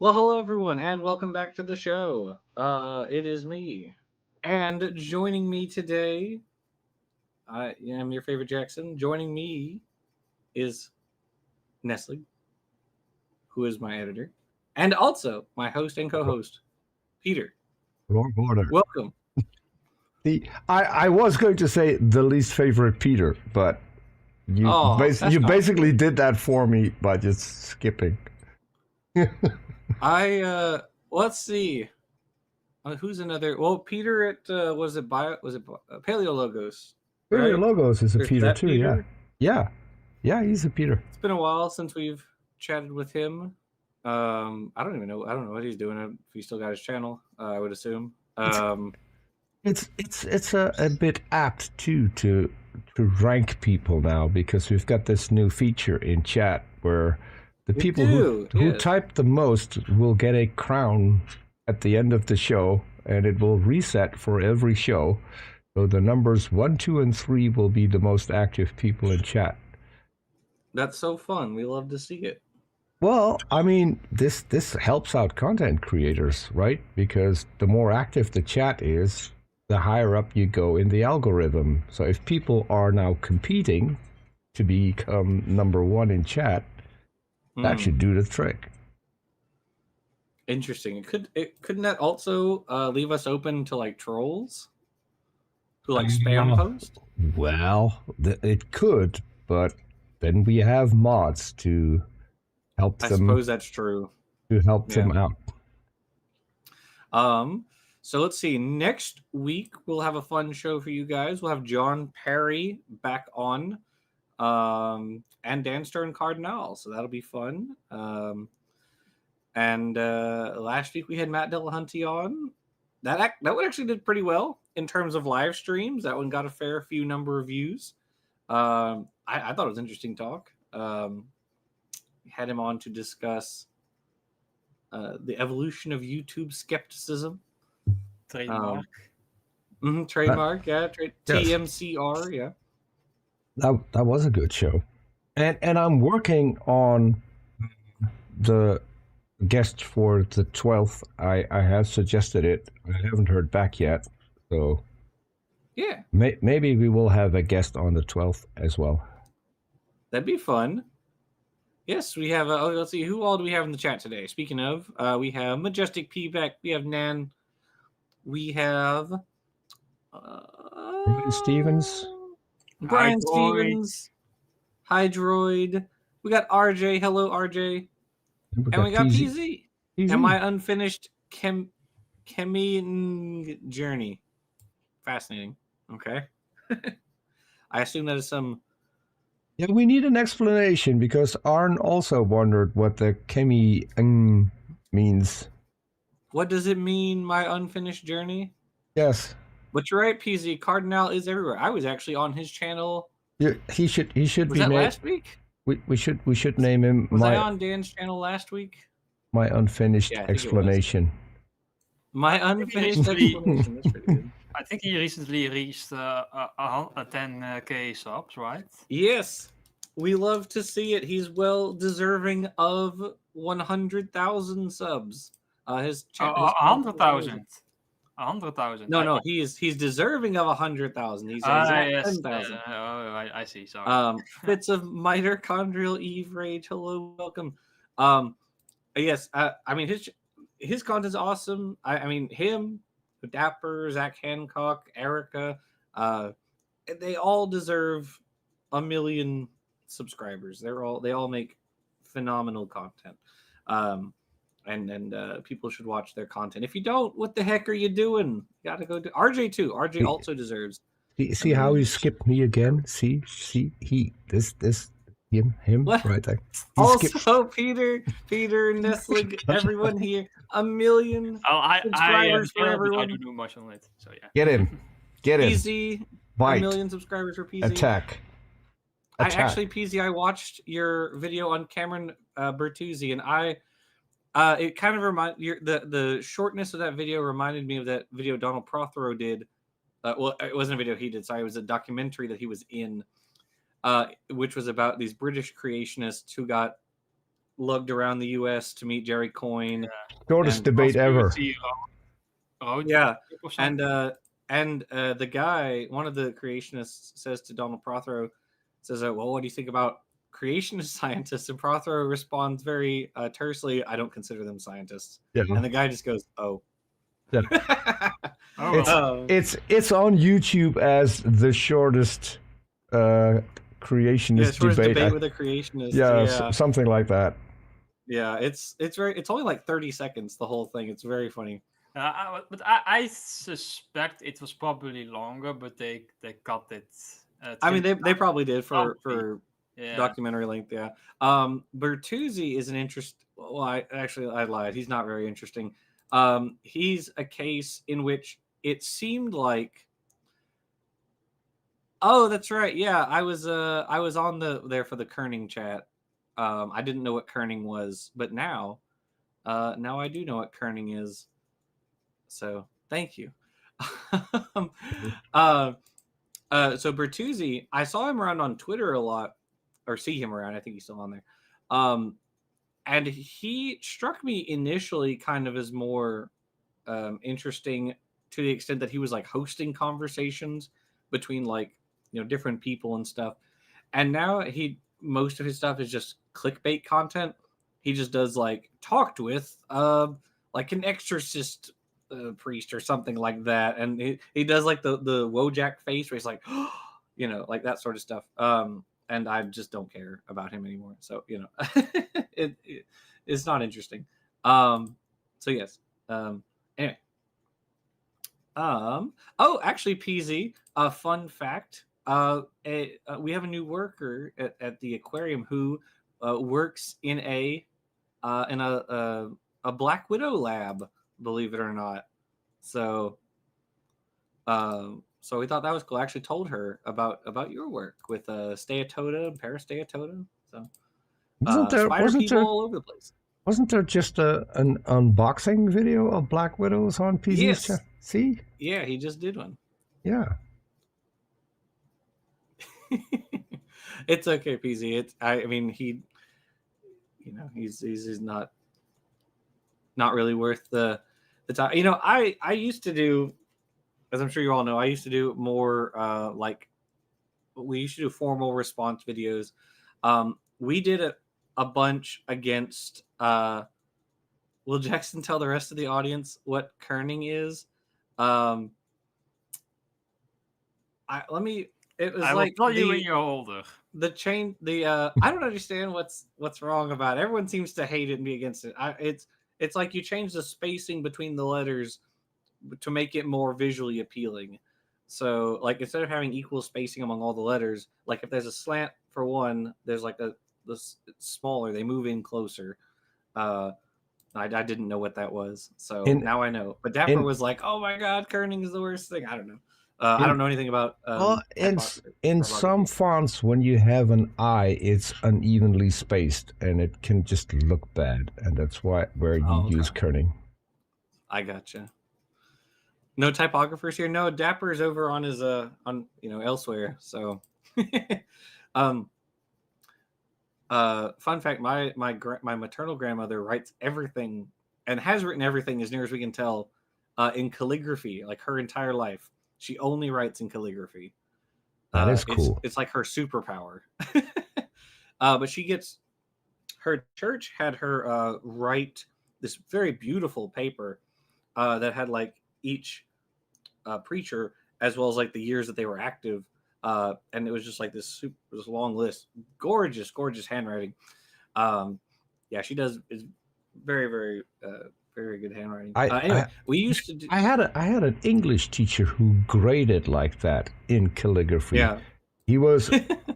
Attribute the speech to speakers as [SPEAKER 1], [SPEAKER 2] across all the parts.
[SPEAKER 1] Well, hello everyone, and welcome back to the show. It is me, and joining me today, I am your favorite Jackson. Joining me is Nestle, who is my editor, and also my host and co-host, Peter.
[SPEAKER 2] Wrong order.
[SPEAKER 1] Welcome.
[SPEAKER 2] I was going to say the least favorite Peter, but
[SPEAKER 1] Oh, that's
[SPEAKER 2] you
[SPEAKER 1] not
[SPEAKER 2] basically
[SPEAKER 1] true.
[SPEAKER 2] did that for me by just skipping.
[SPEAKER 1] Let's see. Who's another? Well, Peter at Paleologos, right?
[SPEAKER 2] Logos is a
[SPEAKER 1] There's
[SPEAKER 2] Peter
[SPEAKER 1] that
[SPEAKER 2] too, yeah.
[SPEAKER 1] Peter.
[SPEAKER 2] Yeah. Yeah, he's a Peter.
[SPEAKER 1] It's been a while since we've chatted with him. I don't even know. I don't know what he's doing. If he still got his channel, I would assume.
[SPEAKER 2] It's it's a bit apt too to rank people now because we've got this new feature in chat where the
[SPEAKER 1] We
[SPEAKER 2] people
[SPEAKER 1] do.
[SPEAKER 2] who
[SPEAKER 1] Yes,
[SPEAKER 2] type the most will get a crown at the end of the show, and it will reset for every show. So the numbers 1, 2, and 3 will be the most active people in chat.
[SPEAKER 1] that's so fun. We love to see it.
[SPEAKER 2] Well, I mean, this helps out content creators, right? Because the more active the chat is, the higher up you go in the algorithm. So if people are now competing to become number one in chat, that should do the trick.
[SPEAKER 1] Interesting. Couldn't that also leave us open to like trolls who like spam post?
[SPEAKER 2] Well, it could, but then we have mods to help
[SPEAKER 1] I
[SPEAKER 2] them
[SPEAKER 1] suppose that's true. Yeah.
[SPEAKER 2] out.
[SPEAKER 1] So let's see. Next week we'll have a fun show for you guys. We'll have John Perry back on, and Dan Stern Cardinal. So that'll be fun. And last week we had Matt Dillahunty on. That one actually did pretty well in terms of live streams. That one got a fair few number of views. I thought it was interesting talk. We had him on to discuss the evolution of YouTube skepticism.
[SPEAKER 3] Trademark.
[SPEAKER 1] Trademark,
[SPEAKER 2] yes.
[SPEAKER 1] TMCR, yeah.
[SPEAKER 2] That was a good show, and I'm working on the guest for the 12th. I have suggested it. I haven't heard back yet, so
[SPEAKER 1] yeah,
[SPEAKER 2] maybe we will have a guest on the 12th as well.
[SPEAKER 1] That'd be fun. Yes, we have. Let's see, who all do we have in the chat today? Speaking of, we have Majestic P back. We have Nan. We have
[SPEAKER 2] Brian Stevens.
[SPEAKER 1] Brian Stevens. Hydroid. We got RJ. Hello, RJ. And we got PZ. And my unfinished Cheming journey. Fascinating. Okay. I assume that is some.
[SPEAKER 2] Yeah, we need an explanation because Arn also wondered what the Chemi means.
[SPEAKER 1] What does it mean, my unfinished journey?
[SPEAKER 2] Yes.
[SPEAKER 1] But you're right, PZ. Cardinal is everywhere. I was actually on his channel.
[SPEAKER 2] Yeah, he should
[SPEAKER 1] was
[SPEAKER 2] be
[SPEAKER 1] that last week?
[SPEAKER 2] We should name him.
[SPEAKER 1] Was I on Dan's channel last week?
[SPEAKER 2] My unfinished explanation.
[SPEAKER 1] My unfinished explanation. That's pretty good.
[SPEAKER 3] I think he recently reached 10K subs, right?
[SPEAKER 1] Yes, we love to see it. He's well deserving of 100,000 subs. His channel
[SPEAKER 3] 100,000. 100,000.
[SPEAKER 1] No, he's deserving of 100,000. He's exact 10,000.
[SPEAKER 3] I see. Sorry.
[SPEAKER 1] Bits of mitochondrial Eve rage. Hello, welcome. Yes. I mean his content's awesome. I mean him, Dapper, Zach Hancock, Erica. They all deserve 1 million subscribers. They all make phenomenal content. And people should watch their content. If you don't, what the heck are you doing? You gotta go do RJ too. RJ also deserves.
[SPEAKER 2] See how he skipped me again? See him
[SPEAKER 1] what?
[SPEAKER 2] Right there.
[SPEAKER 1] Also, Peter, Nestling, everyone here, 1 million subscribers for everyone.
[SPEAKER 3] I don't do much on it, so yeah.
[SPEAKER 2] Get him.
[SPEAKER 1] PZ, 1 million subscribers for PZ.
[SPEAKER 2] Attack.
[SPEAKER 1] PZ, I watched your video on Cameron Bertuzzi, and it kind of the shortness of that video reminded me of that video Donald Prothero did. Well, it wasn't a video he did. Sorry, it was a documentary that he was in, which was about these British creationists who got lugged around the U.S. to meet Jerry Coyne.
[SPEAKER 2] Shortest
[SPEAKER 1] And
[SPEAKER 2] debate ever.
[SPEAKER 3] Conspiracy road
[SPEAKER 1] Yeah,
[SPEAKER 3] trip or something.
[SPEAKER 1] and the guy, one of the creationists, says to Donald Prothero, says, "Well, what do you think about creationist scientists?" And Prothero responds very tersely, "I don't consider them scientists."
[SPEAKER 2] Yeah.
[SPEAKER 1] And the guy just goes, "Oh."
[SPEAKER 2] Yeah.
[SPEAKER 3] Oh,
[SPEAKER 2] It's
[SPEAKER 3] well.
[SPEAKER 2] it's on YouTube as the shortest creationist
[SPEAKER 1] shortest
[SPEAKER 2] debate.
[SPEAKER 1] debate with a creationist.
[SPEAKER 2] Yeah,
[SPEAKER 1] Yeah,
[SPEAKER 2] something like that.
[SPEAKER 1] yeah. It's only like 30 seconds. The whole thing. It's very funny.
[SPEAKER 3] But I suspect it was probably longer, but they cut it.
[SPEAKER 1] I mean, they probably did
[SPEAKER 3] Probably.
[SPEAKER 1] for
[SPEAKER 3] Yeah.
[SPEAKER 1] documentary length. Yeah. Bertuzzi is an interest. Well, I lied. He's not very interesting. He's a case in which it seemed like. Oh, that's right. Yeah, I was on there for the kerning chat. I didn't know what kerning was, but now I do know what kerning is. So thank you. uh, so Bertuzzi, I saw him around on Twitter a lot, or see him around. I think he's still on there. And he struck me initially kind of as more interesting to the extent that he was like hosting conversations between like different people and stuff. And now most of his stuff is just clickbait content. He just does like talked with like an exorcist priest or something like that, and he does like the Wojak face where he's like like that sort of stuff. And I just don't care about him anymore, so it's not interesting. So yes. Anyway. Oh, actually, PZ, a fun fact. We have a new worker at the aquarium who works in a Black Widow lab, believe it or not. So so we thought that was cool. I actually told her about your work with Steatota and Parasteatota. So spider people all over the place.
[SPEAKER 2] Wasn't there just an unboxing video of Black Widows on PZ's
[SPEAKER 1] Yes.
[SPEAKER 2] channel? See?
[SPEAKER 1] Yeah, he just did one.
[SPEAKER 2] Yeah.
[SPEAKER 1] It's okay, PZ. I mean, he's not really worth the time. I used to do, as I'm sure you all know, I used to do more like we used to do formal response videos. We did a bunch against. Will Jackson tell the rest of the audience what kerning is? It was
[SPEAKER 3] I
[SPEAKER 1] like
[SPEAKER 3] will tell you when you're older.
[SPEAKER 1] The chain, I don't understand what's wrong about it. Everyone seems to hate it and be against it. It's like you change the spacing between the letters to make it more visually appealing. So like instead of having equal spacing among all the letters, like if there's a slant for one, there's like it's smaller. They move in closer. I didn't know what that was, so now I know. But Dapper was like, "Oh my God, kerning is the worst thing." I don't know. I don't know anything about.
[SPEAKER 2] In some fonts, when you have an I, it's unevenly spaced, and it can just look bad, and that's where you use kerning.
[SPEAKER 1] I gotcha. No typographers here. No, Dapper's over on his on elsewhere. So, fun fact: my maternal grandmother writes everything and has written everything, as near as we can tell, in calligraphy. Like her entire life, she only writes in calligraphy.
[SPEAKER 2] That is cool.
[SPEAKER 1] It's like her superpower. But her church had her write this very beautiful paper that had like each preacher as well as like the years that they were active. And it was just like this long list, gorgeous handwriting. Yeah, she does is very, very, very good handwriting. Anyway, we used to.
[SPEAKER 2] I had an English teacher who graded like that in calligraphy.
[SPEAKER 1] Yeah,
[SPEAKER 2] he was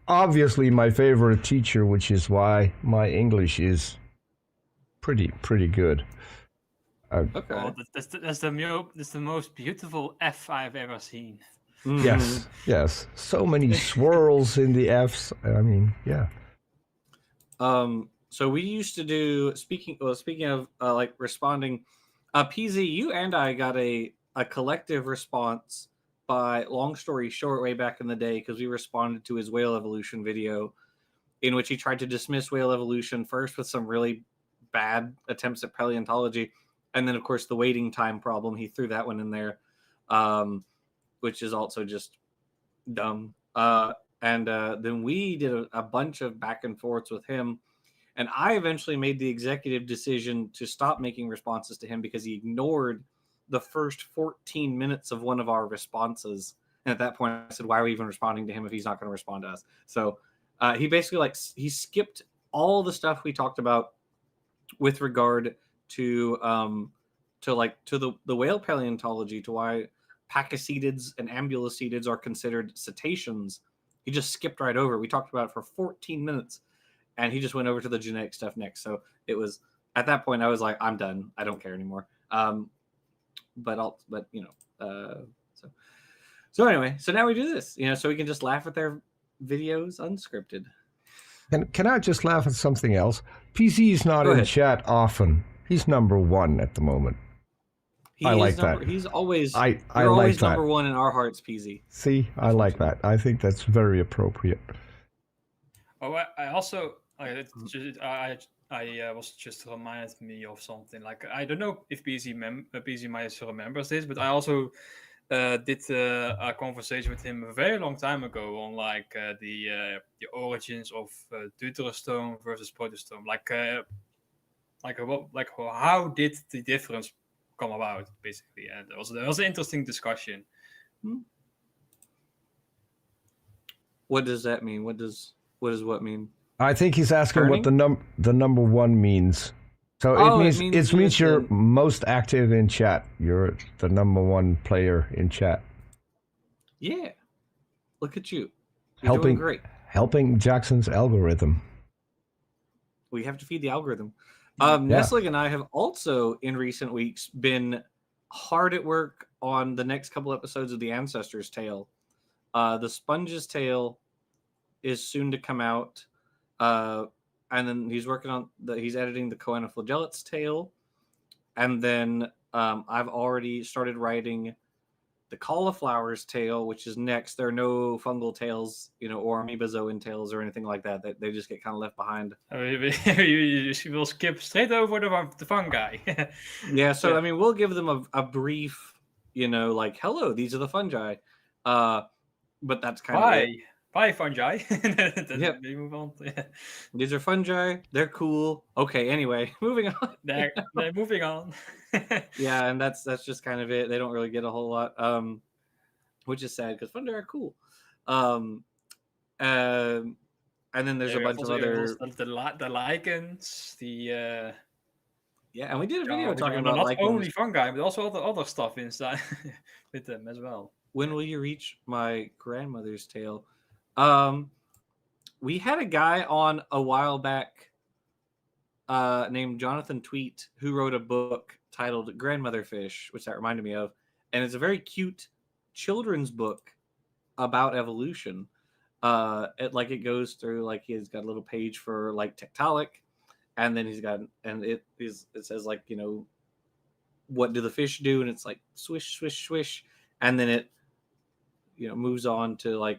[SPEAKER 2] obviously my favorite teacher, which is why my English is pretty good.
[SPEAKER 1] Okay.
[SPEAKER 3] Oh, that's the most beautiful F I've ever seen.
[SPEAKER 2] Mm-hmm. Yes. So many swirls in the Fs. I mean, yeah.
[SPEAKER 1] So we used to do speaking of like responding, PZ, you and I got a collective response by Long Story Short way back in the day because we responded to his whale evolution video, in which he tried to dismiss whale evolution first with some really bad attempts at paleontology, and then of course the waiting time problem. He threw that one in there, which is also just dumb. And then we did a bunch of back and forths with him, and I eventually made the executive decision to stop making responses to him because he ignored the first 14 minutes of one of our responses. And at that point, I said, "Why are we even responding to him if he's not going to respond to us?" So he basically he skipped all the stuff we talked about with regard to the whale paleontology, to why pachycetids and ambulocetids are considered cetaceans. He just skipped right over. We talked about it for 14 minutes, and he just went over to the genetic stuff next. So it was at that point I was like, I'm done. I don't care anymore. So anyway, so now we do this, so we can just laugh at their videos unscripted.
[SPEAKER 2] Can I just laugh at something else? PZ is not in chat often. He's number one at the moment. I like that.
[SPEAKER 1] He's always
[SPEAKER 2] I
[SPEAKER 1] always
[SPEAKER 2] like
[SPEAKER 1] number
[SPEAKER 2] that.
[SPEAKER 1] one in our hearts, PZ.
[SPEAKER 2] See, I like that. I think that's very appropriate.
[SPEAKER 3] Oh, I also I was just reminded me of something. Like, I don't know if PZ might remembers this, but I also did a conversation with him a very long time ago on the origins of deuterostome versus protostome. How did the difference come about, basically? And there was an interesting discussion.
[SPEAKER 1] What does that mean? What does what mean?
[SPEAKER 2] I think he's asking
[SPEAKER 1] Turning?
[SPEAKER 2] what the number one means. So it means you're most active in chat. You're the number one player in chat.
[SPEAKER 1] Yeah. Look at you. You're doing great.
[SPEAKER 2] Helping Jackson's algorithm.
[SPEAKER 1] We have to feed the algorithm. Nestling and I have also in recent weeks been hard at work on the next couple episodes of the Ancestor's Tale. The Sponge's Tale is soon to come out. And then he's working on he's editing the Coenoflagellate's Tale. And then I've already started writing the Cauliflower's Tale, which is next. There are no fungal tails, or amoebozoan tails or anything like that. They just get kind of left behind.
[SPEAKER 3] You will skip straight over the fungi.
[SPEAKER 1] Yeah, so I mean, we'll give them a brief, like, hello, these are the fungi. But that's kind of it.
[SPEAKER 3] Bye, fungi.
[SPEAKER 1] Yep.
[SPEAKER 3] We move on.
[SPEAKER 1] These are fungi. They're cool. Okay, anyway, moving on.
[SPEAKER 3] They're moving on.
[SPEAKER 1] Yeah, and that's just kind of it. They don't really get a whole lot, which is sad because fungi are cool. And then there's a bunch of other
[SPEAKER 3] the lichens,
[SPEAKER 1] yeah, and we did a video talking about
[SPEAKER 3] not
[SPEAKER 1] lichens.
[SPEAKER 3] only fungi but also other stuff inside with them as well.
[SPEAKER 1] When will you reach my grandmother's tale? We had a guy on a while back named Jonathan Tweet who wrote a book titled Grandmother Fish, which that reminded me of, and it's a very cute children's book about evolution. It goes through, he's got a little page for Tiktaalik, and then it says what do the fish do, and it's like swish swish swish, and then it moves on to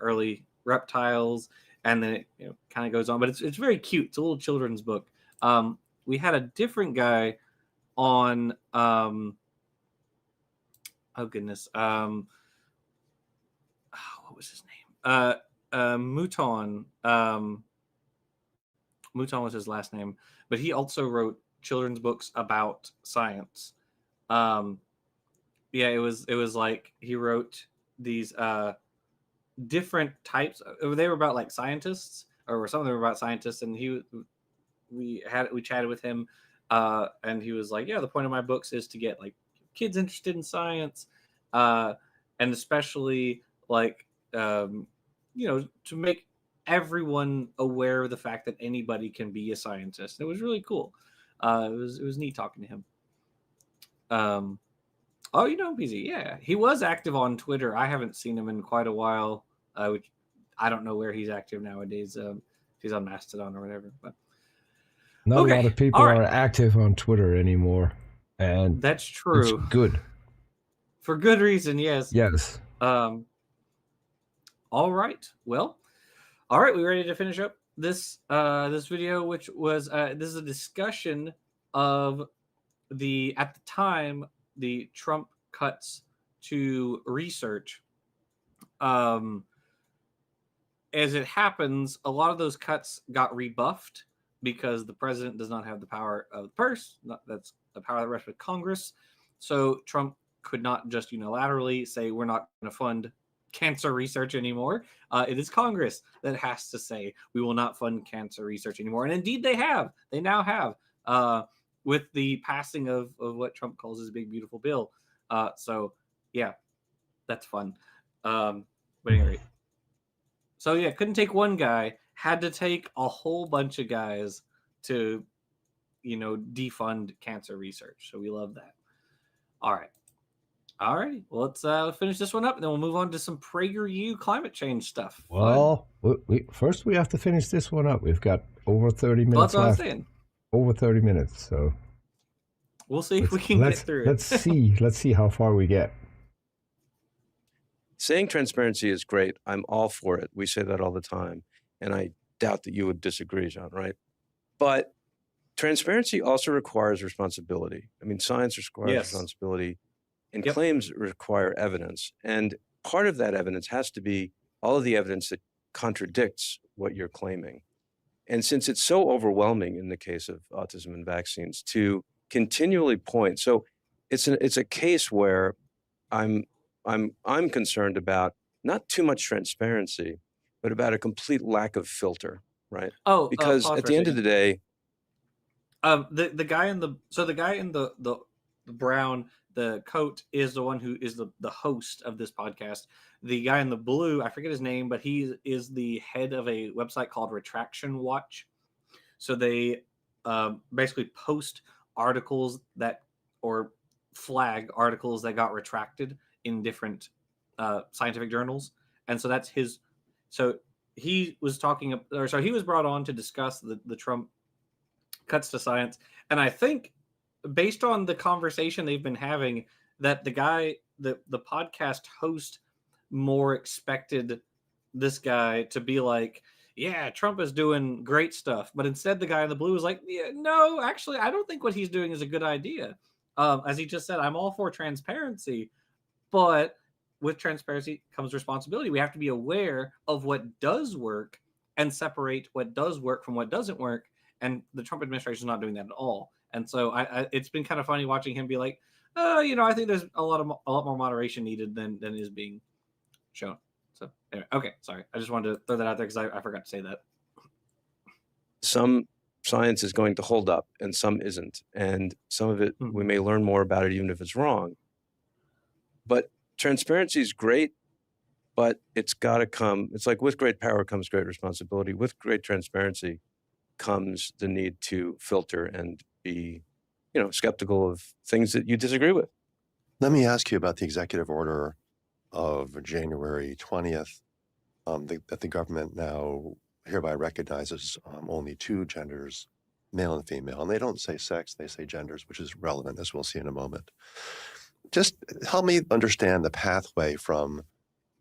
[SPEAKER 1] early reptiles, and then it kind of goes on, but it's very cute. It's a little children's book. We had a different guy on oh goodness, what was his name? Mouton. Mouton was his last name, but he also wrote children's books about science. Yeah, it was like he wrote these different types. They were about scientists, or some of them were about scientists, and we chatted with him, and he was like, yeah, the point of my books is to get kids interested in science, and especially to make everyone aware of the fact that anybody can be a scientist. It was really cool. It was neat talking to him. Oh, PZ, yeah. He was active on Twitter. I haven't seen him in quite a while. Which I don't know where he's active nowadays. If he's on Mastodon or whatever. But
[SPEAKER 2] not a lot of people are active on Twitter anymore, and
[SPEAKER 1] that's true.
[SPEAKER 2] It's good.
[SPEAKER 1] For good reason, yes.
[SPEAKER 2] Yes.
[SPEAKER 1] All right. Well, All right, we ready to finish up this this video, which was this is a discussion of the at the time the Trump cuts to research. Um, as it happens, a lot of those cuts got rebuffed because the president does not have the power of the purse. That's the power that rests with Congress. So Trump could not just unilaterally say we're not going to fund cancer research anymore. It is Congress that has to say we will not fund cancer research anymore. And indeed, they have. They now have with the passing of what Trump calls his big beautiful bill. So yeah, that's fun. But anyway, so yeah, couldn't take one guy, had to take a whole bunch of guys to, defund cancer research. So we love that. All right. All right. Well, let's finish this one up and then we'll move on to some PragerU climate change stuff.
[SPEAKER 2] Well, first we have to finish this one up. We've got over 30
[SPEAKER 1] Well,
[SPEAKER 2] minutes
[SPEAKER 1] that's what I'm
[SPEAKER 2] left.
[SPEAKER 1] saying.
[SPEAKER 2] Over 30 minutes, so
[SPEAKER 1] we'll see if we can get through it.
[SPEAKER 2] Let's see how far we get.
[SPEAKER 4] Saying transparency is great. I'm all for it. We say that all the time. And I doubt that you would disagree, John, right? But transparency also requires responsibility. I mean, science requires responsibility, and claims require evidence. And part of that evidence has to be all of the evidence that contradicts what you're claiming. And since it's so overwhelming in the case of autism and vaccines to continually point, so it's a case where I'm concerned about not too much transparency, but about a complete lack of filter, right?
[SPEAKER 1] Oh,
[SPEAKER 4] because at the end of the day,
[SPEAKER 1] the guy in the brown, the coat, is the one who is the host of this podcast. The guy in the blue, I forget his name, but he is the head of a website called Retraction Watch. So they basically post articles or flag articles that got retracted in different scientific journals, and so that's his. So he was he was brought on to discuss the Trump cuts to science, and I think based on the conversation they've been having, that the guy, the podcast host, more expected this guy to be like, yeah, Trump is doing great stuff, but instead the guy in the blue was like, yeah, no, actually, I don't think what he's doing is a good idea. As he just said, I'm all for transparency, but with transparency comes responsibility. We have to be aware of what does work and separate what does work from what doesn't work. And the Trump administration is not doing that at all. And so it's been kind of funny watching him be like, I think there's a lot more moderation needed than is being shown. So anyway, okay, sorry. I just wanted to throw that out there because I forgot to say that.
[SPEAKER 4] Some science is going to hold up and some isn't. And some of it, we may learn more about it even if it's wrong. But transparency is great, but it's got to come. It's like with great power comes great responsibility. With great transparency comes the need to filter and be, skeptical of things that you disagree with.
[SPEAKER 5] Let me ask you about the executive order of January 20th that the government now hereby recognizes only two genders, male and female. And they don't say sex, they say genders, which is relevant, as we'll see in a moment. Just help me understand the pathway from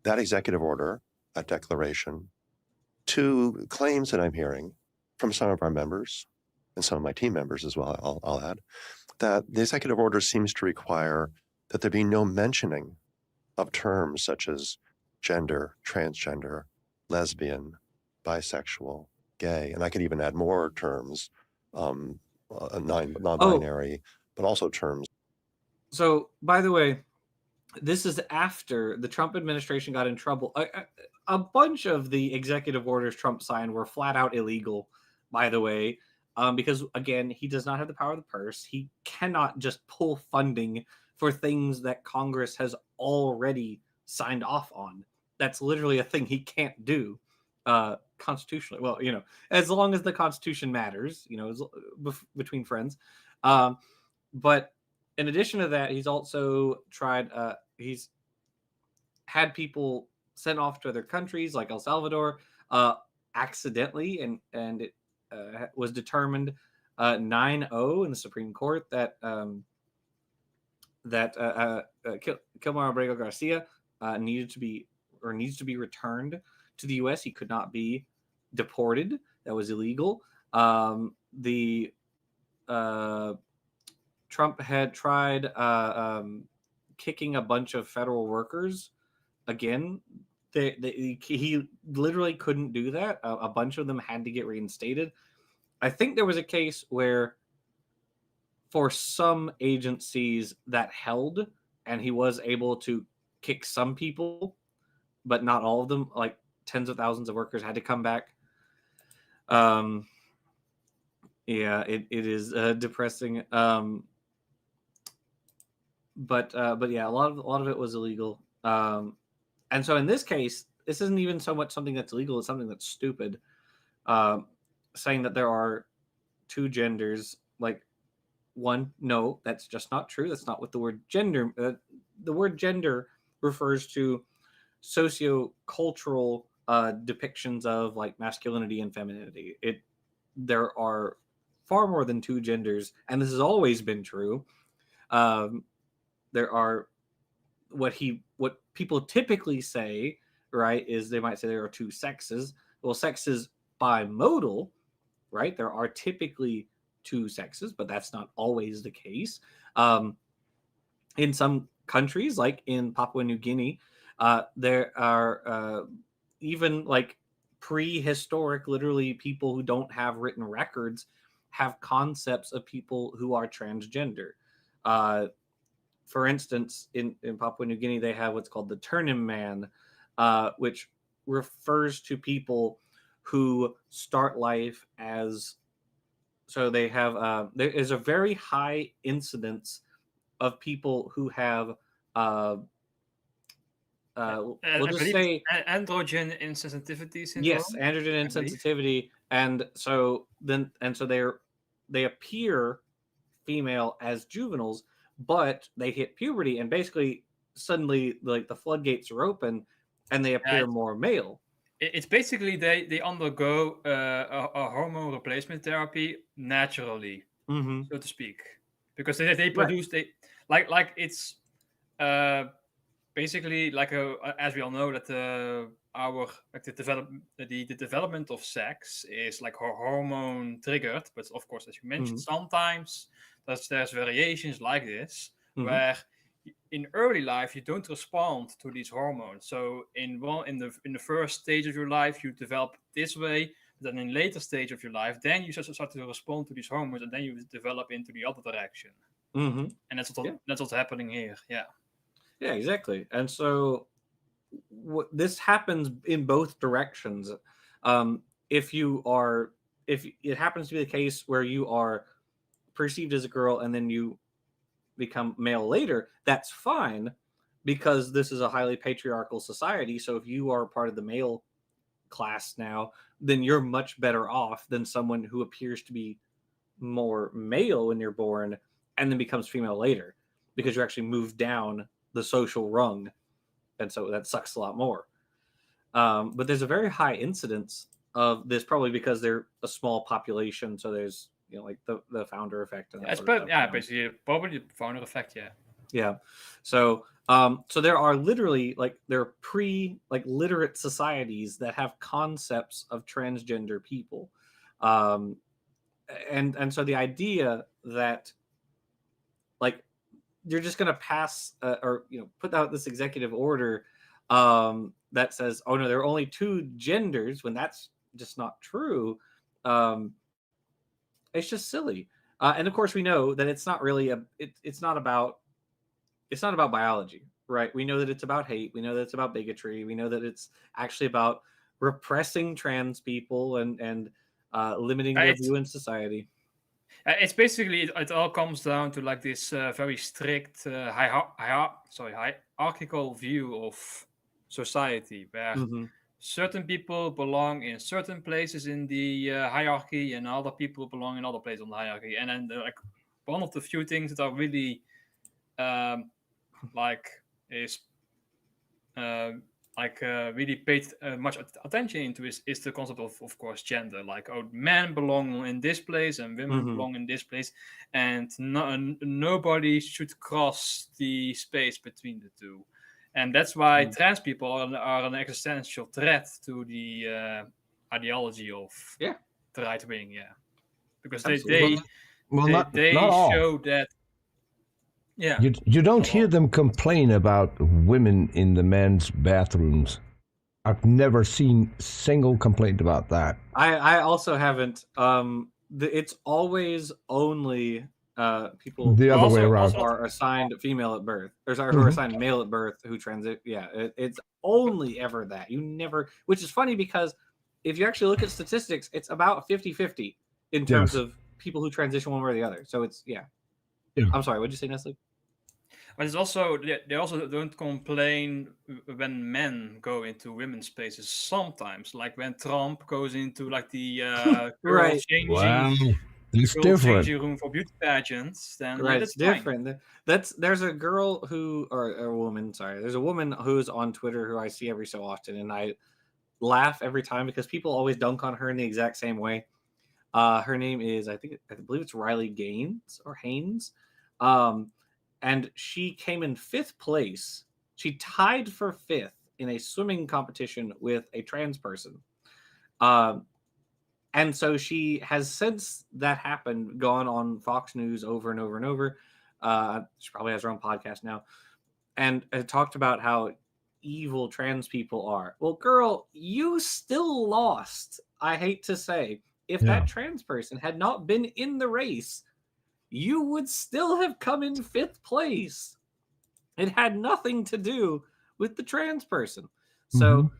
[SPEAKER 5] that executive order, that declaration, to claims that I'm hearing from some of our members and some of my team members as well, I'll add, that the executive order seems to require that there be no mentioning of terms such as gender, transgender, lesbian, bisexual, gay, and I could even add more terms, non-binary, but also terms.
[SPEAKER 1] So, by the way, this is after the Trump administration got in trouble. A bunch of the executive orders Trump signed were flat out illegal, by the way, because, again, he does not have the power of the purse. He cannot just pull funding for things that Congress has already signed off on. That's literally a thing he can't do constitutionally. Well, as long as the Constitution matters, between friends. But in addition to that, he's also tried, he's had people sent off to other countries like El Salvador accidentally, and it was determined 9-0 in the Supreme Court that Kilmar Abrego Garcia needs to be returned to the U.S. He could not be deported. That was illegal. The Trump had tried kicking a bunch of federal workers. Again, he literally couldn't do that. A bunch of them had to get reinstated. I think there was a case where, for some agencies, that held, and he was able to kick some people, but not all of them. Like tens of thousands of workers had to come back. Yeah, it is depressing. But yeah, a lot of it was illegal. And so in this case, this isn't even so much something that's illegal; it's something that's stupid. Saying that there are two genders, like one, no, that's just not true. That's not what the word gender. The word gender refers to socio-cultural depictions of like masculinity and femininity. There are far more than two genders, and this has always been true. There are what people typically say, right, is they might say there are two sexes. Well, sex is bimodal, right? There are typically two sexes, but that's not always the case. In some countries, like in Papua New Guinea, there are even like prehistoric, literally people who don't have written records have concepts of people who are transgender. For instance, in Papua New Guinea, they have what's called the Turnim Man, which refers to people who start life as, so they have, there is a very high incidence of people who have, we'll
[SPEAKER 3] I
[SPEAKER 1] just
[SPEAKER 3] believe
[SPEAKER 1] say,
[SPEAKER 3] androgen insensitivity
[SPEAKER 1] yes,
[SPEAKER 3] syndrome.
[SPEAKER 1] androgen
[SPEAKER 3] I believe.
[SPEAKER 1] insensitivity, and so they appear female as juveniles, but they hit puberty, and basically suddenly like the floodgates are open, and they appear more male.
[SPEAKER 3] It's basically they undergo a hormone replacement therapy naturally,
[SPEAKER 1] Mm-hmm.
[SPEAKER 3] so to speak, because they produce like it's basically like as we all know that our like the development of sex is like hormone triggered, but of course, as you mentioned, sometimes there's variations like this where in early life you don't respond to these hormones. So in the first stage of your life you develop this way, but then in later stage of your life then you start to respond to these hormones, and then you develop into the other direction. And that's what's happening here.
[SPEAKER 1] Yeah, exactly. And so this happens in both directions. If it happens to be the case where you are perceived as a girl and then you become male later, that's fine, because this is a highly patriarchal society. So if you are part of the male class now, then you're much better off than someone who appears to be more male when you're born and then becomes female later, because you're actually moved down the social rung, and so that sucks a lot more. But there's a very high incidence of this, probably because they're a small population. So there's like the founder effect and that sort of stuff.
[SPEAKER 3] Yeah, basically probably the founder effect.
[SPEAKER 1] Yeah. So so there are literally there are literate societies that have concepts of transgender people, and so the idea that like you're just going to pass or put out this executive order that says, oh no, there are only two genders, when that's just not true. It's just silly. And of course we know that it's not really it's not about biology, right? We know that it's about hate. We know that it's about bigotry. We know that it's actually about repressing trans people and limiting their view in society.
[SPEAKER 3] It's basically it all comes down to like this very strict hierarchical view of society, where certain people belong in certain places in the hierarchy, and other people belong in other places on the hierarchy. And then like one of the few things that are really really paid much attention into is the concept of course, gender. Like, men belong in this place and women belong in this place, and nobody should cross the space between the two. And that's why trans people are an existential threat to the ideology of
[SPEAKER 1] Yeah.
[SPEAKER 3] the right wing. Yeah, because
[SPEAKER 1] Absolutely.
[SPEAKER 2] Not
[SPEAKER 3] they
[SPEAKER 2] all.
[SPEAKER 3] show that. Yeah,
[SPEAKER 2] You don't
[SPEAKER 3] not
[SPEAKER 2] hear
[SPEAKER 3] all.
[SPEAKER 2] them complain about women in the men's bathrooms. I've never seen a single complaint about that.
[SPEAKER 1] I also haven't. It's always only people
[SPEAKER 2] The other way
[SPEAKER 3] Also,
[SPEAKER 2] around.
[SPEAKER 3] also
[SPEAKER 1] who are assigned female at birth, or sorry, who are
[SPEAKER 2] Mhm.
[SPEAKER 1] assigned male at birth who transit. Yeah, it's only ever that. You never, which is funny because if you actually look at statistics, it's about 50-50 in terms
[SPEAKER 2] Yes.
[SPEAKER 1] of people who transition one way or the other. So it's yeah.
[SPEAKER 2] Yeah.
[SPEAKER 1] I'm sorry, what'd you say, Nestle?
[SPEAKER 3] But it's also they also don't complain when men go into women's spaces. Sometimes, like when Trump goes into like the
[SPEAKER 1] Right.
[SPEAKER 2] Wow. It's different.
[SPEAKER 3] room for beauty pageants, then yeah,
[SPEAKER 1] Right, it's
[SPEAKER 3] that's fine.
[SPEAKER 1] different. There's a girl who or a woman, sorry. There's a woman who's on Twitter who I see every so often, and I laugh every time because people always dunk on her in the exact same way. Her name is I believe it's Riley Gaines or Haynes, and she came in 5th place. She tied for 5th in a swimming competition with a trans person. Um, and so she has, since that happened, gone on Fox News over and over and over. She probably has her own podcast now, and talked about how evil trans people are. Well, girl, you still lost. I hate to say, if
[SPEAKER 2] Yeah.
[SPEAKER 1] that trans person had not been in the race, you would still have come in 5th place. It had nothing to do with the trans person. So
[SPEAKER 2] Mhm.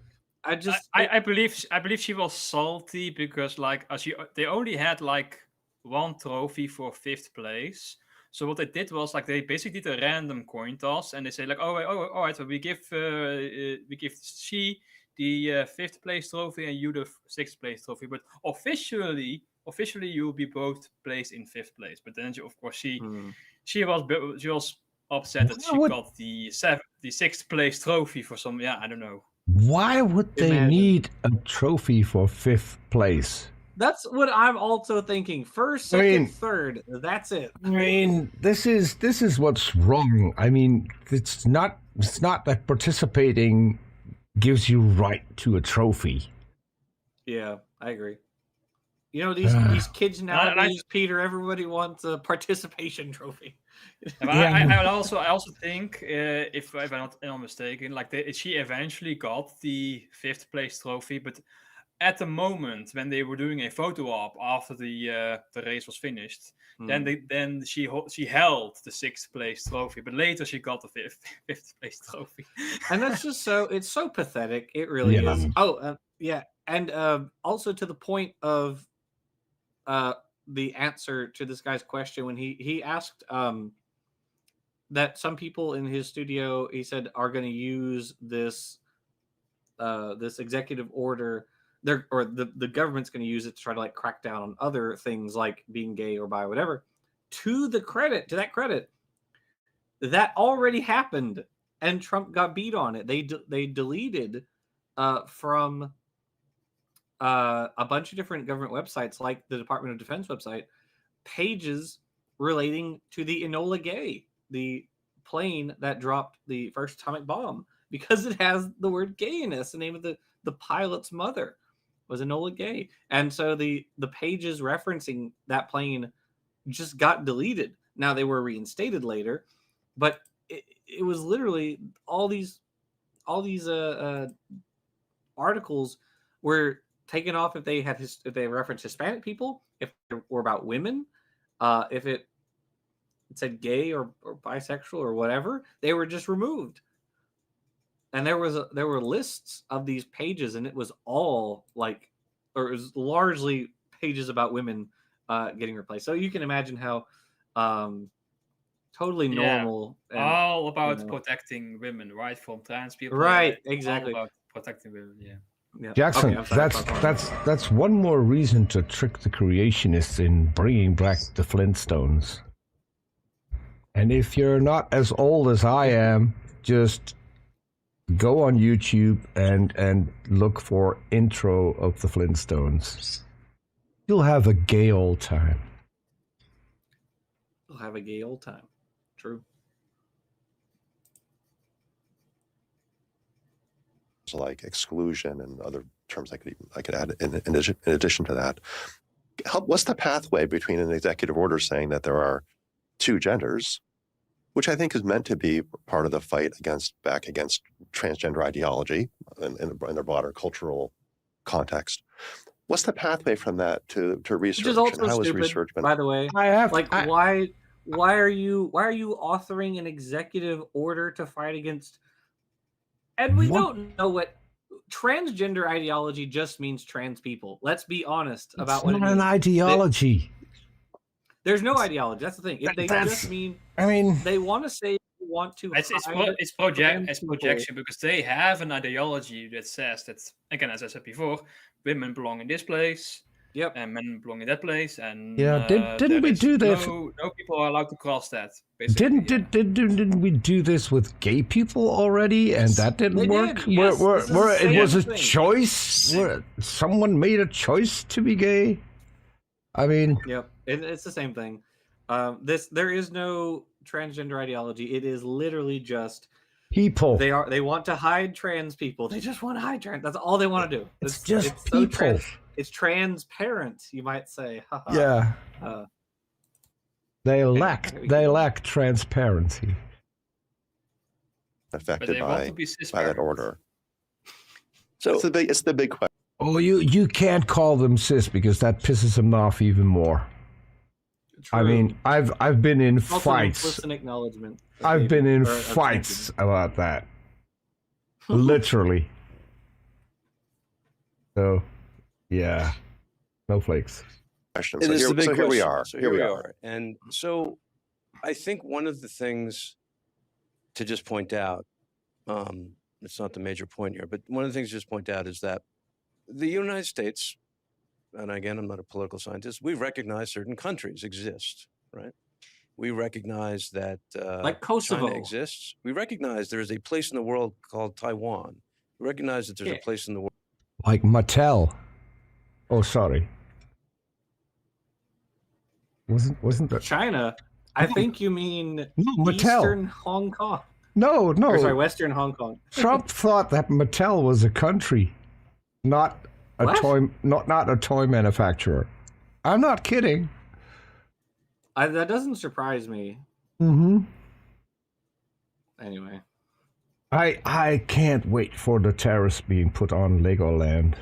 [SPEAKER 1] I just
[SPEAKER 3] I believe she was salty because like they only had like one trophy for 5th place. So what they did was like they basically did a random coin toss and they say like all right, so we give she the 5th place trophy and you the 6th place trophy, but officially you will be both placed in 5th place. But then of course she was upset that
[SPEAKER 2] Why
[SPEAKER 3] she
[SPEAKER 2] would
[SPEAKER 3] got the 6th place trophy for some I don't know.
[SPEAKER 2] why would they
[SPEAKER 1] Imagine.
[SPEAKER 2] need a trophy for 5th place?
[SPEAKER 1] That's what I'm also thinking. First,
[SPEAKER 2] I
[SPEAKER 1] second,
[SPEAKER 2] mean-
[SPEAKER 1] third. That's it.
[SPEAKER 2] I mean, this is what's wrong. I mean, it's not that participating gives you right to a trophy.
[SPEAKER 1] Yeah, I agree. You know, these kids
[SPEAKER 3] And I
[SPEAKER 1] nowadays, Peter, everybody wants a participation trophy.
[SPEAKER 3] But
[SPEAKER 2] Yeah.
[SPEAKER 3] I also think if I'm not mistaken, like she eventually got the 5th place trophy, but at the moment when they were doing a photo op after the race was finished, then she held the 6th place trophy, but later she got the 5th place trophy.
[SPEAKER 1] And that's just it's so pathetic. It really
[SPEAKER 2] Yeah.
[SPEAKER 1] is. Oh, yeah, and also to the point of the answer to this guy's question when he asked that some people in his studio, he said, are going to use this this executive order. The government's going to use it to try to like crack down on other things like being gay or bi or whatever. To that credit, that already happened, and Trump got beat on it. They deleted from a bunch of different government websites, like the Department of Defense website, pages relating to the Enola Gay, the plane that dropped the first atomic bomb, because it has the word gay in it. That's the name of the pilot's mother was Enola Gay. And so the pages referencing that plane just got deleted. Now they were reinstated later, but it was literally all these articles were taken off if they had if they referenced Hispanic people, if they were about women, if it said gay or bisexual or whatever, they were just removed. And there were lists of these pages, and it was all like, or it was largely pages about women getting replaced. So you can imagine how totally
[SPEAKER 3] Yeah.
[SPEAKER 1] normal and
[SPEAKER 3] All about protecting women, right? From trans people.
[SPEAKER 1] right,
[SPEAKER 3] All
[SPEAKER 1] exactly.
[SPEAKER 3] about protecting women. Yeah.
[SPEAKER 1] Yeah.
[SPEAKER 2] Jackson,
[SPEAKER 1] Okay, I'm sorry.
[SPEAKER 2] that's one more reason to trick the creationists in bringing back the Flintstones. And if you're not as old as I am, just go on YouTube and look for intro of the Flintstones. You'll have a gay old time.
[SPEAKER 1] We'll have a gay old time. True.
[SPEAKER 5] like exclusion and other terms I could add in addition to that. What's the pathway between an executive order saying that there are two genders, which I think is meant to be part of the fight back against transgender ideology in the broader cultural context? What's the pathway from that to research?
[SPEAKER 1] Which is also
[SPEAKER 5] and how
[SPEAKER 1] stupid,
[SPEAKER 5] is research been?
[SPEAKER 1] by the way. Why are you authoring an executive order to fight against? And we don't know what transgender ideology just means. Trans people. Let's be honest about what it means.
[SPEAKER 2] It's not an ideology.
[SPEAKER 1] There's no ideology. That's the thing. If they just mean, they want to say they want to.
[SPEAKER 3] It's projection because they have an ideology that says that, again, as I said before, women belong in this place.
[SPEAKER 1] Yep.
[SPEAKER 3] And men belong in that place. And
[SPEAKER 2] didn't we do this?
[SPEAKER 3] No people are allowed to cross that.
[SPEAKER 2] Didn't we do this with gay people already? And that didn't work?
[SPEAKER 1] Yes.
[SPEAKER 2] It was a choice? Someone made a choice to be gay? I mean...
[SPEAKER 1] Yep. It's the same thing. There is no transgender ideology. It is literally just
[SPEAKER 2] people.
[SPEAKER 1] They want to hide trans people. They just want to hide trans. That's all they want to do.
[SPEAKER 2] It's people.
[SPEAKER 1] It's transparent, you might say.
[SPEAKER 2] Yeah. They lack transparency.
[SPEAKER 5] Affected by that order. So it's the big question.
[SPEAKER 2] Oh, you can't call them cis because that pisses them off even more. True. I mean, I've been in fights. I've been in fights about that. Literally. So, yeah, no flakes.
[SPEAKER 4] So here we are. Here we are. And so I think one of the things to just point out, it's not the major point here, but one of the things to just point out is that the United States, and again, I'm not a political scientist, we recognize certain countries exist, right? We recognize that
[SPEAKER 1] like Kosovo
[SPEAKER 4] China exists. We recognize there is a place in the world called Taiwan. We recognize that there's a place in the world
[SPEAKER 2] like Mattel. Oh, sorry. Wasn't that
[SPEAKER 1] China? I think you mean
[SPEAKER 2] Mattel.
[SPEAKER 1] Eastern Hong Kong.
[SPEAKER 2] No.
[SPEAKER 1] Or sorry, Western Hong Kong.
[SPEAKER 2] Trump thought that Mattel was a country, not a toy, not a toy manufacturer. I'm not kidding.
[SPEAKER 1] That doesn't surprise me.
[SPEAKER 2] Mm-hmm.
[SPEAKER 1] Anyway,
[SPEAKER 2] I can't wait for the tariffs being put on Legoland.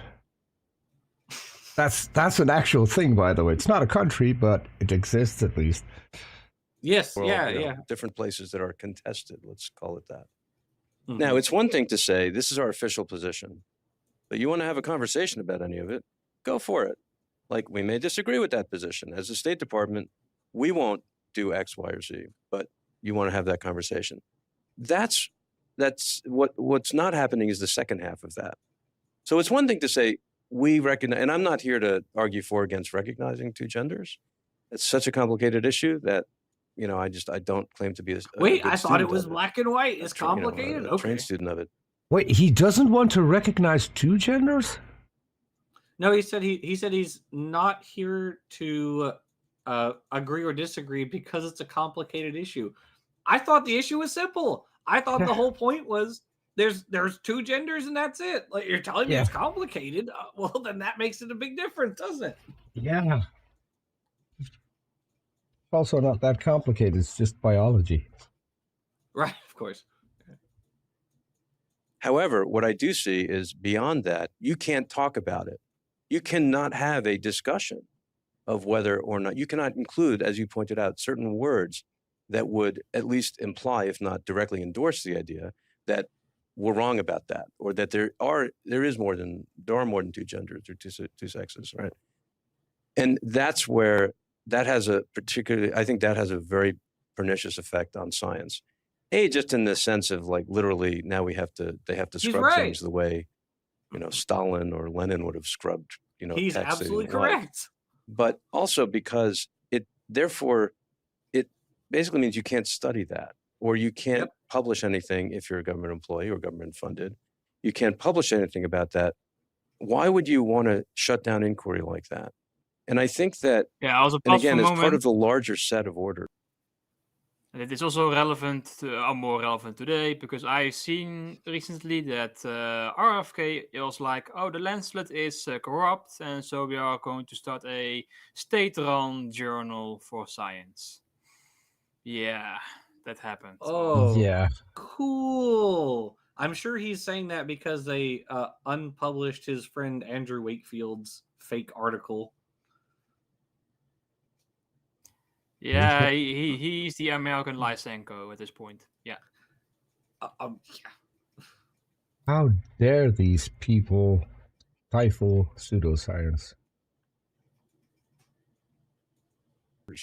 [SPEAKER 2] That's an actual thing, by the way. It's not a country, but it exists at least.
[SPEAKER 1] Yes,
[SPEAKER 4] yeah. Different places that are contested, let's call it that. Mm-hmm. Now, it's one thing to say, this is our official position, but you want to have a conversation about any of it, go for it. Like, we may disagree with that position. As the State Department, we won't do X, Y, or Z, but you want to have that conversation. That's what's not happening is the second half of that. So it's one thing to say, we recognize, and I'm not here to argue for or against recognizing two genders. It's such a complicated issue that, I don't claim to be a
[SPEAKER 1] Wait, I thought it was black and white. It's complicated.
[SPEAKER 4] A trained student of it.
[SPEAKER 2] Wait, he doesn't want to recognize two genders?
[SPEAKER 1] No, he said he's not here to agree or disagree because it's a complicated issue. I thought the issue was simple. I thought the whole point was there's two genders and that's it. Like, you're telling me it's complicated. Well, then that makes it a big difference, doesn't it?
[SPEAKER 2] Yeah. It's also not that complicated. It's just biology.
[SPEAKER 1] Right, of course.
[SPEAKER 4] However, what I do see is beyond that, you can't talk about it. You cannot have a discussion of whether or not, you cannot include, as you pointed out, certain words that would at least imply, if not directly endorse the idea, that we're wrong about that, or that there are more than two genders or two sexes, right? And that's where that has I think that has a very pernicious effect on science. Just in the sense of, like, literally now they have to scrub things the way, Stalin or Lenin would have scrubbed,
[SPEAKER 1] He's absolutely correct.
[SPEAKER 4] But also because it basically means you can't study that, or you can't publish anything if you're a government employee or government funded. You can't publish anything about that. Why would you want to shut down inquiry like that? And I think that,
[SPEAKER 3] I was
[SPEAKER 4] and again, it's part of the larger set of orders.
[SPEAKER 3] And it is also relevant, more relevant today, because I've seen recently that RFK was like, oh, the land split is corrupt, and so we are going to start a state-run journal for science. Yeah, that happened.
[SPEAKER 1] Oh,
[SPEAKER 2] Yeah.
[SPEAKER 1] cool. I'm sure he's saying that because they unpublished his friend Andrew Wakefield's fake article.
[SPEAKER 3] Yeah, he's the American Lysenko at this point. Yeah.
[SPEAKER 1] Yeah.
[SPEAKER 2] How dare these people stifle pseudoscience?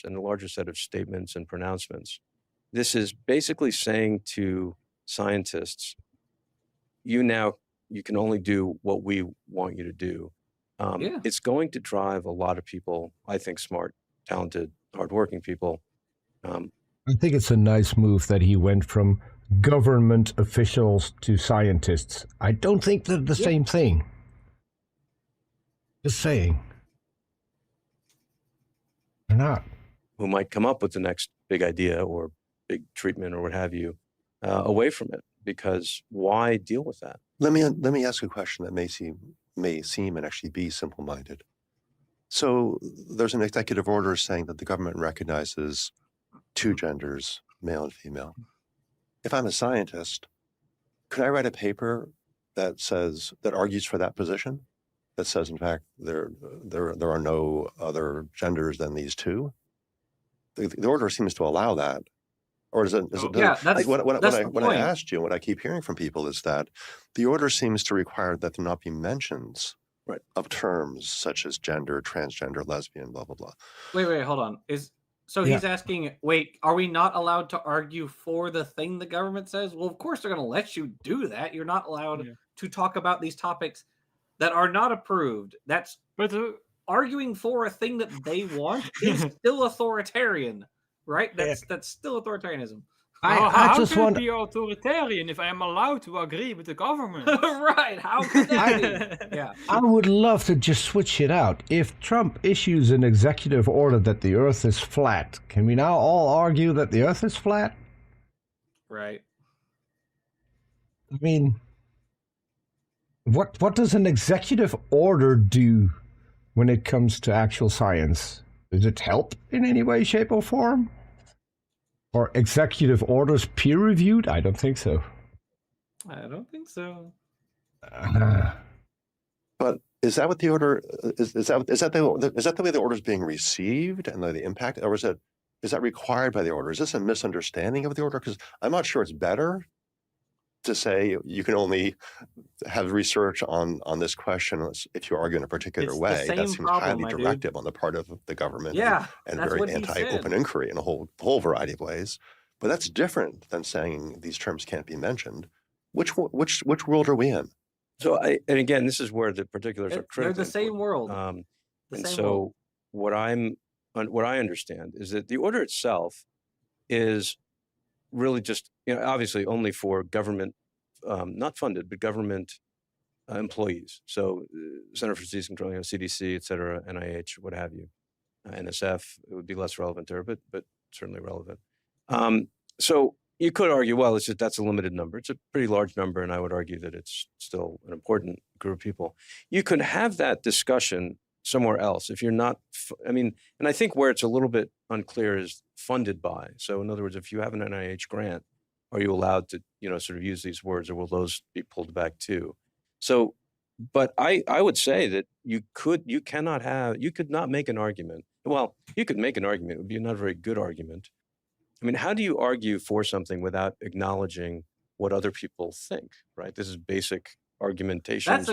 [SPEAKER 4] And the larger set of statements and pronouncements. This is basically saying to scientists, you can only do what we want you to do.
[SPEAKER 1] Yeah.
[SPEAKER 4] It's going to drive a lot of people, I think smart, talented, hardworking people.
[SPEAKER 2] I think it's a nice move that he went from government officials to scientists. I don't think they're the same thing. Just saying. They're not.
[SPEAKER 4] Who might come up with the next big idea or big treatment or what have you, away from it. Because why deal with that?
[SPEAKER 5] Let me ask a question that may seem and actually be simple-minded. So there's an executive order saying that the government recognizes two genders, male and female. If I'm a scientist, could I write a paper that argues for that position? That says, in fact, there are no other genders than these two? The order seems to allow that. Or is it?
[SPEAKER 1] Yeah, that's
[SPEAKER 5] what I asked you, and what I keep hearing from people is that the order seems to require that there not be mentions of terms such as gender, transgender, lesbian, blah blah blah.
[SPEAKER 1] Wait, hold on. He's asking, wait, are we not allowed to argue for the thing the government says? Well, of course they're going to let you do that. You're not allowed to talk about these topics that are not approved. Arguing for a thing that they want is still authoritarian, right? That's still authoritarianism.
[SPEAKER 3] How can it be authoritarian if I am allowed to agree with the government?
[SPEAKER 1] Right? How could that be? Yeah.
[SPEAKER 2] I would love to just switch it out. If Trump issues an executive order that the Earth is flat, can we now all argue that the Earth is flat?
[SPEAKER 1] Right.
[SPEAKER 2] I mean, what does an executive order do when it comes to actual science? Does it help in any way, shape, or form? Or executive orders peer-reviewed? I don't think so.
[SPEAKER 1] I don't think so.
[SPEAKER 5] But is that what the order is? Is that the way the order is being received and the impact, or is that required by the order? Is this a misunderstanding of the order? Because I'm not sure it's better to say you can only have research on this question if you argue in a particular way. That seems highly directive on the part of the government, and very anti-open inquiry in a whole variety of ways. But that's different than saying these terms can't be mentioned. Which world are we in?
[SPEAKER 4] So, and again, this is where the particulars are critical.
[SPEAKER 1] They're the same world.
[SPEAKER 4] What I understand is that the order itself is really just, obviously only for government, not funded, but government employees. So Center for Disease Control, CDC, et cetera, NIH, what have you, NSF, it would be less relevant there, but certainly relevant. So you could argue, well, that's a limited number. It's a pretty large number, and I would argue that it's still an important group of people. You could have that discussion somewhere else if you're not, and I think where it's a little bit unclear is funded by. So in other words, if you have an NIH grant, are you allowed to, sort of use these words, or will those be pulled back too? So, but I would say that you could not make an argument. Well, you could make an argument. It would be not a very good argument. How do you argue for something without acknowledging what other people think, right? This is basic argumentation.
[SPEAKER 1] That's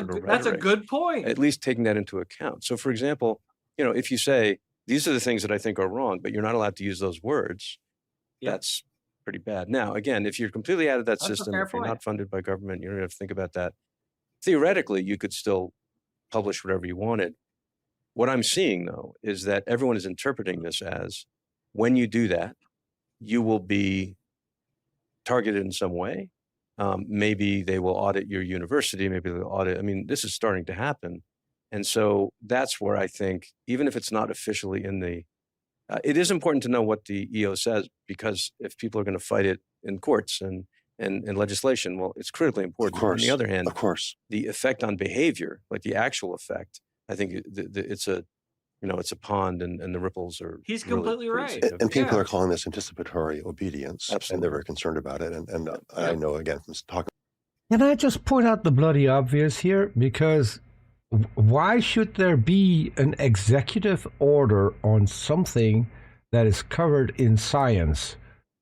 [SPEAKER 1] a good point.
[SPEAKER 4] At least taking that into account. So for example, if you say, these are the things that I think are wrong, but you're not allowed to use those words, that's pretty bad. Now, again, if you're completely out of that system, if you're not funded by government, you don't have to think about that. Theoretically, you could still publish whatever you wanted. What I'm seeing, though, is that everyone is interpreting this as, when you do that, you will be targeted in some way. Maybe they will audit your university. Maybe they'll audit. This is starting to happen. And so that's where I think, even if it's not officially in the It is important to know what the EO says, because if people are going to fight it in courts and legislation, well, it's critically
[SPEAKER 5] Of
[SPEAKER 4] important.
[SPEAKER 5] course.
[SPEAKER 4] On the other hand,
[SPEAKER 5] Of course.
[SPEAKER 4] the effect on behavior, like the actual effect, I think it's a it's a pond, and the ripples are
[SPEAKER 1] He's
[SPEAKER 4] really
[SPEAKER 1] completely
[SPEAKER 4] pretty
[SPEAKER 1] right.
[SPEAKER 4] significant.
[SPEAKER 5] And people
[SPEAKER 1] Yeah.
[SPEAKER 5] are calling this anticipatory obedience. And
[SPEAKER 4] Absolutely.
[SPEAKER 5] they're very concerned about it. And I know, again, from talking.
[SPEAKER 2] Can I just point out the bloody obvious here? Because why should there be an executive order on something that is covered in science?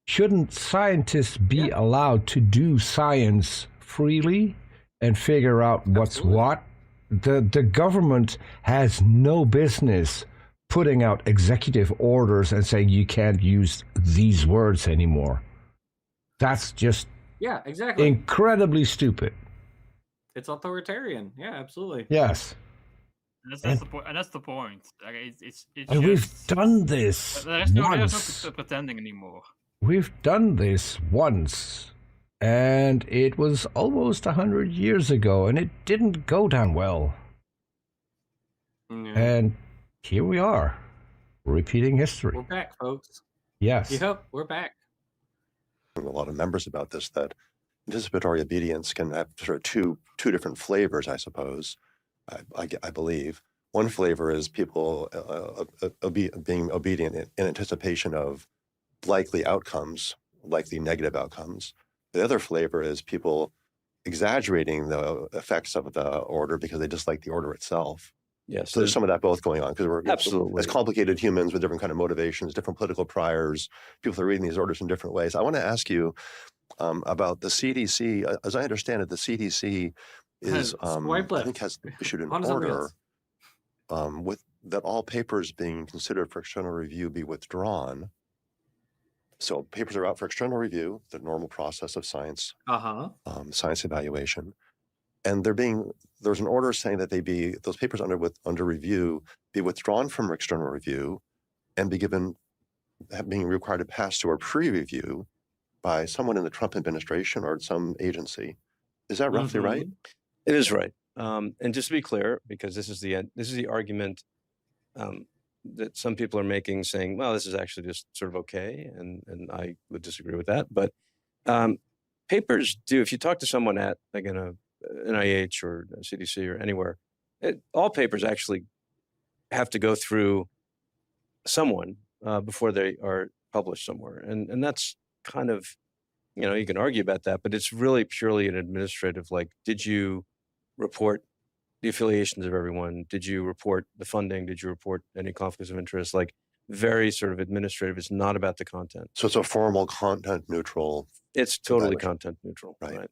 [SPEAKER 2] Shouldn't scientists be allowed to do science freely and figure out what's
[SPEAKER 1] Absolutely.
[SPEAKER 2] what? The government has no business putting out executive orders and saying you can't use these words anymore. That's just
[SPEAKER 1] Yeah, exactly.
[SPEAKER 2] incredibly stupid.
[SPEAKER 1] It's authoritarian. Yeah, absolutely.
[SPEAKER 2] Yes.
[SPEAKER 3] That's the point. And that's the point. Like, it's
[SPEAKER 2] And we've
[SPEAKER 3] just
[SPEAKER 2] done this
[SPEAKER 3] there's no
[SPEAKER 2] once.
[SPEAKER 3] pretending anymore.
[SPEAKER 2] We've done this once. And it was almost 100 years ago, and it didn't go down well.
[SPEAKER 1] Yeah.
[SPEAKER 2] And here we are, repeating history.
[SPEAKER 1] We're back, folks.
[SPEAKER 2] Yes.
[SPEAKER 1] Yep, we're back.
[SPEAKER 5] A lot of members about this, that anticipatory obedience can have sort of two different flavors, I suppose. I believe one flavor is people being obedient in anticipation of likely outcomes, likely negative outcomes. The other flavor is people exaggerating the effects of the order because they dislike the order itself.
[SPEAKER 4] Yes.
[SPEAKER 5] So there's some of that both going on, because we're
[SPEAKER 4] Absolutely.
[SPEAKER 5] as complicated humans with different kind of motivations, different political priors. People are reading these orders in different ways. I want to ask you about the CDC. As I understand it, the CDC is,
[SPEAKER 1] Swipe
[SPEAKER 5] I
[SPEAKER 1] left.
[SPEAKER 5] think, has issued an
[SPEAKER 1] On to something
[SPEAKER 5] order
[SPEAKER 1] else.
[SPEAKER 5] with that all papers being considered for external review be withdrawn. So papers are out for external review, the normal process of science, science evaluation. And there's an order saying that those papers under review be withdrawn from external review and being required to pass through a pre-review by someone in the Trump administration or some agency. Is that roughly right?
[SPEAKER 4] It is right. And just to be clear, because this is the argument that some people are making, saying, well, this is actually just sort of okay, and I would disagree with that. But papers do, if you talk to someone at, like, in a NIH or CDC or anywhere, all papers actually have to go through someone before they are published somewhere. And that's kind of, you can argue about that, but it's really purely an administrative, like, did you report the affiliations of everyone? Did you report the funding? Did you report any conflicts of interest? Like, very sort of administrative. It's not about the content.
[SPEAKER 5] So it's a formal content neutral.
[SPEAKER 4] It's totally
[SPEAKER 5] evaluation.
[SPEAKER 4] content neutral.
[SPEAKER 5] Right.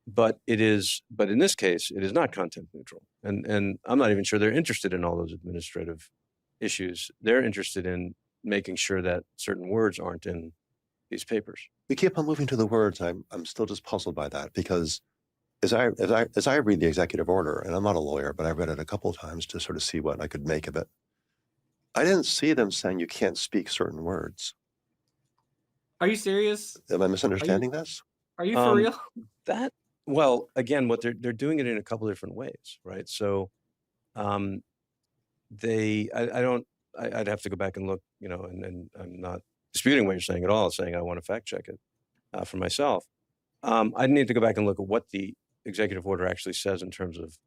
[SPEAKER 4] But in this case, it is not content neutral. And I'm not even sure they're interested in all those administrative issues. They're interested in making sure that certain words aren't in these papers.
[SPEAKER 5] We keep on moving to the words. I'm still just puzzled by that, because as I read the executive order, and I'm not a lawyer, but I read it a couple of times to sort of see what I could make of it. I didn't see them saying you can't speak certain words.
[SPEAKER 1] Are you serious?
[SPEAKER 5] Am I misunderstanding this?
[SPEAKER 1] Are you for real?
[SPEAKER 4] Well, again, what they're doing it in a couple different ways, right? So, I'd have to go back and look, and I'm not disputing what you're saying at all. Saying I want to fact check it for myself. I need to go back and look at what the executive order actually says in terms of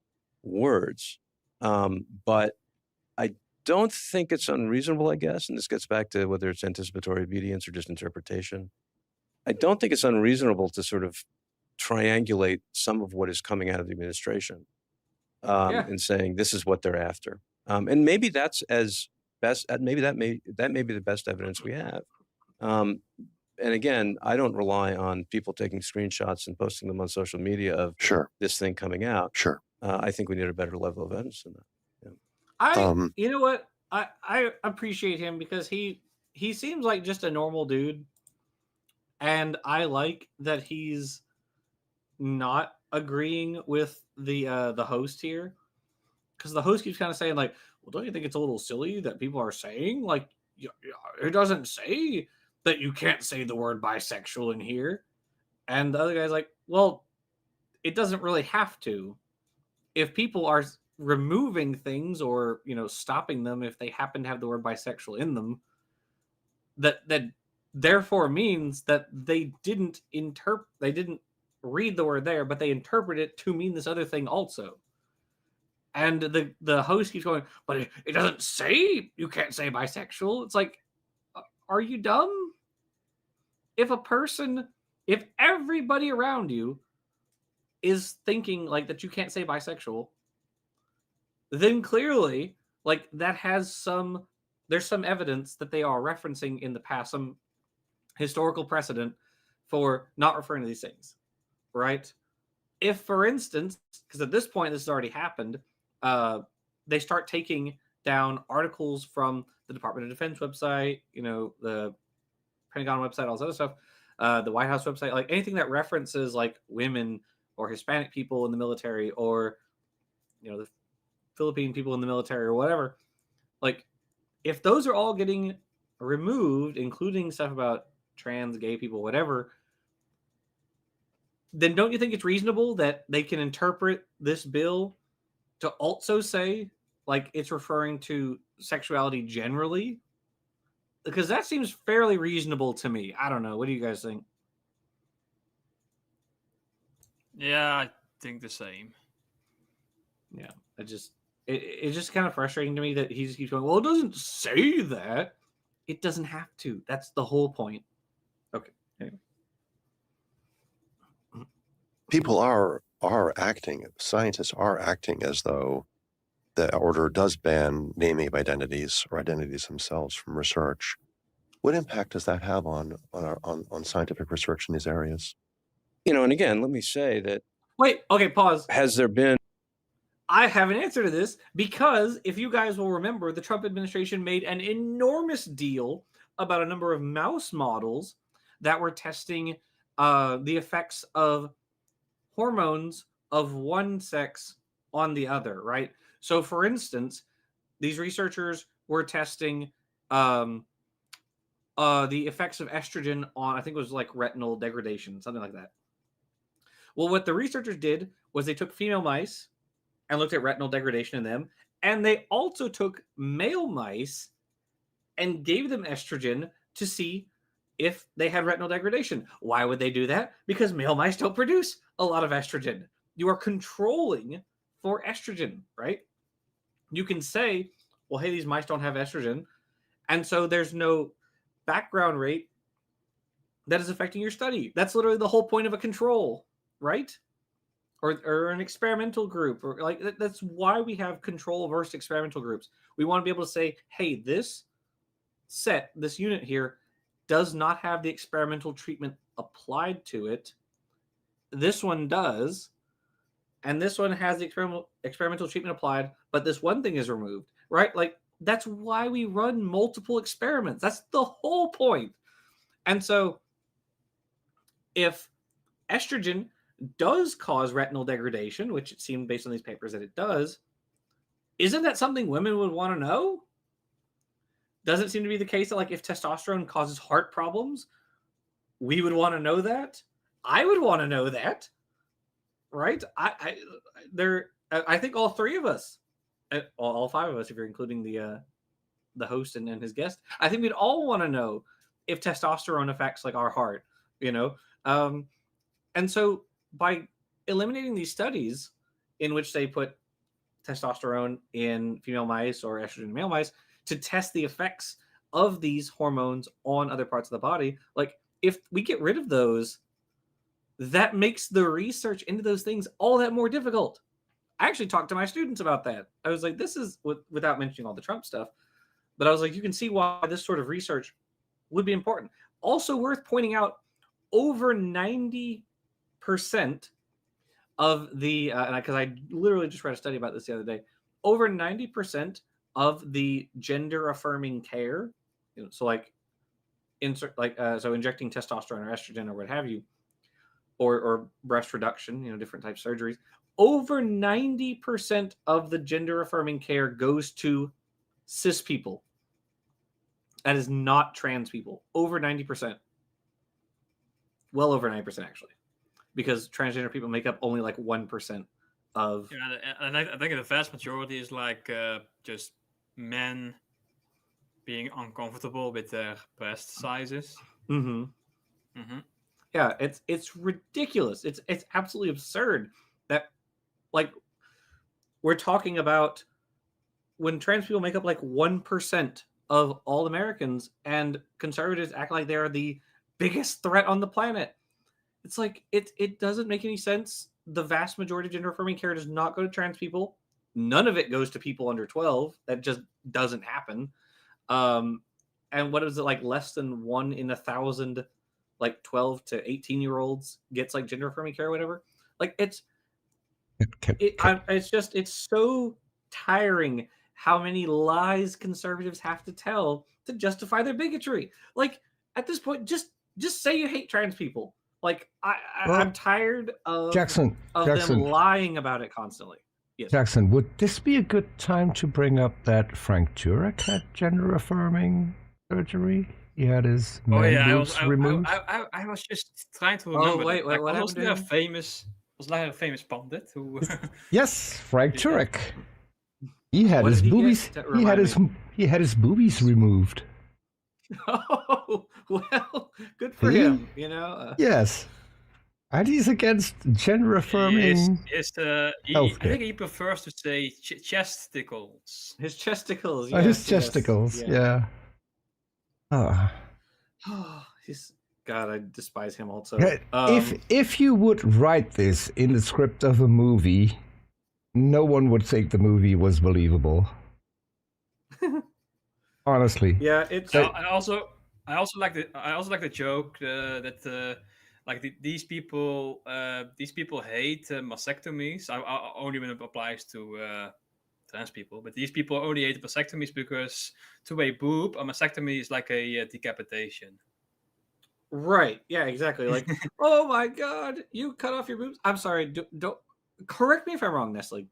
[SPEAKER 4] words. But I don't think it's unreasonable, I guess, and this gets back to whether it's anticipatory obedience or just interpretation. I don't think it's unreasonable to sort of triangulate some of what is coming out of the administration and saying this is what they're after. And maybe that's maybe that may be the best evidence we have. And again, I don't rely on people taking screenshots and posting them on social media of this thing coming out.
[SPEAKER 5] Sure.
[SPEAKER 4] I think we need a better level of evidence than that.
[SPEAKER 1] You know what? I appreciate him because he seems like just a normal dude, and I like that he's not agreeing with the host here, because the host keeps kind of saying, like, well, don't you think it's a little silly that people are saying, like, it doesn't say that you can't say the word bisexual in here? And the other guy's like, well, it doesn't really have to. If people are removing things or, you know, stopping them if they happen to have the word bisexual in them, that therefore means that they didn't read the word there, but they interpret it to mean this other thing also. And the host keeps going, but it doesn't say, you can't say bisexual. It's like, are you dumb? If everybody around you is thinking like that you can't say bisexual, then clearly like that there's some evidence that they are referencing in the past, some historical precedent for not referring to these things, right? If, for instance, because at this point this has already happened, they start taking down articles from the Department of Defense website, you know, the Pentagon website, all this other stuff, the White House website, like anything that references like women or Hispanic people in the military, or, you know, the Philippine people in the military or whatever. Like, if those are all getting removed, including stuff about trans, gay people, whatever, then don't you think it's reasonable that they can interpret this bill to also say like it's referring to sexuality generally? Because that seems fairly reasonable to me. I don't know. What do you guys think?
[SPEAKER 3] Yeah, I think the same.
[SPEAKER 1] Yeah, it's just kind of frustrating to me that he just keeps going, well, it doesn't say that. It doesn't have to. That's the whole point. Okay. Anyway.
[SPEAKER 5] People are acting, scientists are acting as though the order does ban naming of identities or identities themselves from research. What impact does that have on scientific research in these areas?
[SPEAKER 4] You know, and again, let me say that.
[SPEAKER 1] Wait, okay, pause.
[SPEAKER 4] Has there been?
[SPEAKER 1] I have an answer to this, because if you guys will remember, the Trump administration made an enormous deal about a number of mouse models that were testing the effects of hormones of one sex on the other, right? So, for instance, these researchers were testing the effects of estrogen on, I think it was like retinal degradation, something like that. Well, what the researchers did was they took female mice and looked at retinal degradation in them, and they also took male mice and gave them estrogen to see if they had retinal degradation. Why would they do that? Because male mice don't produce a lot of estrogen. You are controlling for estrogen, right? You can say, well, hey, these mice don't have estrogen, and so there's no background rate that is affecting your study. That's literally the whole point of a control, right? Or an experimental group, or like that's why we have control versus experimental groups. We want to be able to say, hey, this unit here does not have the experimental treatment applied to it. This one does, and this one has the experimental treatment applied, but this one thing is removed, right? Like, that's why we run multiple experiments. That's the whole point. And so if estrogen does cause retinal degradation, which it seemed based on these papers that it does, isn't that something women would want to know? Doesn't seem to be the case that, like, if testosterone causes heart problems, we would want to know that. I would want to know that, right? I think all three of us, all five of us, if you're including the host and his guest, I think we'd all want to know if testosterone affects like our heart, you know. And so by eliminating these studies in which they put testosterone in female mice or estrogen in male mice to test the effects of these hormones on other parts of the body, like, if we get rid of those, that makes the research into those things all that more difficult. I actually talked to my students about that. I was like, this is, without mentioning all the Trump stuff, but I was like, you can see why this sort of research would be important. Also worth pointing out, over 90% of the, because I literally just read a study about this the other day, over 90% of the gender affirming care, you know, so like so injecting testosterone or estrogen or what have you, or breast reduction, you know, different types of surgeries, over 90% of the gender affirming care goes to cis people. That is not trans people. Over 90%. Well over 90%, actually, because transgender people make up only like 1% of.
[SPEAKER 3] Yeah, and I think the vast majority is like just men being uncomfortable with their breast sizes.
[SPEAKER 1] Mm-hmm.
[SPEAKER 3] Mm-hmm.
[SPEAKER 1] Yeah, it's ridiculous. It's absolutely absurd that like we're talking about when trans people make up like 1% of all Americans, and conservatives act like they're the biggest threat on the planet. It's like it doesn't make any sense. The vast majority of gender affirming care does not go to trans people. None of it goes to people under 12. That just doesn't happen. And what is it, like less than 1 in 1,000 like 12 to 18-year-olds gets like gender affirming care or whatever. Like it's it's so tiring how many lies conservatives have to tell to justify their bigotry. Like at this point, just say you hate trans people. Like I'm tired of
[SPEAKER 2] Jackson,
[SPEAKER 1] them lying about it constantly. Yes.
[SPEAKER 2] Jackson, would this be a good time to bring up that Frank Turek had gender affirming surgery? He had his boobs removed.
[SPEAKER 3] I was just trying to remember.
[SPEAKER 1] Oh wait,
[SPEAKER 3] like,
[SPEAKER 1] what happened to him?
[SPEAKER 3] Was there a famous pundit who?
[SPEAKER 2] Yes, Frank Turek. He had his boobies. He had his boobies removed.
[SPEAKER 1] Oh well, good for him. You know.
[SPEAKER 2] Yes. And he's against gender affirming.
[SPEAKER 3] I think he prefers to say chesticles.
[SPEAKER 1] His chesticles.
[SPEAKER 2] Yes, his chesticles. Yeah.
[SPEAKER 1] Oh, he's God. I despise him also.
[SPEAKER 2] If you would write this in the script of a movie, no one would think the movie was believable. Honestly.
[SPEAKER 1] Yeah, it's.
[SPEAKER 3] I also like the joke that. These people hate mastectomies. Only when it applies to trans people, but these people only hate mastectomies because to a boob, a mastectomy is like a decapitation.
[SPEAKER 1] Right. Yeah. Exactly. Like, oh my God, you cut off your boobs. I'm sorry. Don't correct me if I'm wrong, Nestle.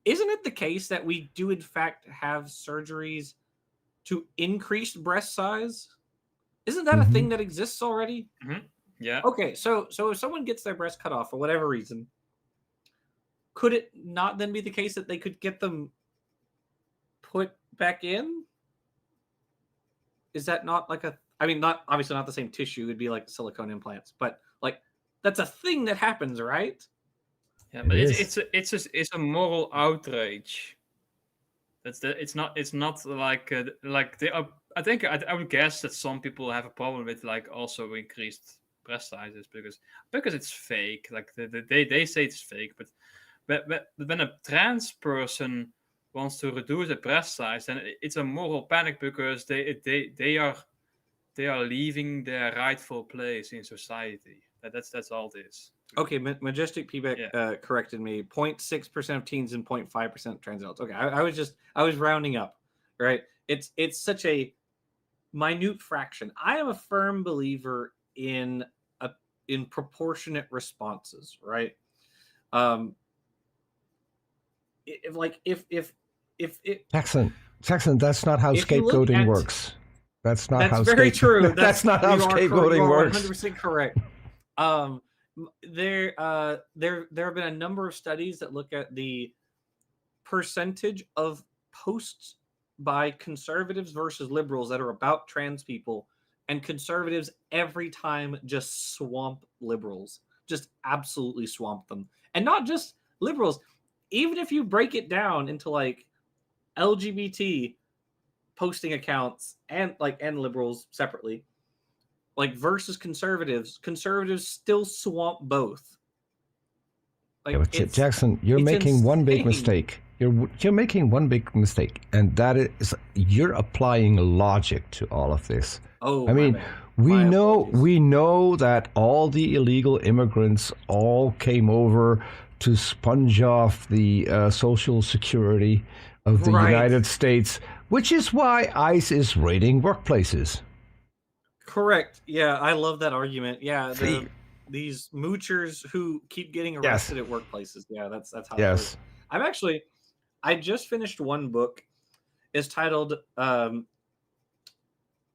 [SPEAKER 1] Isn't it the case that we do in fact have surgeries to increase breast size? Isn't that a thing that exists already?
[SPEAKER 3] Mm-hmm. Yeah.
[SPEAKER 1] Okay, so if someone gets their breast cut off for whatever reason, could it not then be the case that they could get them put back in? Is that not like not obviously not the same tissue, it'd be like silicone implants, but like that's a thing that happens, right?
[SPEAKER 3] Yeah, but it's a moral outrage. It's not like they are. I would guess that some people have a problem with like also increased breast sizes because it's fake. Like they say it's fake, but when a trans person wants to reduce the breast size, then it's a moral panic because they are leaving their rightful place in society. That's all this.
[SPEAKER 1] Okay, Majestic Peabeck corrected me. 0.6% of teens and 0.5% trans adults. Okay, I was rounding up, right? It's such a minute fraction. I am a firm believer in proportionate responses, right? If
[SPEAKER 2] Jackson, that's not how scapegoating works. That's not how
[SPEAKER 1] very true.
[SPEAKER 2] That's not how scapegoating works.
[SPEAKER 1] 100% correct. There have been a number of studies that look at the percentage of posts by conservatives versus liberals that are about trans people, and conservatives every time just swamp liberals, just absolutely swamp them. And not just liberals, even if you break it down into like LGBT posting accounts and liberals separately, like versus conservatives still swamp both. Like,
[SPEAKER 2] Jackson, you're making one big mistake. You're making one big mistake, and that is you're applying logic to all of this.
[SPEAKER 1] Oh,
[SPEAKER 2] I mean, we know that all the illegal immigrants all came over to sponge off the social security of the United States, which is why ICE is raiding workplaces.
[SPEAKER 1] Correct. Yeah, I love that argument. Yeah, these moochers who keep getting arrested at workplaces. Yeah, that's how it works. I just finished one book. It's titled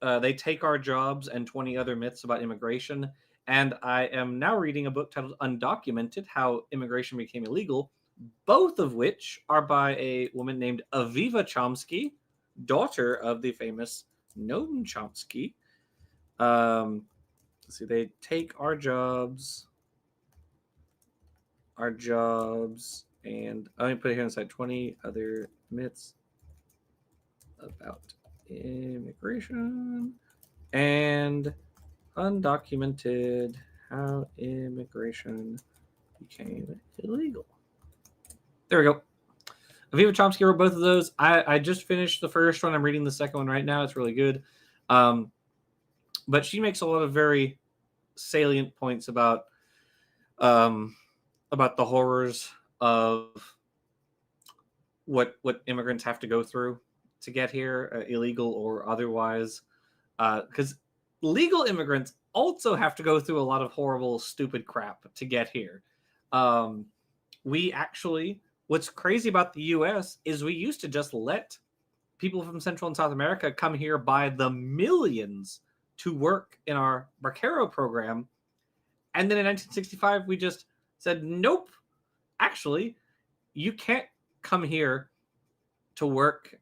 [SPEAKER 1] They Take Our Jobs and 20 Other Myths About Immigration. And I am now reading a book titled Undocumented, How Immigration Became Illegal both of which are by a woman named Aviva Chomsky, daughter of the famous Noam Chomsky. Let's see, they take our jobs, and let me put it here inside 20 other myths about immigration and undocumented how immigration became illegal. There we go. Aviva Chomsky wrote both of those. I just finished the first one. I'm reading the second one right now. It's really good. But she makes a lot of very salient points about the horrors of what immigrants have to go through to get here, illegal or otherwise. Because legal immigrants also have to go through a lot of horrible, stupid crap to get here. What's crazy about the U.S. is we used to just let people from Central and South America come here by the millions to work in our Barquero program. And then in 1965, we just said, nope, actually, you can't come here to work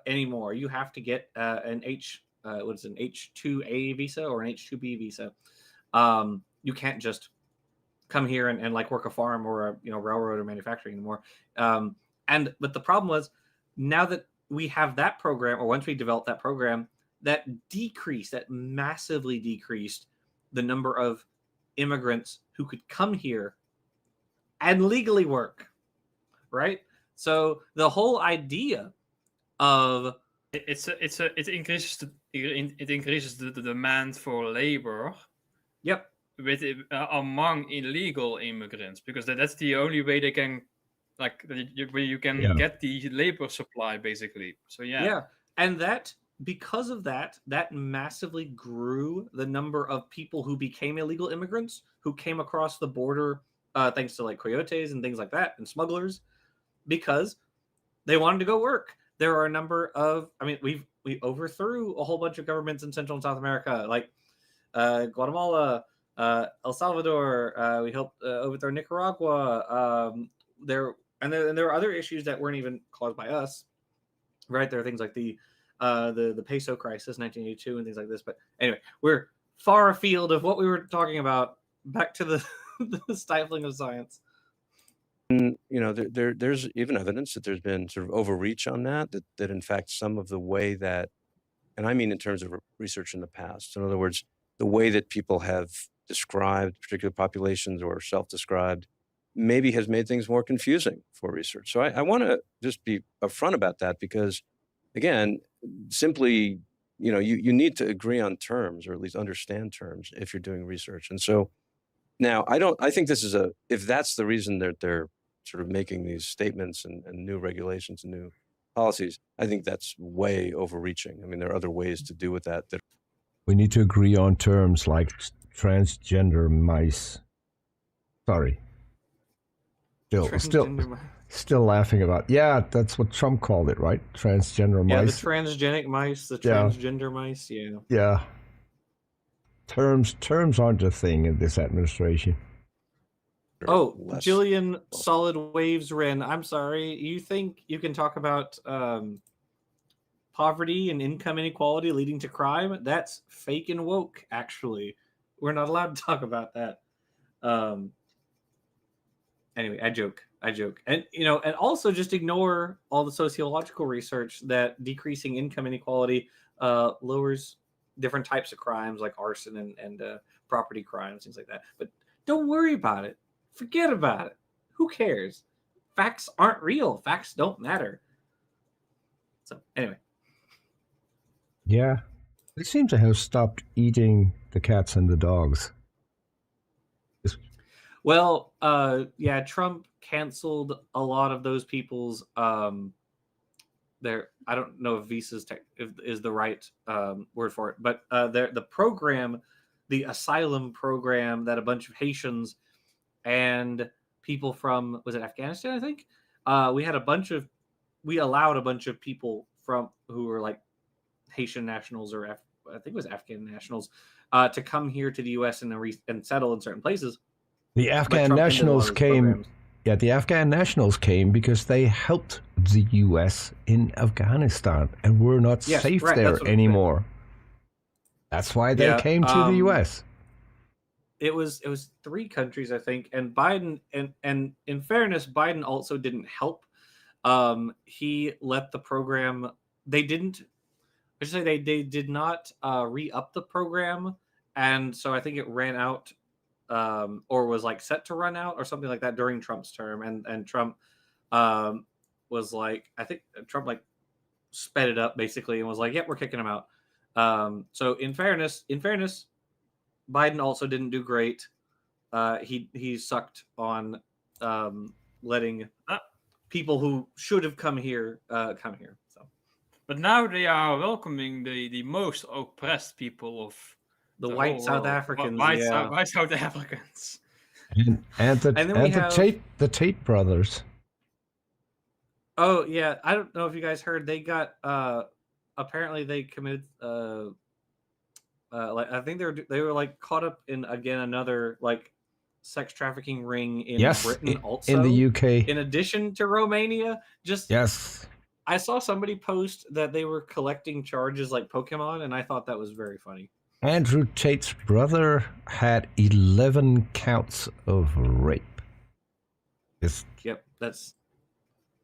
[SPEAKER 1] anymore. You have to get an H-2A visa or an H-2B visa. You can't just come here and like work a farm or a railroad or manufacturing anymore. But the problem was, now that we have that program, or once we developed that program, that massively decreased the number of immigrants who could come here and legally work, right? So the whole idea of
[SPEAKER 3] it increases the demand for labor.
[SPEAKER 1] Yep.
[SPEAKER 3] With among illegal immigrants, because that's the only way they can, like, where you can get the labor supply, basically. So
[SPEAKER 1] yeah, and that, because of that massively grew the number of people who became illegal immigrants, who came across the border thanks to like coyotes and things like that, and smugglers, because they wanted to go work. There are a number of, we overthrew a whole bunch of governments in Central and South America, like Guatemala, El Salvador. We helped overthrow Nicaragua. There were other issues that weren't even caused by us, right? There are things like the peso crisis, 1982, and things like this. But anyway, we're far afield of what we were talking about. Back to the stifling of science.
[SPEAKER 4] And, there's even evidence that there's been sort of overreach on that in fact some of the way that, and I mean in terms of research in the past, in other words, the way that people have described particular populations or self-described maybe has made things more confusing for research. So I want to just be upfront about that, because again, simply, you need to agree on terms, or at least understand terms, if you're doing research. And so now I think this is if that's the reason that they're sort of making these statements and new regulations and new policies, I think that's way overreaching. I mean, there are other ways to do with that.
[SPEAKER 2] We need to agree on terms like transgender mice. Sorry. Still laughing about. Yeah, that's what Trump called it, right? Transgender mice.
[SPEAKER 1] Yeah, the transgenic mice, the transgender mice. Yeah.
[SPEAKER 2] Yeah. Terms aren't a thing in this administration.
[SPEAKER 1] Oh, Jillian Solid Waves Ren, I'm sorry. You think you can talk about poverty and income inequality leading to crime? That's fake and woke, actually. We're not allowed to talk about that. Anyway, I joke. And, and also just ignore all the sociological research that decreasing income inequality lowers different types of crimes like arson and property crimes, things like that. But don't worry about it. Forget about it. Who cares? Facts aren't real. Facts don't matter. So anyway.
[SPEAKER 2] Yeah. They seem to have stopped eating the cats and the dogs.
[SPEAKER 1] Well, Trump canceled a lot of those people's I don't know if visas is the right word for it, but the program, the asylum program that a bunch of Haitians and people from, was it Afghanistan, I think? We allowed a bunch of people who were like Haitian nationals, or I think it was Afghan nationals, to come here to the U.S. and settle in certain places.
[SPEAKER 2] The Afghan nationals came. Yeah, the Afghan nationals came because they helped the U.S. in Afghanistan, and we're not
[SPEAKER 1] Yes,
[SPEAKER 2] safe
[SPEAKER 1] right,
[SPEAKER 2] there
[SPEAKER 1] that's what I'm saying.
[SPEAKER 2] anymore. That's why they
[SPEAKER 1] Yeah,
[SPEAKER 2] came to the U.S.
[SPEAKER 1] It was 3 countries, I think, and Biden and in fairness, Biden also didn't help. He let the program. They didn't. I should say they did not re-up the program, and so I think it ran out, or was like set to run out or something like that during Trump's term, and Trump was like, I think Trump like sped it up basically and was like, "Yep, we're kicking him out." So in fairness, Biden also didn't do great. He sucked on letting people who should have come here come here. So,
[SPEAKER 3] But now they are welcoming the most oppressed people of
[SPEAKER 1] the
[SPEAKER 3] the
[SPEAKER 1] white
[SPEAKER 3] whole
[SPEAKER 1] South
[SPEAKER 3] world.
[SPEAKER 1] Africans,
[SPEAKER 3] White,
[SPEAKER 1] yeah.
[SPEAKER 3] white South Africans.
[SPEAKER 2] And
[SPEAKER 1] And then we have
[SPEAKER 2] the Tate brothers.
[SPEAKER 1] Oh yeah, I don't know if you guys heard they got apparently they committed like I think they were like caught up in again another like sex trafficking ring in
[SPEAKER 2] Yes,
[SPEAKER 1] Britain also
[SPEAKER 2] in the UK.
[SPEAKER 1] in addition to Romania. Just
[SPEAKER 2] Yes.
[SPEAKER 1] I saw somebody post that they were collecting charges like Pokemon, and I thought that was very funny.
[SPEAKER 2] Andrew Tate's brother had 11 counts of rape.
[SPEAKER 1] Yep, that's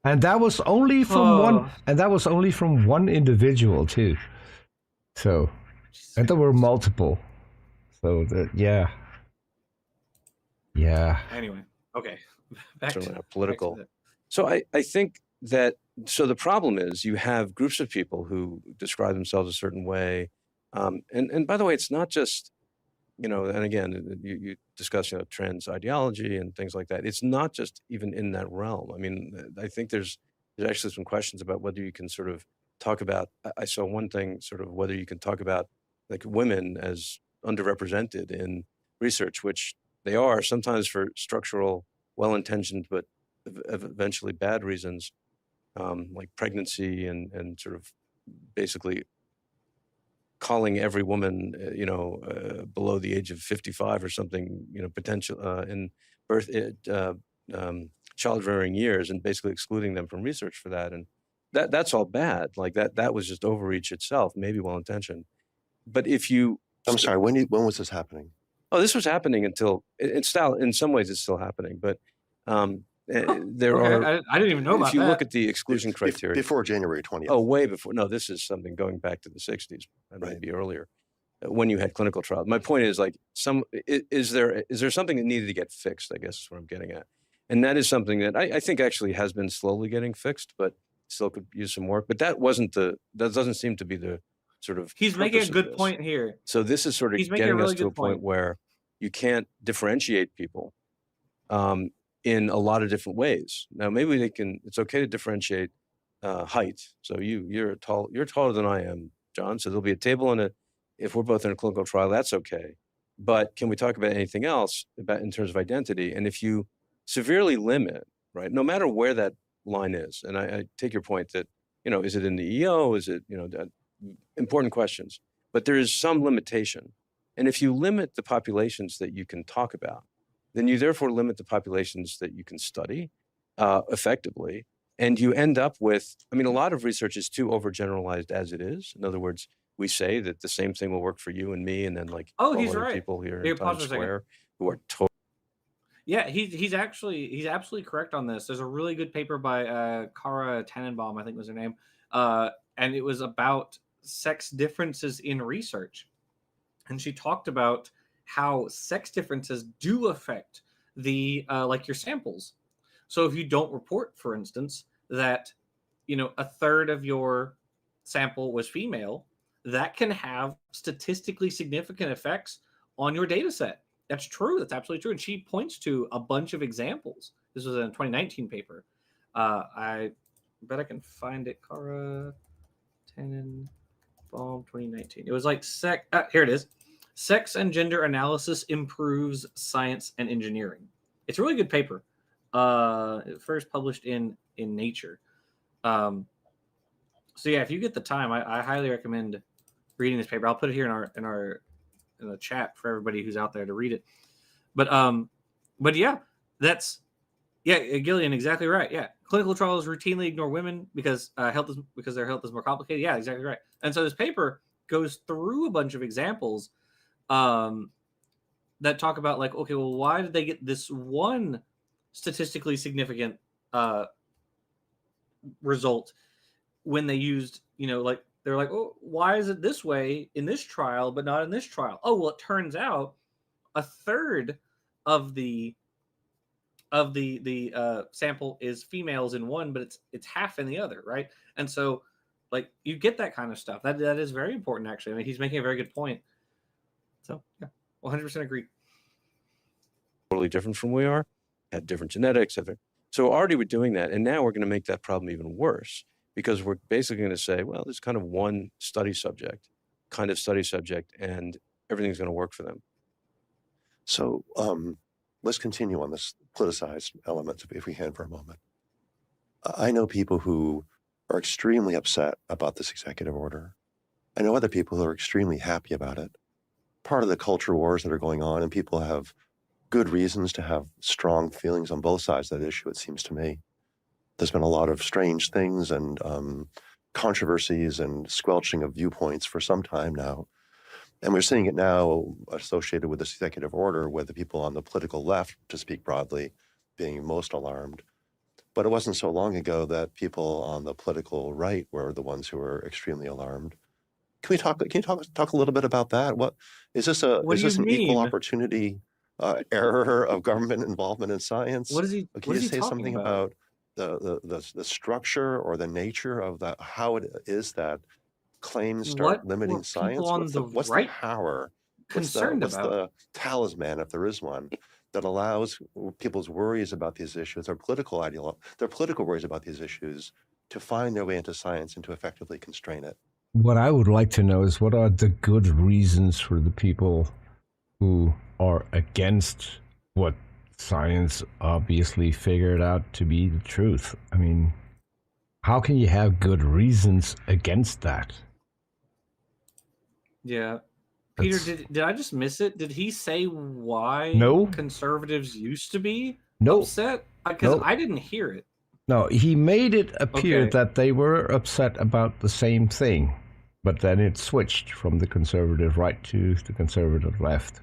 [SPEAKER 2] And that was only from one.
[SPEAKER 1] Oh.
[SPEAKER 2] And that was only from one individual too. So, and there were multiple. So that yeah.
[SPEAKER 1] Anyway, okay. Back
[SPEAKER 4] Certainly
[SPEAKER 1] to
[SPEAKER 4] not political.
[SPEAKER 1] back to
[SPEAKER 4] So I think that the problem is you have groups of people who describe themselves a certain way, and by the way, it's not just and again you discuss trans ideology and things like that. It's not just even in that realm. I mean, I think there's actually some questions about whether you can sort of talk about. I saw one thing sort of whether you can talk about like women as underrepresented in research, which they are sometimes for structural, well-intentioned but eventually bad reasons, like pregnancy and sort of basically calling every woman, below the age of 55 or something, potential in birth, child-rearing years, and basically excluding them from research for that. And that's all bad. Like that was just overreach itself, maybe well-intentioned. But if you,
[SPEAKER 5] I'm sorry, when was this happening?
[SPEAKER 4] Oh, this was happening until it's still, in some ways it's still happening, but there
[SPEAKER 1] okay.
[SPEAKER 4] are.
[SPEAKER 1] I didn't even know about
[SPEAKER 4] If you
[SPEAKER 1] that.
[SPEAKER 4] look at the exclusion criteria,
[SPEAKER 5] Before January 20th.
[SPEAKER 4] Oh, way before. No, this is something going back to the 60s, and
[SPEAKER 5] Right.
[SPEAKER 4] maybe earlier, when you had clinical trials. My point is, like, is there something that needed to get fixed? I guess is what I'm getting at, and that is something that I think actually has been slowly getting fixed, but still could use some work. But that doesn't seem to be the sort of.
[SPEAKER 1] He's making a
[SPEAKER 4] purpose of
[SPEAKER 1] good
[SPEAKER 4] this.
[SPEAKER 1] point here.
[SPEAKER 4] So this is sort of
[SPEAKER 1] He's making a
[SPEAKER 4] getting us
[SPEAKER 1] really
[SPEAKER 4] to a
[SPEAKER 1] good
[SPEAKER 4] point
[SPEAKER 1] point.
[SPEAKER 4] where you can't differentiate people in a lot of different ways. Now, maybe it's okay to differentiate height. So you're taller than I am, John. So there'll be a table if we're both in a clinical trial, that's okay. But can we talk about anything else in terms of identity? And if you severely limit, right, no matter where that line is, and I take your point that, is it in the EO? Is it, important questions, but there is some limitation. And if you limit the populations that you can talk about, then you therefore limit the populations that you can study effectively. And you end up with, a lot of research is too overgeneralized as it is. In other words, we say that the same thing will work for you and me, and then like
[SPEAKER 1] He's
[SPEAKER 4] other
[SPEAKER 1] right.
[SPEAKER 4] people here
[SPEAKER 1] Here,
[SPEAKER 4] in
[SPEAKER 1] pause
[SPEAKER 4] Times
[SPEAKER 1] for a second.
[SPEAKER 4] Square who are totally.
[SPEAKER 1] Yeah, he's absolutely correct on this. There's a really good paper by Kara Tannenbaum, I think was her name, and it was about sex differences in research, and she talked about how sex differences do affect the like your samples. So if you don't report, for instance, that a third of your sample was female, that can have statistically significant effects on your data set. That's true. That's absolutely true. And she points to a bunch of examples. This was in a 2019 paper. I bet I can find it. Cara Tannenbaum 2019. It was like here it is. Sex and gender analysis improves science and engineering. It's a really good paper. First published in Nature. So yeah, if you get the time, I highly recommend reading this paper. I'll put it here in the chat for everybody who's out there to read it. But yeah, Yeah, Gillian, exactly right. Yeah, clinical trials routinely ignore women because their health is more complicated. Yeah, exactly right. And so this paper goes through a bunch of examples that talk about like, okay, well, why did they get this one statistically significant result when they used, like they're like, oh, why is it this way in this trial but not in this trial? Oh, well, it turns out a third of the sample is females in one, but it's half in the other, right? And so, like, you get that kind of stuff. That is very important, actually. I mean, he's making a very good point. So yeah, 100% agree.
[SPEAKER 4] Totally different from we are, had different genetics. So already we're doing that, and now we're going to make that problem even worse because we're basically going to say, well, there's kind of one study subject, and everything's going to work for them.
[SPEAKER 5] So let's continue on this politicized element, if we can, for a moment. I know people who are extremely upset about this executive order. I know other people who are extremely happy about it. Part of the culture wars that are going on, and people have good reasons to have strong feelings on both sides of that issue, it seems to me. There's been a lot of strange things and controversies and squelching of viewpoints for some time now. And we're seeing it now associated with this executive order, with the people on the political left, to speak broadly, being most alarmed. But it wasn't so long ago that people on the political right were the ones who were extremely alarmed. Can you talk a little bit about that? What is this an equal opportunity error of government involvement in science?
[SPEAKER 1] What is he?
[SPEAKER 5] Can you say something
[SPEAKER 1] about
[SPEAKER 5] the structure or the nature of that? How it is that claims start limiting science? What's the power? What's the talisman, if there is one, that allows people's worries about these issues, their political worries about these issues, to find their way into science and to effectively constrain it?
[SPEAKER 2] What I would like to know is, what are the good reasons for the people who are against what science obviously figured out to be the truth? I mean, how can you have good reasons against that?
[SPEAKER 1] Yeah. Peter, did I just miss it? Did he say why conservatives used to be upset? Because I didn't hear it.
[SPEAKER 2] No, he made it appear that they were upset about the same thing, but then it switched from the conservative right to the conservative left,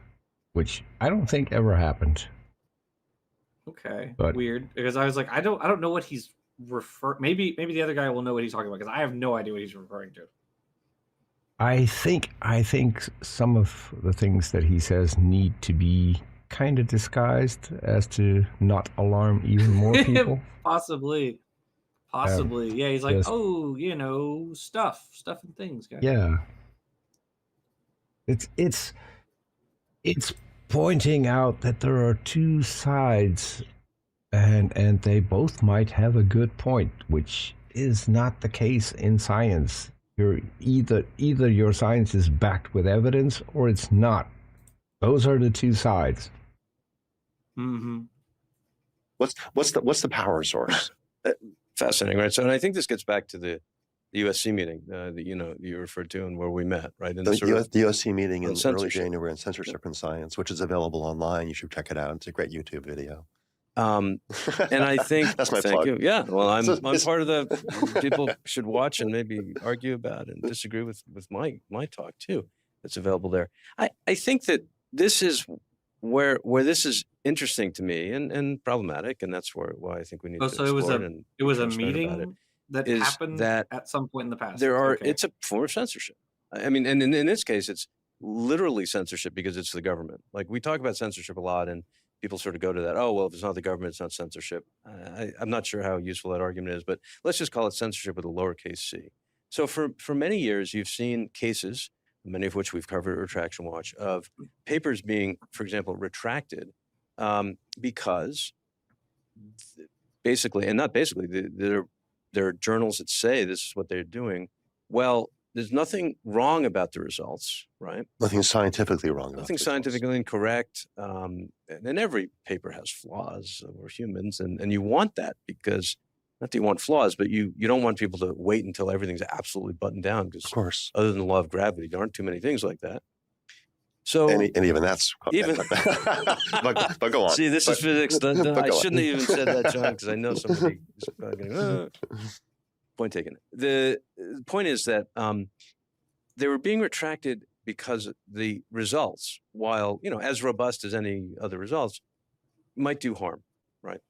[SPEAKER 2] which I don't think ever happened.
[SPEAKER 1] Okay, but weird, because I was like, I don't know what he's Maybe the other guy will know what he's talking about, because I have no idea what he's referring to.
[SPEAKER 2] I think some of the things that he says need to be kind of disguised as to not alarm even more people.
[SPEAKER 1] Possibly. Yeah, he's like, stuff and things, guys.
[SPEAKER 2] Yeah. It's pointing out that there are two sides, and they both might have a good point, which is not the case in science. You're either your science is backed with evidence or it's not. Those are the two sides.
[SPEAKER 1] Mm-hmm.
[SPEAKER 5] What's the power source?
[SPEAKER 4] Fascinating, right? So, and I think this gets back to the USC meeting that you referred to, and where we met, right? And
[SPEAKER 5] the USC meeting in early January on censorship in science, which is available online. You should check it out. It's a great YouTube video.
[SPEAKER 4] And I think
[SPEAKER 5] that's my plug.
[SPEAKER 4] You. Yeah, well, I'm part of the people should watch and maybe argue about and disagree with my talk too. That's available there. I think that this is where this is interesting to me and problematic, and that's why I think we need to explore it.
[SPEAKER 1] It was a meeting that happened at some point in the past.
[SPEAKER 4] It's a form of censorship. I mean, and in this case, it's literally censorship because it's the government. Like, we talk about censorship a lot, and people sort of go to that. Oh, well, if it's not the government, it's not censorship. I'm not sure how useful that argument is, but let's just call it censorship with a lowercase c. So for many years, you've seen cases, many of which we've covered at Retraction Watch, of papers being, for example, retracted because basically, and not basically, there are journals that say this is what they're doing. Well, there's nothing wrong about the results, right?
[SPEAKER 5] Nothing scientifically wrong.
[SPEAKER 4] Nothing scientifically incorrect. And every paper has flaws. We're humans, and you want that, because not that you want flaws, but you don't want people to wait until everything's absolutely buttoned down, because,
[SPEAKER 5] of course,
[SPEAKER 4] other than the law of gravity, there aren't too many things like that. So
[SPEAKER 5] And even that's okay.
[SPEAKER 4] Even-
[SPEAKER 5] but go on.
[SPEAKER 4] see, this is physics.
[SPEAKER 5] but
[SPEAKER 4] I
[SPEAKER 5] go on.
[SPEAKER 4] shouldn't have even said that, John, because I know somebody is probably going, point taken. The point is that they were being retracted because the results, while as robust as any other results, might do harm, right?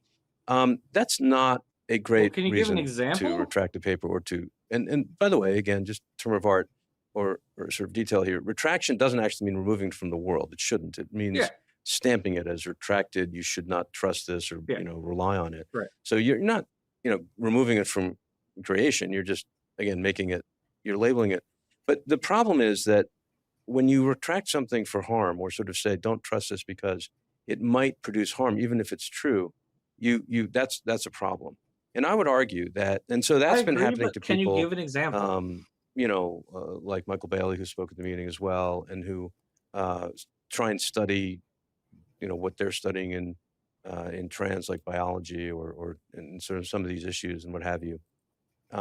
[SPEAKER 4] That's not a great
[SPEAKER 1] can you give an
[SPEAKER 4] reason
[SPEAKER 1] example?
[SPEAKER 4] to retract a paper or to. And by the way, again, just term of art or sort of detail here, retraction doesn't actually mean removing it from the world. It shouldn't. It means stamping it as retracted. You should not trust this or rely on it.
[SPEAKER 1] Right.
[SPEAKER 4] So you're not removing it from creation. You're just again making it. You're labeling it. But the problem is that when you retract something for harm or sort of say don't trust this because it might produce harm, even if it's true, that's a problem. And I would argue that, and so that's been happening to people.
[SPEAKER 1] Can you give an example?
[SPEAKER 4] Like Michael Bailey, who spoke at the meeting as well, and who try and study, what they're studying in trans, like biology or in sort of some of these issues and what have you,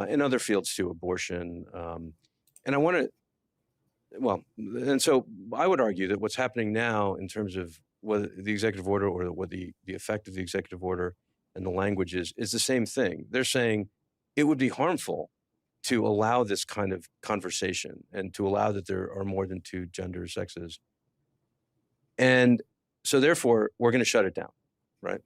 [SPEAKER 4] in other fields too, abortion. And I want to, and so I would argue that what's happening now in terms of whether the executive order or what the effect of the executive order and the language is the same thing. They're saying it would be harmful to allow this kind of conversation and to allow that there are more than two genders, sexes. And so therefore we're going to shut it down, right?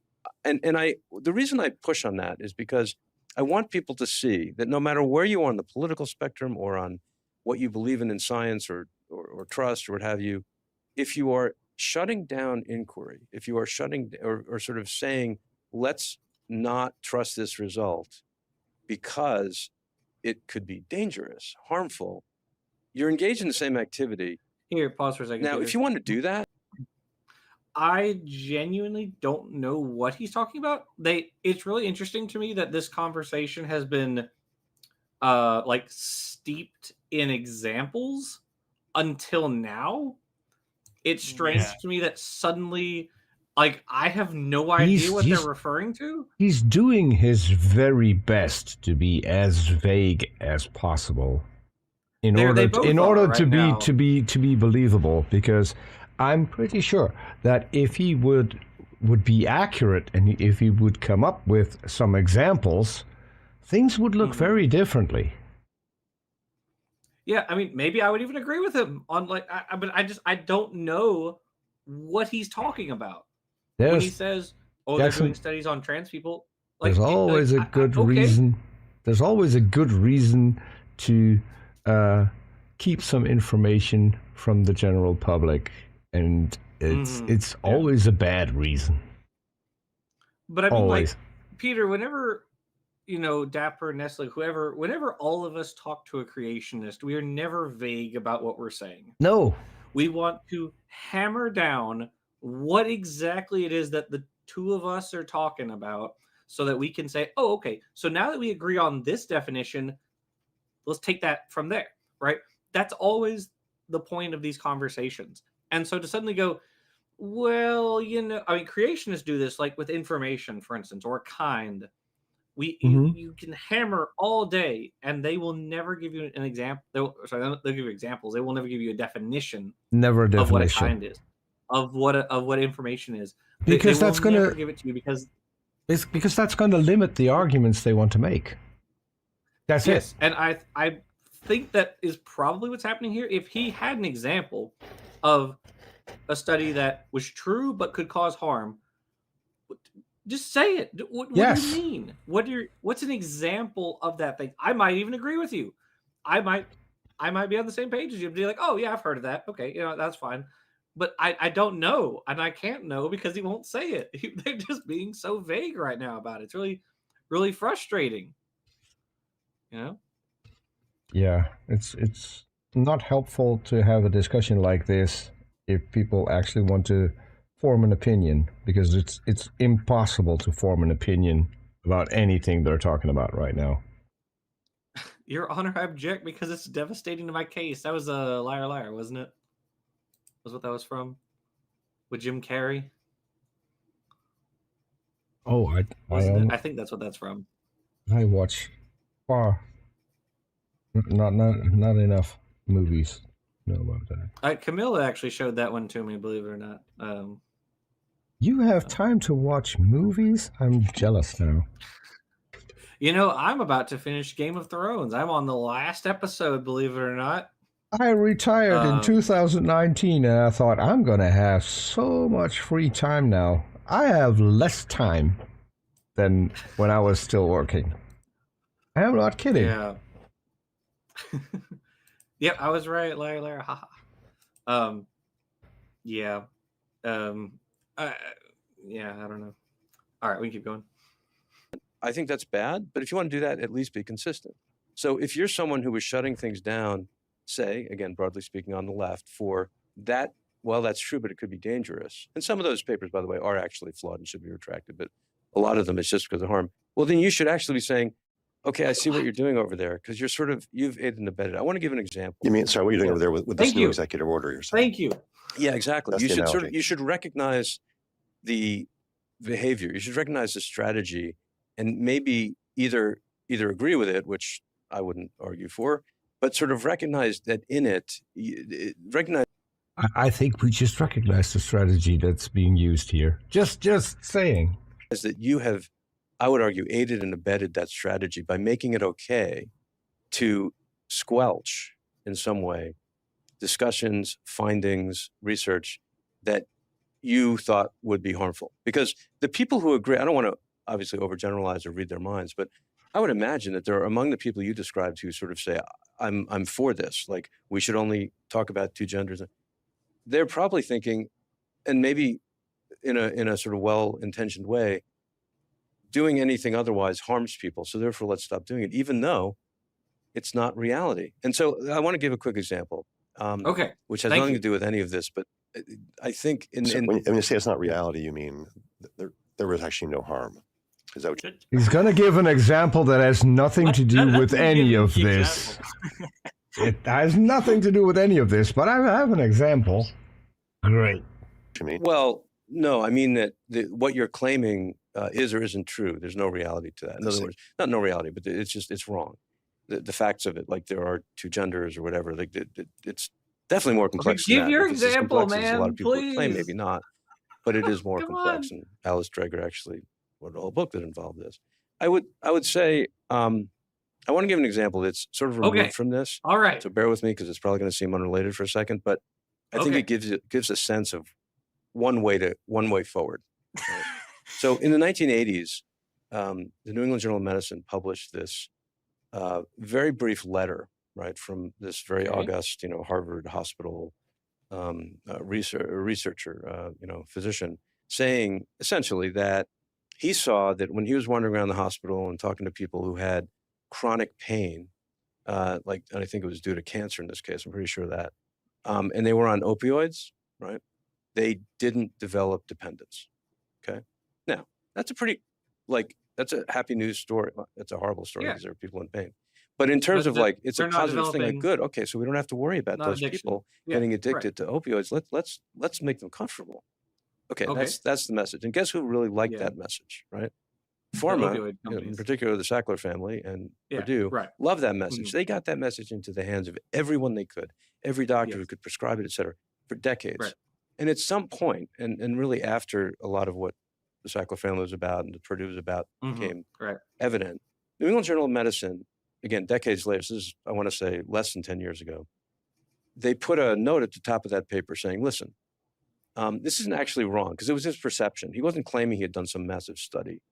[SPEAKER 4] And the reason I push on that is because I want people to see that no matter where you are on the political spectrum or on what you believe in science or trust or what have you, if you are shutting down inquiry, if you are shutting or sort of saying, let's not trust this result because it could be dangerous, harmful, you're engaged in the same activity.
[SPEAKER 1] Here, pause for a second.
[SPEAKER 4] Now,
[SPEAKER 1] Peter.
[SPEAKER 4] if you want to do that,
[SPEAKER 1] I genuinely don't know what he's talking about. It's really interesting to me that this conversation has been steeped in examples until now. It's strange to me that suddenly I have no idea what they're referring to.
[SPEAKER 2] He's doing his very best to be as vague as possible in order to be believable, because I'm pretty sure that if he would be accurate and if he would come up with some examples, things would look very differently.
[SPEAKER 1] Yeah, I mean, maybe I would even agree with him on but I don't know what he's talking about when he says, they're doing studies on trans people.
[SPEAKER 2] There's always a good reason. There's always a good reason to keep some information from the general public, and it's always a bad reason.
[SPEAKER 1] But I mean, Peter, whenever Dapper, Nestle, whoever, whenever all of us talk to a creationist, we are never vague about what we're saying.
[SPEAKER 2] No.
[SPEAKER 1] We want to hammer down what exactly it is that the two of us are talking about so that we can say, oh, okay, so now that we agree on this definition, let's take that from there, right? That's always the point of these conversations. And so to suddenly go, well, creationists do this like with information, for instance, or kind. You can hammer all day, and they will never give you an example. They'll give you examples. They will never give you a definition.
[SPEAKER 2] Never a definition
[SPEAKER 1] of what a kind is, of what information is.
[SPEAKER 2] Because that's going to
[SPEAKER 1] give it to you because
[SPEAKER 2] that's going to limit the arguments they want to make. That's it.
[SPEAKER 1] And I think that is probably what's happening here. If he had an example of a study that was true but could cause harm, just say it. What do you mean? What's an example of that thing? I might even agree with you. I might be on the same page as you. Be like, oh yeah, I've heard of that. Okay, that's fine. But I don't know, and I can't know because he won't say it. They're just being so vague right now about it. It's really, really frustrating.
[SPEAKER 2] Yeah, it's not helpful to have a discussion like this if people actually want to form an opinion, because it's impossible to form an opinion about anything they're talking about right now.
[SPEAKER 1] Your Honor, I object because it's devastating to my case. That was a Liar Liar, wasn't it? Was what that was from? With Jim Carrey?
[SPEAKER 2] Oh,
[SPEAKER 1] I think that's what that's from.
[SPEAKER 2] I watch not enough movies. know about that.
[SPEAKER 1] Camilla actually showed that one to me, believe it or not.
[SPEAKER 2] You have time to watch movies? I'm jealous now.
[SPEAKER 1] You know, I'm about to finish Game of Thrones. I'm on the last episode, believe it or not.
[SPEAKER 2] I retired in 2019 and I thought I'm going to have so much free time now. I have less time than when I was still working. I am not kidding.
[SPEAKER 1] Yeah. Yep, I was right, Larry. Haha. Yeah. Yeah, I don't know. All right, we can keep going.
[SPEAKER 4] I think that's bad, but if you want to do that, at least be consistent. So if you're someone who was shutting things down, say, again, broadly speaking, on the left, for that, well, that's true, but it could be dangerous. And some of those papers, by the way, are actually flawed and should be retracted, but a lot of them is just because of harm. Well, then you should actually be saying, okay, I see what you're doing over there, because you've aided and abetted. I want to give an example.
[SPEAKER 5] You mean, sorry, what you're doing over there with this new executive order you're saying?
[SPEAKER 1] Thank you.
[SPEAKER 4] Yeah, exactly.
[SPEAKER 5] That's
[SPEAKER 4] You
[SPEAKER 5] the
[SPEAKER 4] should
[SPEAKER 5] analogy.
[SPEAKER 4] you should recognize the behavior. You should recognize the strategy and maybe either agree with it, which I wouldn't argue for, but sort of recognize that in it, recognize.
[SPEAKER 2] I think we just recognize the strategy that's being used here. Just saying.
[SPEAKER 4] That you have, I would argue, aided and abetted that strategy by making it okay to squelch in some way discussions, findings, research that you thought would be harmful. Because the people who agree, I don't want to obviously overgeneralize or read their minds, but I would imagine that there are among the people you described who sort of say, I'm for this, like we should only talk about two genders. They're probably thinking, and maybe in a sort of well-intentioned way, doing anything otherwise harms people. So therefore, let's stop doing it, even though it's not reality. And so I want to give a quick example, which has nothing to do with any of this, but I think
[SPEAKER 5] when you say it's not reality, you mean there was actually no harm. Is that what you...
[SPEAKER 2] He's going to give an example that has nothing to do with any of this. It has nothing to do with any of this, but I have an example. Great.
[SPEAKER 4] Well, no, I mean that what you're claiming is or isn't true. There's no reality to that. In other words, not no reality, but it's wrong. The facts of it, like there are two genders or whatever, like it's definitely more complex.
[SPEAKER 1] Okay, give your example,
[SPEAKER 4] man. A lot of people
[SPEAKER 1] please.
[SPEAKER 4] Claim, maybe not, but it is more complex. And Alice Dreger actually wrote a whole book that involved this. I would say I want to give an example that's sort of removed from this.
[SPEAKER 1] All right.
[SPEAKER 4] So bear with me because it's probably going to seem unrelated for a second, but I think it gives a sense of one way forward. Right? So in the 1980s, the New England Journal of Medicine published this very brief letter, right, from this very august, Harvard hospital researcher, physician, saying essentially that he saw that when he was wandering around the hospital and talking to people who had chronic pain, and I think it was due to cancer in this case, I'm pretty sure of that, and they were on opioids, right, they didn't develop dependence. Okay. Now, that's that's a happy news story. Well, it's a horrible story because there are people in pain. But in terms of it's a positive thing, like good. Okay, so we don't have to worry about those people getting addicted to opioids. Let's make them comfortable. Okay, that's the message. And guess who really liked that message, right? Pharma, in particular the Sackler family and Purdue, love that message. They got that message into the hands of everyone they could, every doctor who could prescribe it, et cetera, for decades. And at some point, and really after a lot of what the Sackler family was about and the Purdue was about became evident, New England Journal of Medicine, again, decades later, this is, I want to say, less than 10 years ago, they put a note at the top of that paper saying, listen, this isn't actually wrong, because it was his perception. He wasn't claiming he had done some massive study.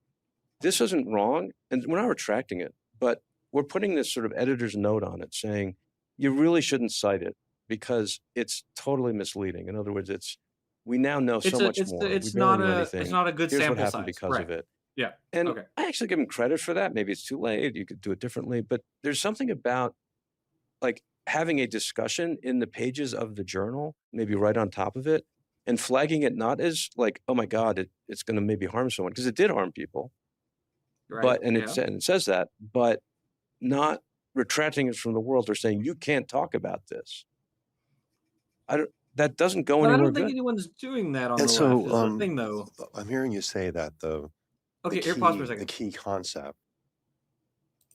[SPEAKER 4] This isn't wrong, and we're not retracting it, but we're putting this sort of editor's note on it saying, you really shouldn't cite it because it's totally misleading. In other words, we now know so much more.
[SPEAKER 1] It's not a good
[SPEAKER 4] Here's
[SPEAKER 1] sample
[SPEAKER 4] what happened
[SPEAKER 1] size.
[SPEAKER 4] because of it.
[SPEAKER 1] Yeah.
[SPEAKER 4] And I actually give him credit for that. Maybe it's too late. You could do it differently. But there's something about like having a discussion in the pages of the journal, maybe right on top of it, and flagging it not as like, oh my God, it's going to maybe harm someone, because it did harm people. But it says that, but not retracting it from the world or saying you can't talk about this. That doesn't go anywhere.
[SPEAKER 1] I don't think anyone's doing that on the left. Is the thing, though.
[SPEAKER 5] I'm hearing you say that
[SPEAKER 1] here, pause for a second.
[SPEAKER 5] The key concept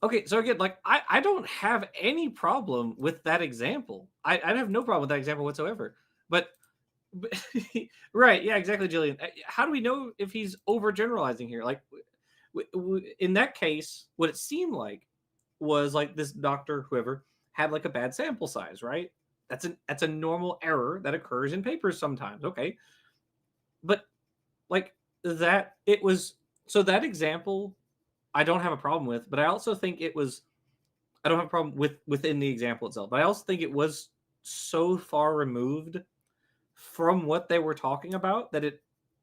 [SPEAKER 1] Okay, so again, like I don't have any problem with that example. I have no problem with that example whatsoever. But, but right, yeah, exactly, Jillian. How do we know if he's overgeneralizing here? Like, in that case, what it seemed like was like this doctor, whoever, had like a bad sample size, right? That's a normal error that occurs in papers sometimes. Okay, but like that, it was so that example I don't have a problem with, but I also think it was I don't have a problem with within the example itself. But I also think it was so far removed from what they were talking about that it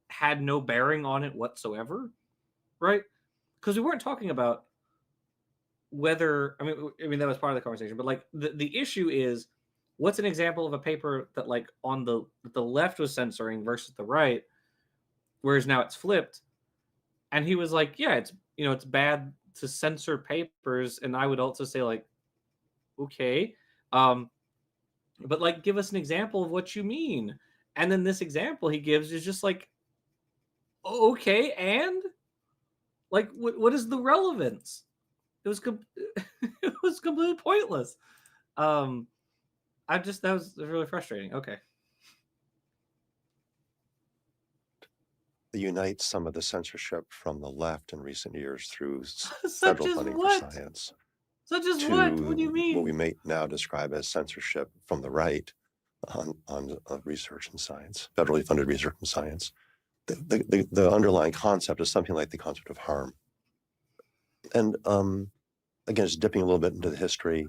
[SPEAKER 1] had no bearing on it whatsoever, right? Because we weren't talking about whether I mean that was part of the conversation, but like the issue is what's an example of a paper that like on the left was censoring versus the right, whereas now it's flipped. And he was like, yeah, it's bad to censor papers, and I would also say like, okay, um, but like give us an example of what you mean. And then this example he gives is just like, okay, and like what is the relevance? It was it was completely pointless. Um, that was really frustrating. Okay.
[SPEAKER 5] Unites some of the censorship from the left in recent years through
[SPEAKER 1] Such
[SPEAKER 5] federal
[SPEAKER 1] as
[SPEAKER 5] funding for
[SPEAKER 1] what?
[SPEAKER 5] science
[SPEAKER 1] Such as
[SPEAKER 5] to
[SPEAKER 1] what? What do you mean?
[SPEAKER 5] what we may now describe as censorship from the right on research in science, federally funded research in science. The underlying concept is something like the concept of harm. And again, just dipping a little bit into the history,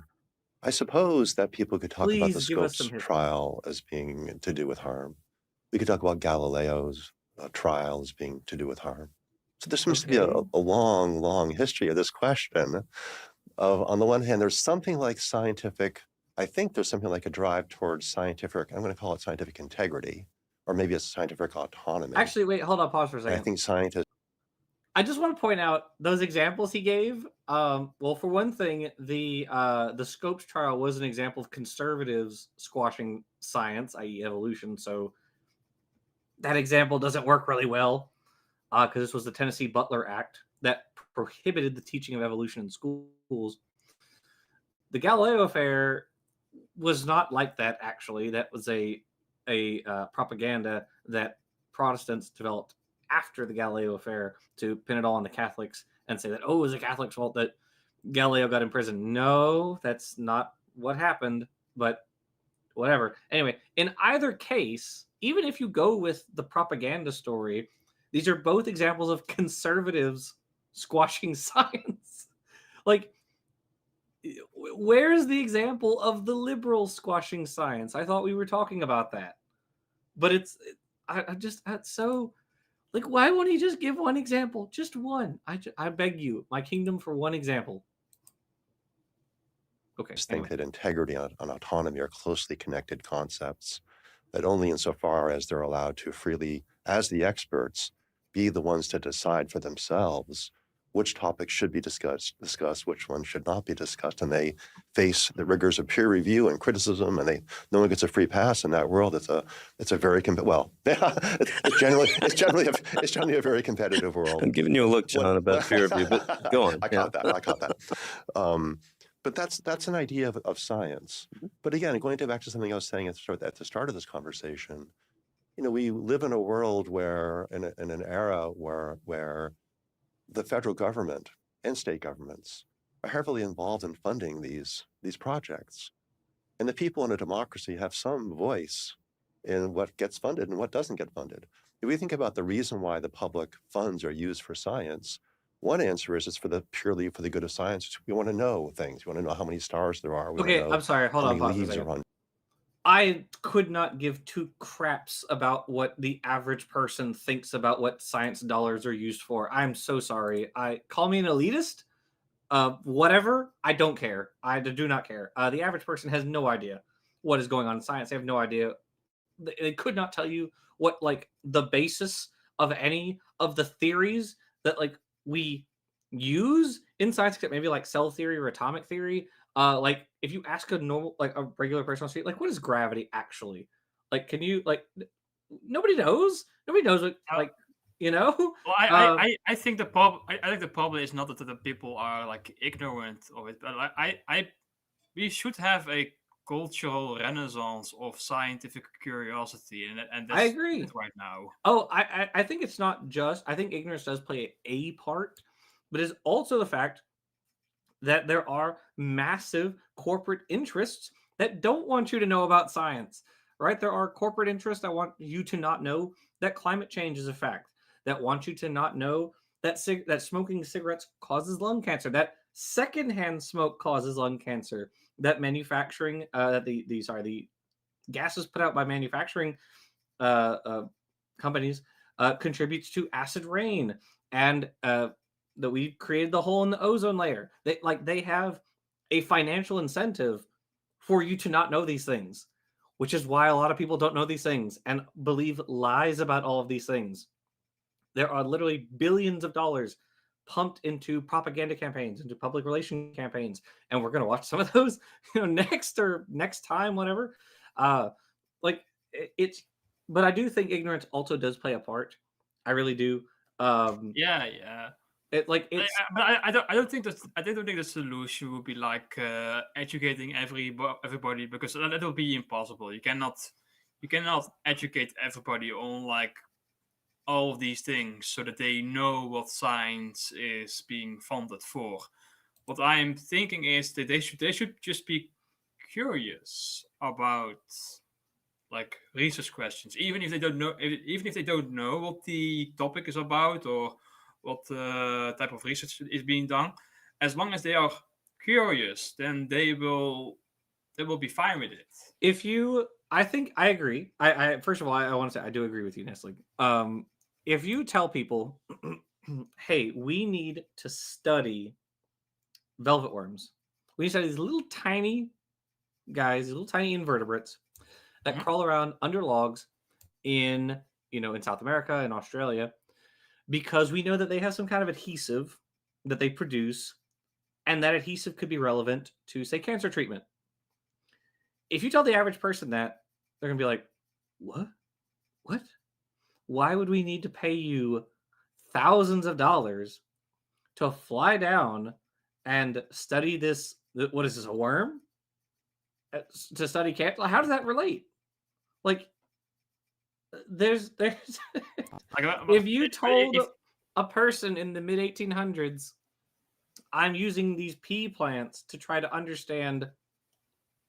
[SPEAKER 5] I suppose that people could talk about the
[SPEAKER 1] Please give us some
[SPEAKER 5] Scopes
[SPEAKER 1] history.
[SPEAKER 5] trial as being to do with harm. We could talk about Galileo's trial as being to do with harm. So there seems to be
[SPEAKER 1] Okay.
[SPEAKER 5] a long, long history of this question of, on the one hand, there's something like scientific, I think there's something like a drive towards scientific, I'm going to call it scientific integrity, or maybe it's scientific autonomy.
[SPEAKER 1] Actually, wait, hold on, pause for a
[SPEAKER 5] And I
[SPEAKER 1] second.
[SPEAKER 5] think scientists,
[SPEAKER 1] I just want to point out those examples he gave. Well, for one thing, the Scopes trial was an example of conservatives squashing science, i.e., evolution. So that example doesn't work really well because this was the Tennessee Butler Act that prohibited the teaching of evolution in schools. The Galileo affair was not like that. Actually, that was a propaganda that Protestants developed after the Galileo affair to pin it all on the Catholics and say that, oh, it was the Catholics' fault that Galileo got imprisoned. No, that's not what happened, but whatever. Anyway, in either case, even if you go with the propaganda story, these are both examples of conservatives squashing science. Like, where's the example of the liberals squashing science? I thought we were talking about that. But it's so like, why won't he just give one example? Just one. I beg you, my kingdom, for one example. Okay.
[SPEAKER 5] think that integrity and autonomy are closely connected concepts, that only insofar as they're allowed to freely, as the experts, be the ones to decide for themselves which topics should be discussed, which ones should not be discussed, and they face the rigors of peer review and criticism, and no one gets a free pass in that world. It's a very it's generally a very competitive world.
[SPEAKER 4] I'm giving you a look, John, about peer review, but go on.
[SPEAKER 5] I caught that. But that's an idea of science. But again, going back to something I was saying at the start of this conversation, we live in a world where, in an era where the federal government and state governments are heavily involved in funding these projects. And the people in a democracy have some voice in what gets funded and what doesn't get funded. If we think about the reason why the public funds are used for science, one answer is it's purely for the good of science. We want to know things. We want to know how many stars there are.
[SPEAKER 1] Okay, I'm sorry. Hold on.
[SPEAKER 5] How many leaves are on.
[SPEAKER 1] I could not give two craps about what the average person thinks about what science dollars are used for. I'm so sorry. Call me an elitist. Whatever. I don't care. I do not care. The average person has no idea what is going on in science. They have no idea. They could not tell you what like the basis of any of the theories that like we use in science, except maybe like cell theory or atomic theory. Like if you ask a regular person on the street, like, what is gravity actually? Like, can you nobody knows what like You know,
[SPEAKER 3] Well, I think the problem. I think the problem is not that the people are like ignorant of it, but like, we should have a cultural renaissance of scientific curiosity, and
[SPEAKER 1] I
[SPEAKER 3] that's
[SPEAKER 1] agree.
[SPEAKER 3] it right now.
[SPEAKER 1] Oh, I think it's not just. I think ignorance does play a part, but it's also the fact that there are massive corporate interests that don't want you to know about science, right? There are corporate interests that want you to not know that climate change is a fact, that want you to not know that that smoking cigarettes causes lung cancer, that secondhand smoke causes lung cancer, that manufacturing, that the gases put out by manufacturing uh, companies contributes to acid rain, and that we created the hole in the ozone layer. They have a financial incentive for you to not know these things, which is why a lot of people don't know these things and believe lies about all of these things. There are literally billions of dollars pumped into propaganda campaigns, into public relation campaigns, and we're going to watch some of those, next time, whatever. Uh, like it's, but I do think ignorance also does play a part. I really do. Um,
[SPEAKER 3] Yeah, yeah.
[SPEAKER 1] it's
[SPEAKER 3] But I don't think I don't think the solution would be like educating everybody, because that will be impossible. You cannot educate everybody on like all of these things so that they know what science is being funded for. What I'm thinking is that they should just be curious about like research questions, even if they don't know, even if they don't know what the topic is about or what type of research is being done. As long as they are curious, then they will be fine with it.
[SPEAKER 1] if you. I think I agree. I first of all, I want to say I do agree with you, Nestle. If you tell people, hey, we need to study velvet worms, we need to study these little tiny guys, these little tiny invertebrates that
[SPEAKER 3] Mhm.
[SPEAKER 1] crawl around under logs in in South America and Australia, because we know that they have some kind of adhesive that they produce, and that adhesive could be relevant to, say, cancer treatment. If you tell the average person that, they're gonna be like, "What? What? Why would we need to pay you thousands of dollars to fly down and study this? What is this, a worm? To study cancer? How does that relate? Like, there's
[SPEAKER 3] Like,
[SPEAKER 1] if you told
[SPEAKER 3] if
[SPEAKER 1] a person in the mid 1800s, I'm using these pea plants to try to understand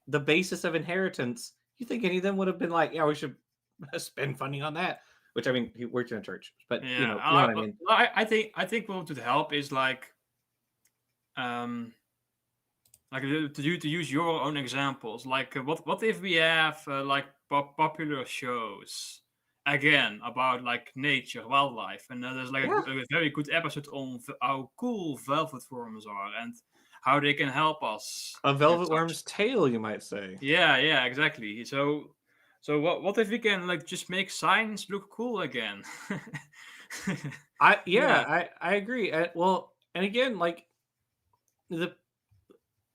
[SPEAKER 1] the basis of inheritance, you think any of them would have been like, yeah, we should spend funding on that? Which, I mean, he worked in a church, but
[SPEAKER 3] yeah,
[SPEAKER 1] you know what I mean.
[SPEAKER 3] I think what would help is um like to use your own examples. Like what if we have like popular shows again about like nature, wildlife, and there's like
[SPEAKER 1] Yeah,
[SPEAKER 3] a very good episode on how cool velvet worms are and how they can help us
[SPEAKER 1] a
[SPEAKER 3] with
[SPEAKER 1] velvet
[SPEAKER 3] such.
[SPEAKER 1] worm's tail, you might say.
[SPEAKER 3] Yeah, yeah, exactly. So what if we can like just make science look cool again? Yeah.
[SPEAKER 1] I agree. Well, and again, like the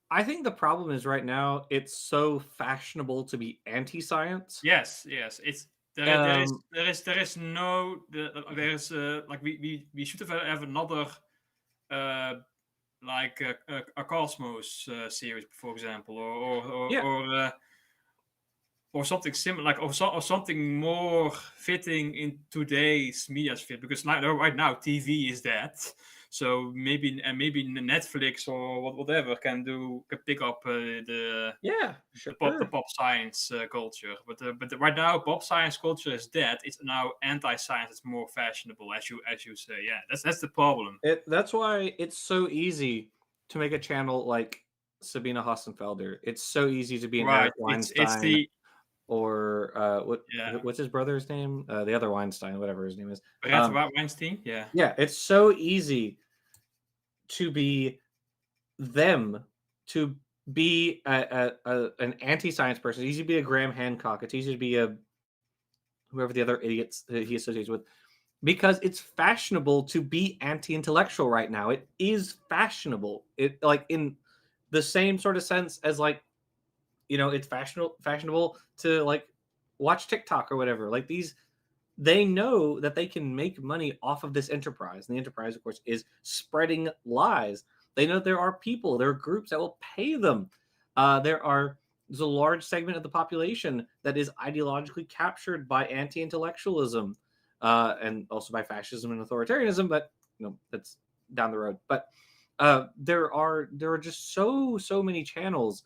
[SPEAKER 1] I think the problem is right now it's so fashionable to be anti-science.
[SPEAKER 3] Yes, yes. It's
[SPEAKER 1] Um,
[SPEAKER 3] there is no there is like we should have another uh like a Cosmos series, for example,
[SPEAKER 1] yeah,
[SPEAKER 3] or something similar, like or something more fitting in today's media sphere. Because right now TV is dead, so maybe Netflix or whatever can pick up
[SPEAKER 1] yeah,
[SPEAKER 3] the
[SPEAKER 1] sure.
[SPEAKER 3] pop science culture. But right now pop science culture is dead. It's now anti-science. It's more fashionable, as you say. Yeah, that's the problem.
[SPEAKER 1] That's why it's so easy to make a channel like Sabina Hassenfelder. It's so easy to be an
[SPEAKER 3] Right.
[SPEAKER 1] Eric
[SPEAKER 3] It's
[SPEAKER 1] Weinstein,
[SPEAKER 3] the
[SPEAKER 1] or
[SPEAKER 3] yeah
[SPEAKER 1] what's his brother's name? The other Weinstein, whatever his name is.
[SPEAKER 3] Brett Weinstein. Yeah.
[SPEAKER 1] Yeah, it's so easy to be them, to be an anti-science person. It's easy to be a Graham Hancock. It's easy to be a whoever the other idiots that he associates with, because it's fashionable to be anti-intellectual right now. It is fashionable. It, like, in the same sort of sense as, like, it's fashionable to like watch TikTok or whatever. Like, these they know that they can make money off of this enterprise. And the enterprise, of course, is spreading lies. They know there are people, there are groups that will pay them. There's a large segment of the population that is ideologically captured by anti-intellectualism, and also by fascism and authoritarianism. But that's down the road. But there are just so many channels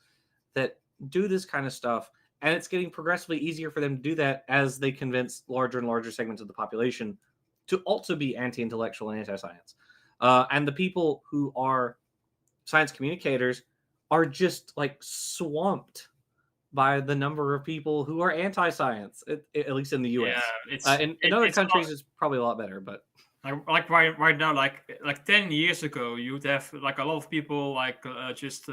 [SPEAKER 1] that do this kind of stuff, and it's getting progressively easier for them to do that as they convince larger and larger segments of the population to also be anti-intellectual and anti-science. And the people who are science communicators are just like swamped by the number of people who are anti-science, at least in the US. In other countries, it's probably a lot better, but
[SPEAKER 3] like right now, like 10 years ago, you'd have like a lot of people like just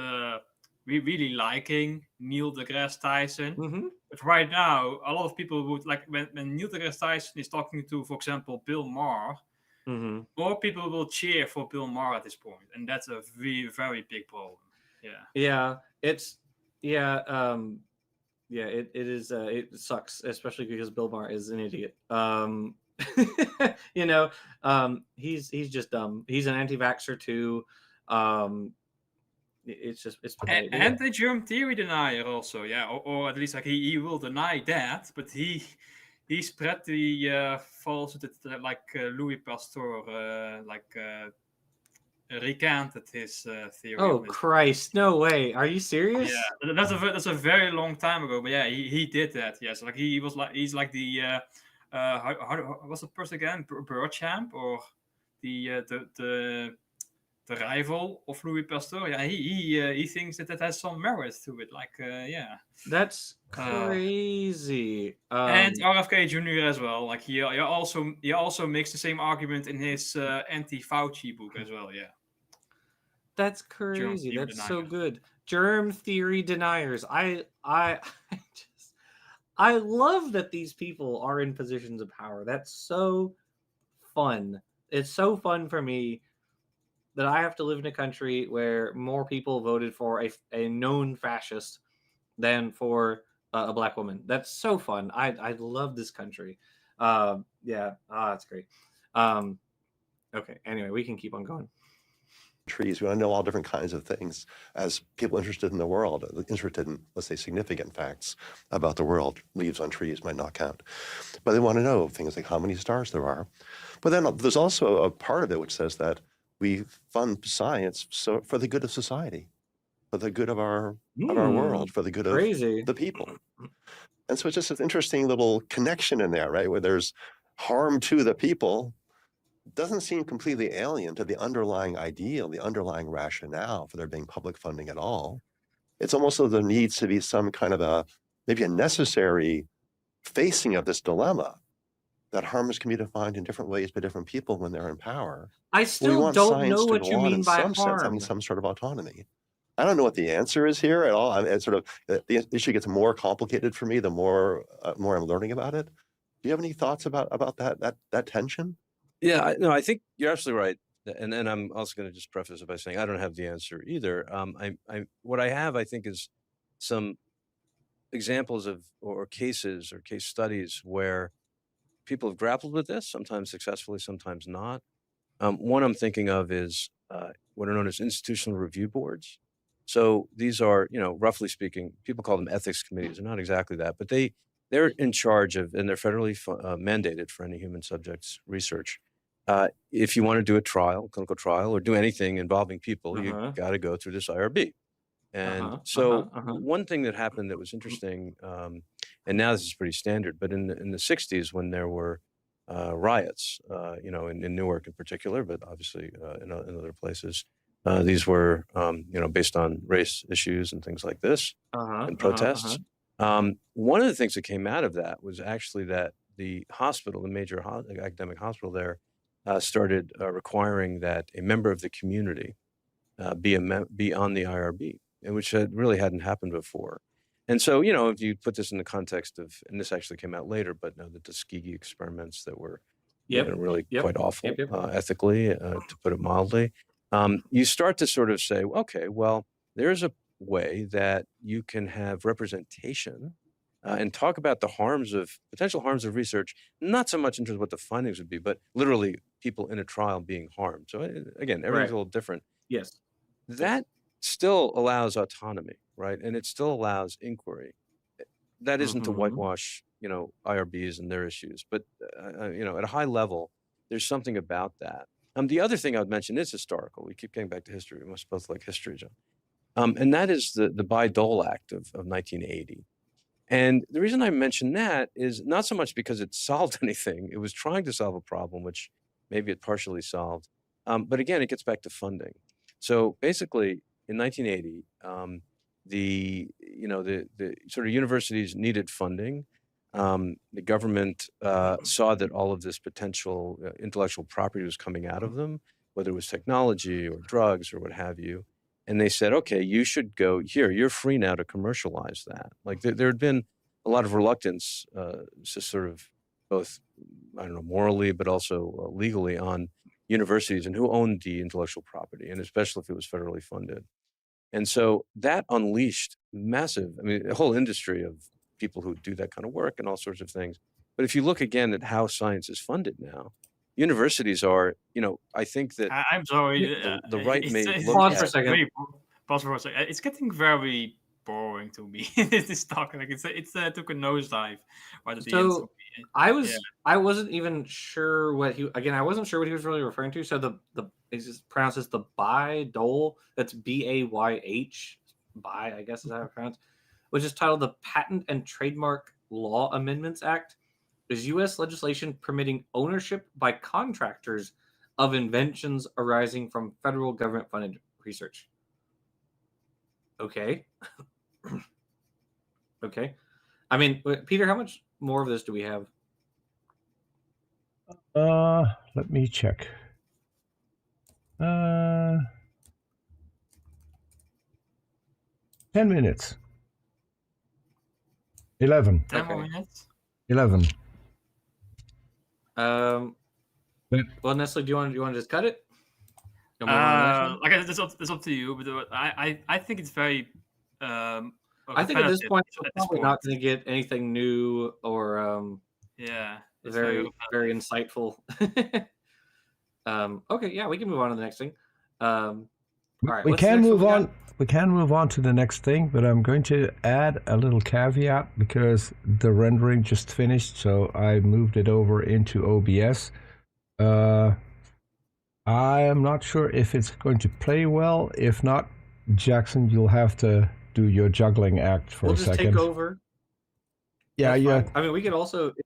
[SPEAKER 3] really liking Neil deGrasse Tyson.
[SPEAKER 1] Mhm.
[SPEAKER 3] But right now, a lot of people would like when Neil deGrasse Tyson is talking to, for example, Bill Maher.
[SPEAKER 1] Mhm.
[SPEAKER 3] More people will cheer for Bill Maher at this point, and that's a very, very big problem.
[SPEAKER 1] It is. It sucks, especially because Bill Maher is an idiot. He's just dumb. He's an anti-vaxxer too. It's pathetic.
[SPEAKER 3] And the germ theory denier also, or at least like he will deny that, but he spread the falsehood that like Louis Pasteur recanted his theory.
[SPEAKER 1] Oh Christ! No way! Are you serious?
[SPEAKER 3] Yeah, that's a very long time ago. But yeah, he did that. Yes, like he's like the how was the person again? Burchamp or the rival of Louis Pasteur. Yeah, he thinks that has some merit to it. Like
[SPEAKER 1] that's crazy.
[SPEAKER 3] And RFK Jr. as well. Like he also makes the same argument in his anti-Fauci book as well. Yeah.
[SPEAKER 1] That's crazy. That's so good. Germ theory deniers. I love that these people are in positions of power. That's so fun. It's so fun for me that I have to live in a country where more people voted for a known fascist than for a black woman. That's so fun. I love this country. That's great. Okay. Anyway, we can keep on going.
[SPEAKER 5] Trees. We want to know all different kinds of things as people interested in the world, interested in, let's say, significant facts about the world. Leaves on trees might not count. But they want to know things like how many stars there are. But then there's also a part of it which says that we fund science for the good of society, for the good of our world, for the good of the people. And so it's just an interesting little connection in there, right? Where there's harm to the people, doesn't seem completely alien to the underlying ideal, the underlying rationale for there being public funding at all. It's almost as though there needs to be some kind of maybe a necessary facing of this dilemma that harms can be defined in different ways by different people when they're in power.
[SPEAKER 1] I still don't know what you mean by harm.
[SPEAKER 5] Sense, I mean, some sort of autonomy. I don't know what the answer is here at all. It's sort of the issue gets more complicated for me the more I'm learning about it. Do you have any thoughts about that tension?
[SPEAKER 4] Yeah, no, I think you're absolutely right. And I'm also going to just preface it by saying I don't have the answer either. What I have, I think, is some examples of or cases or case studies where people have grappled with this, sometimes successfully, sometimes not. One I'm thinking of is what are known as institutional review boards. So these are, roughly speaking, people call them ethics committees. They're not exactly that, but they're in charge of, and they're federally mandated for any human subjects research. If you want to do a clinical trial, or do anything involving people, you got to go through this IRB. And one thing that happened that was interesting, and now this is pretty standard, but in the 60s when there were riots, in Newark in particular, but obviously in other places, these were, based on race issues and things like this, and protests. One of the things that came out of that was actually that the hospital, the major academic hospital there, started requiring that a member of the community be on the IRB, which really hadn't happened before. And so, if you put this in the context of, and this actually came out later, but the Tuskegee experiments that were really quite awful ethically, to put it mildly, you start to sort of say, okay, well, there's a way that you can have representation and talk about the potential harms of research, not so much in terms of what the findings would be, but literally people in a trial being harmed. So again, everything's
[SPEAKER 1] Right.
[SPEAKER 4] a little different.
[SPEAKER 1] Yes.
[SPEAKER 4] That still allows autonomy, right? And it still allows inquiry. That isn't to
[SPEAKER 1] Mhm.
[SPEAKER 4] whitewash, IRBs and their issues, but at a high level, there's something about that. The other thing I would mention is historical. We keep getting back to history. We must both like history, John. And that is the Bayh-Dole Act of 1980. And the reason I mention that is not so much because it solved anything. It was trying to solve a problem, which maybe it partially solved. But again, it gets back to funding. So basically, in 1980, the sort of universities needed funding. The government saw that all of this potential intellectual property was coming out of them, whether it was technology or drugs or what have you. And they said, okay, you should go here. You're free now to commercialize that. Like there had been a lot of reluctance to sort of both, I don't know, morally, but also legally on universities and who owned the intellectual property, and especially if it was federally funded. And so that unleashed a whole industry of people who do that kind of work and all sorts of things. But if you look again at how science is funded now, universities are, I think that
[SPEAKER 3] I'm sorry.
[SPEAKER 4] the right may
[SPEAKER 3] it's
[SPEAKER 4] look
[SPEAKER 1] Pause for a
[SPEAKER 4] at.
[SPEAKER 1] second.
[SPEAKER 3] Pause for a second. It's getting very boring to me. This talk, like it took a nosedive right at the end.
[SPEAKER 1] So I wasn't even sure I wasn't sure what he was really referring to. So the it just pronounces the Bayh-Dole. That's B-A-Y-H. Bayh, I guess is how it's pronounced. Which is titled the Patent and Trademark Law Amendments Act. Is U.S. legislation permitting ownership by contractors of inventions arising from federal government-funded research. Okay. Okay. I mean, Peter, how much more of this do we have?
[SPEAKER 2] Let me check. 10 minutes. 11.
[SPEAKER 3] 10 more
[SPEAKER 1] Okay.
[SPEAKER 3] minutes.
[SPEAKER 2] 11.
[SPEAKER 3] But-
[SPEAKER 1] Well, Nestle, do you want to just cut it? You want to move on to the next one?
[SPEAKER 3] Like it's up to you, but I think it's very.
[SPEAKER 1] I think at this point we're probably not
[SPEAKER 3] point.
[SPEAKER 1] going to get anything new or
[SPEAKER 3] Yeah, it's
[SPEAKER 1] very insightful. Okay, yeah, we can move on to the next thing. All right,
[SPEAKER 2] We
[SPEAKER 1] what's the
[SPEAKER 2] can
[SPEAKER 1] next one
[SPEAKER 2] move
[SPEAKER 1] we got?
[SPEAKER 2] on. We can move on to the next thing, but I'm going to add a little caveat because the rendering just finished, so I moved it over into OBS. I am not sure if it's going to play well. If not, Jackson, you'll have to do your juggling act for
[SPEAKER 1] We'll
[SPEAKER 2] a
[SPEAKER 1] just
[SPEAKER 2] second.
[SPEAKER 1] take over.
[SPEAKER 2] Yeah,
[SPEAKER 1] That's
[SPEAKER 2] yeah.
[SPEAKER 1] fine. I mean, we can also, if it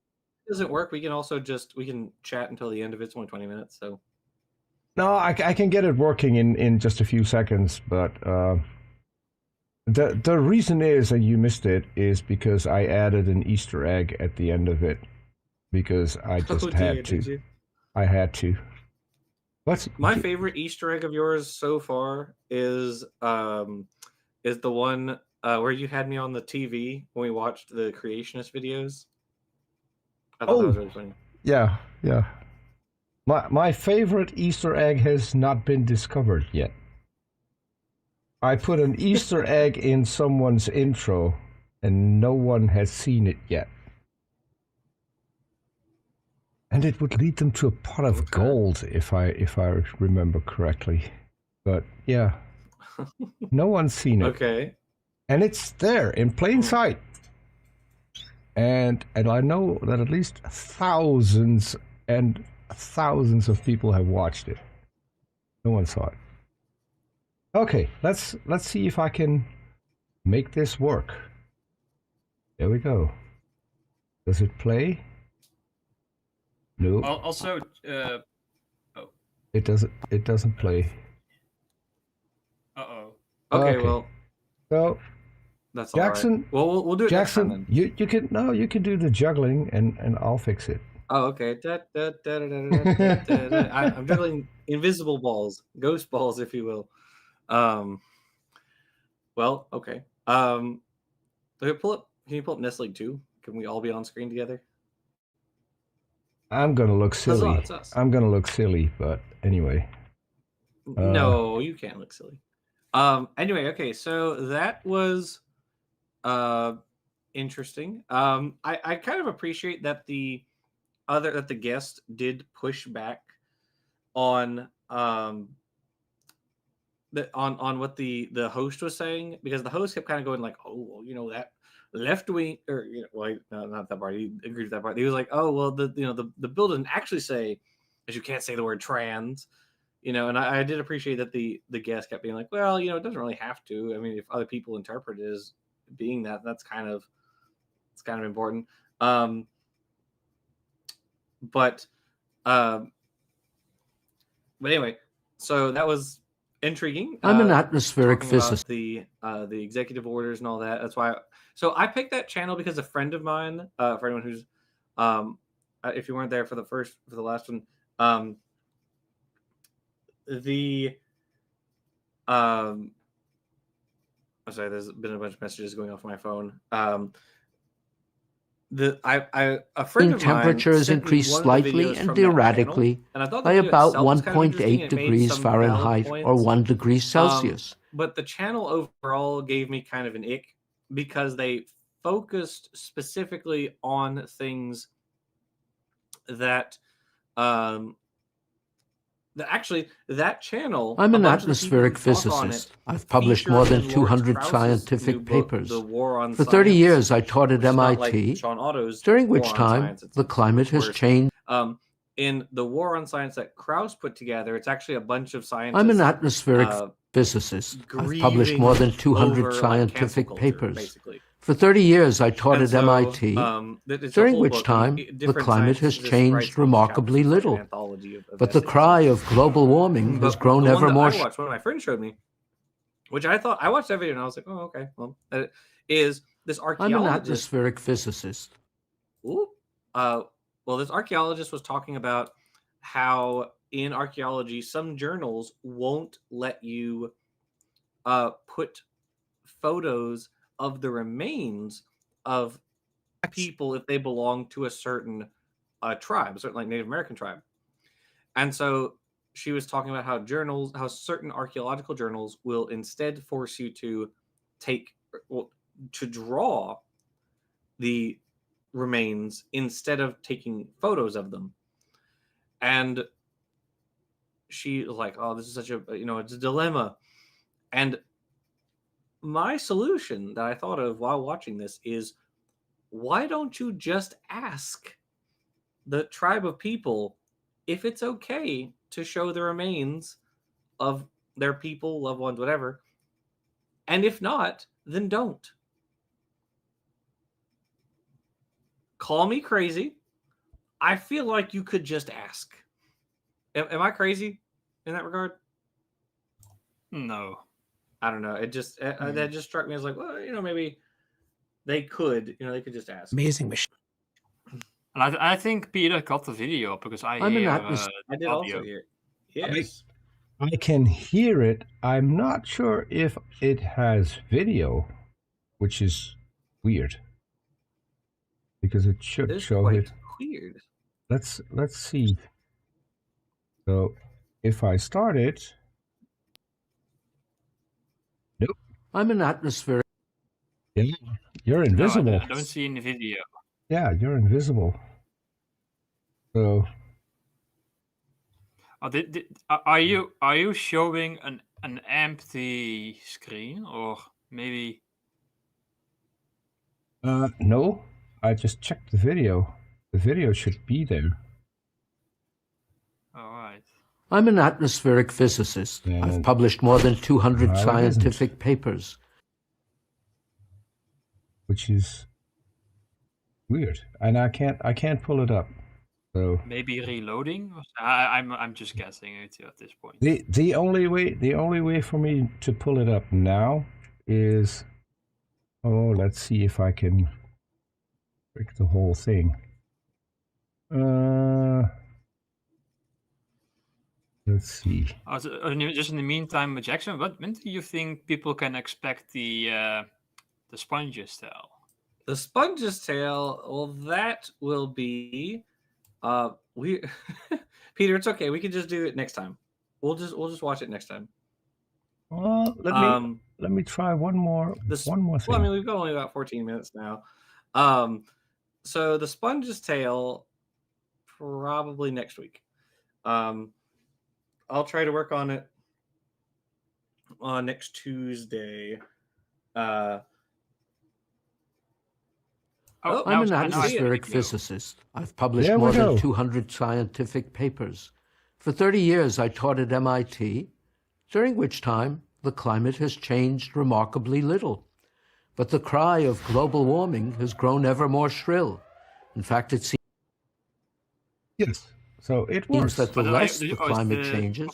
[SPEAKER 1] doesn't work, we can also we can chat until the end of it. It's only 20 minutes, so.
[SPEAKER 2] No, I can get it working in just a few seconds, but the reason is, and you missed it, is because I added an Easter egg at the end of it because I just had to.
[SPEAKER 1] Did you?
[SPEAKER 2] I had to. What's
[SPEAKER 1] My favorite Easter egg of yours so far is the one where you had me on the TV when we watched the creationist videos. I thought that was really funny.
[SPEAKER 2] Yeah, yeah. My favorite Easter egg has not been discovered yet. I put an Easter egg in someone's intro, and no one has seen it yet. And it would lead them to a pot of gold, if I remember correctly. But yeah, no one's seen it.
[SPEAKER 1] Okay.
[SPEAKER 2] And it's there in plain sight. And I know that at least thousands and thousands of people have watched it. No one saw it. Okay, let's see if I can make this work. There we go. Does it play? No.
[SPEAKER 3] Also,
[SPEAKER 2] It doesn't play.
[SPEAKER 3] uh-oh.
[SPEAKER 1] Okay,
[SPEAKER 2] Okay.
[SPEAKER 1] well,
[SPEAKER 2] So
[SPEAKER 1] that's
[SPEAKER 2] Jackson,
[SPEAKER 1] all right. Well, we'll do it
[SPEAKER 2] Jackson,
[SPEAKER 1] next time then.
[SPEAKER 2] you can do the juggling and I'll fix it.
[SPEAKER 1] Oh, okay. I'm juggling invisible balls, ghost balls, if you will. Well, okay. Can you pull up Nestle 2? Can we all be on screen together?
[SPEAKER 2] I'm gonna look silly.
[SPEAKER 1] It's us.
[SPEAKER 2] I'm gonna look silly, but anyway.
[SPEAKER 1] No, you can't look silly. Anyway, okay, so that was interesting. I kind of appreciate that the guest did push back on on what the host was saying, because the host kept kind of going like, oh well, that left wing, or well, no, not that part. He agreed with that part. He was like, oh well, the bill didn't actually say, as you can't say the word trans, and I did appreciate that the guest kept being like, well, it doesn't really have to. I mean, if other people interpret it as being that, that's kind of important. But anyway, so that was intriguing.
[SPEAKER 6] I'm an atmospheric
[SPEAKER 1] talking about
[SPEAKER 6] physicist.
[SPEAKER 1] the executive orders and all that. That's why. So I picked that channel because a friend of mine, for anyone who's, if you weren't there for the last one, I'm sorry, there's been a bunch of messages going off my phone. A friend of mine
[SPEAKER 6] Temperature has
[SPEAKER 1] sent me
[SPEAKER 6] increased
[SPEAKER 1] one of the
[SPEAKER 6] slightly
[SPEAKER 1] videos
[SPEAKER 6] and
[SPEAKER 1] from that channel,
[SPEAKER 6] erratically
[SPEAKER 1] and I thought the
[SPEAKER 6] by
[SPEAKER 1] video
[SPEAKER 6] about
[SPEAKER 1] itself was kind of interesting.
[SPEAKER 6] 1.8
[SPEAKER 1] It made
[SPEAKER 6] degrees
[SPEAKER 1] some valid
[SPEAKER 6] Fahrenheit or
[SPEAKER 1] points.
[SPEAKER 6] 1 degree Celsius.
[SPEAKER 1] But the channel overall gave me kind of an ick because they focused specifically on things that that channel.
[SPEAKER 6] I'm
[SPEAKER 1] a
[SPEAKER 6] an
[SPEAKER 1] bunch of the people who
[SPEAKER 6] atmospheric
[SPEAKER 1] talk on
[SPEAKER 6] physicist.
[SPEAKER 1] it
[SPEAKER 6] I've published more
[SPEAKER 1] feature
[SPEAKER 6] than
[SPEAKER 1] in Lawrence
[SPEAKER 6] 200
[SPEAKER 1] Krauss's
[SPEAKER 6] scientific
[SPEAKER 1] new book,
[SPEAKER 6] papers.
[SPEAKER 1] The War on
[SPEAKER 6] For 30
[SPEAKER 1] Science,
[SPEAKER 6] years, I taught at
[SPEAKER 1] which is not like
[SPEAKER 6] MIT,
[SPEAKER 1] Sean Otto's
[SPEAKER 6] during which
[SPEAKER 1] War on
[SPEAKER 6] time
[SPEAKER 1] Science. It's
[SPEAKER 6] the climate has
[SPEAKER 1] worse.
[SPEAKER 6] changed.
[SPEAKER 1] In the War on Science that Krauss put together, it's actually a bunch of scientists.
[SPEAKER 6] I'm an atmospheric physicist. I've published more than 200 scientific papers.
[SPEAKER 1] Basically.
[SPEAKER 6] For 30 years, I taught
[SPEAKER 1] And
[SPEAKER 6] at
[SPEAKER 1] so,
[SPEAKER 6] MIT,
[SPEAKER 1] it's a
[SPEAKER 6] during
[SPEAKER 1] whole
[SPEAKER 6] which
[SPEAKER 1] book.
[SPEAKER 6] time the
[SPEAKER 1] Different
[SPEAKER 6] climate has
[SPEAKER 1] scientists just
[SPEAKER 6] changed
[SPEAKER 1] write each
[SPEAKER 6] remarkably
[SPEAKER 1] chapter. It's like an
[SPEAKER 6] little.
[SPEAKER 1] anthology of
[SPEAKER 6] But the
[SPEAKER 1] essays.
[SPEAKER 6] cry of global warming has
[SPEAKER 1] But
[SPEAKER 6] grown
[SPEAKER 1] the one
[SPEAKER 6] ever
[SPEAKER 1] that
[SPEAKER 6] more.
[SPEAKER 1] I watched, one of my friends showed me, which I watched that video and I was like, oh, okay. Well, is this archaeologist.
[SPEAKER 6] I'm an atmospheric physicist.
[SPEAKER 1] Well, this archaeologist was talking about how in archaeology, some journals won't let you put photos of the remains of people if they belong to a certain tribe, a certain like Native American tribe. And so she was talking about how certain archaeological journals will instead force you to to draw the remains instead of taking photos of them. And she was like, oh, this is such a, it's a dilemma. And my solution that I thought of while watching this is, why don't you just ask the tribe of people if it's okay to show the remains of their people, loved ones, whatever? And if not, then don't. Call me crazy. I feel like you could just ask. Am I crazy in that regard?
[SPEAKER 3] No.
[SPEAKER 1] I don't know. It just that just struck me as like, well, maybe they could, they could just ask.
[SPEAKER 6] Amazing machine.
[SPEAKER 3] And I think Peter got the video because I
[SPEAKER 1] did
[SPEAKER 3] audio.
[SPEAKER 1] also hear it. Yes.
[SPEAKER 2] I can hear it. I'm not sure if it has video, which is weird. Because it should show it.
[SPEAKER 1] Weird.
[SPEAKER 2] Let's see. So if I start it. Nope.
[SPEAKER 6] I'm an atmospheric.
[SPEAKER 2] Yeah, you're invisible.
[SPEAKER 3] No, I don't see any video.
[SPEAKER 2] Yeah, you're invisible. So.
[SPEAKER 3] Are you showing an empty screen, or maybe?
[SPEAKER 2] No. I just checked the video. The video should be there.
[SPEAKER 3] All right.
[SPEAKER 6] I'm an atmospheric physicist.
[SPEAKER 2] And
[SPEAKER 6] I've published more than 200
[SPEAKER 2] no,
[SPEAKER 6] scientific papers.
[SPEAKER 2] Which is weird, and I can't pull it up. So
[SPEAKER 3] maybe reloading. I'm just guessing it at this point.
[SPEAKER 2] The only way for me to pull it up now is, let's see if I can break the whole thing. Let's see.
[SPEAKER 3] Just in the meantime, Jackson, when do you think people can expect the sponge's tail?
[SPEAKER 1] The sponge's tail. Well, that will be. We Peter, it's okay. We can just do it next time. We'll just watch it next time.
[SPEAKER 2] Well, let me try one more thing.
[SPEAKER 1] Well, I mean, we've got only about 14 minutes now. So the sponge's tail, probably next week. I'll try to work on it on next Tuesday.
[SPEAKER 6] I'm an atmospheric physicist. I've published more than 200 scientific papers. For 30 years, I taught at MIT, during which time the climate has changed remarkably little. But the cry of global warming has grown ever more shrill. In fact, it seems
[SPEAKER 2] so it works.
[SPEAKER 6] that the less the climate changes,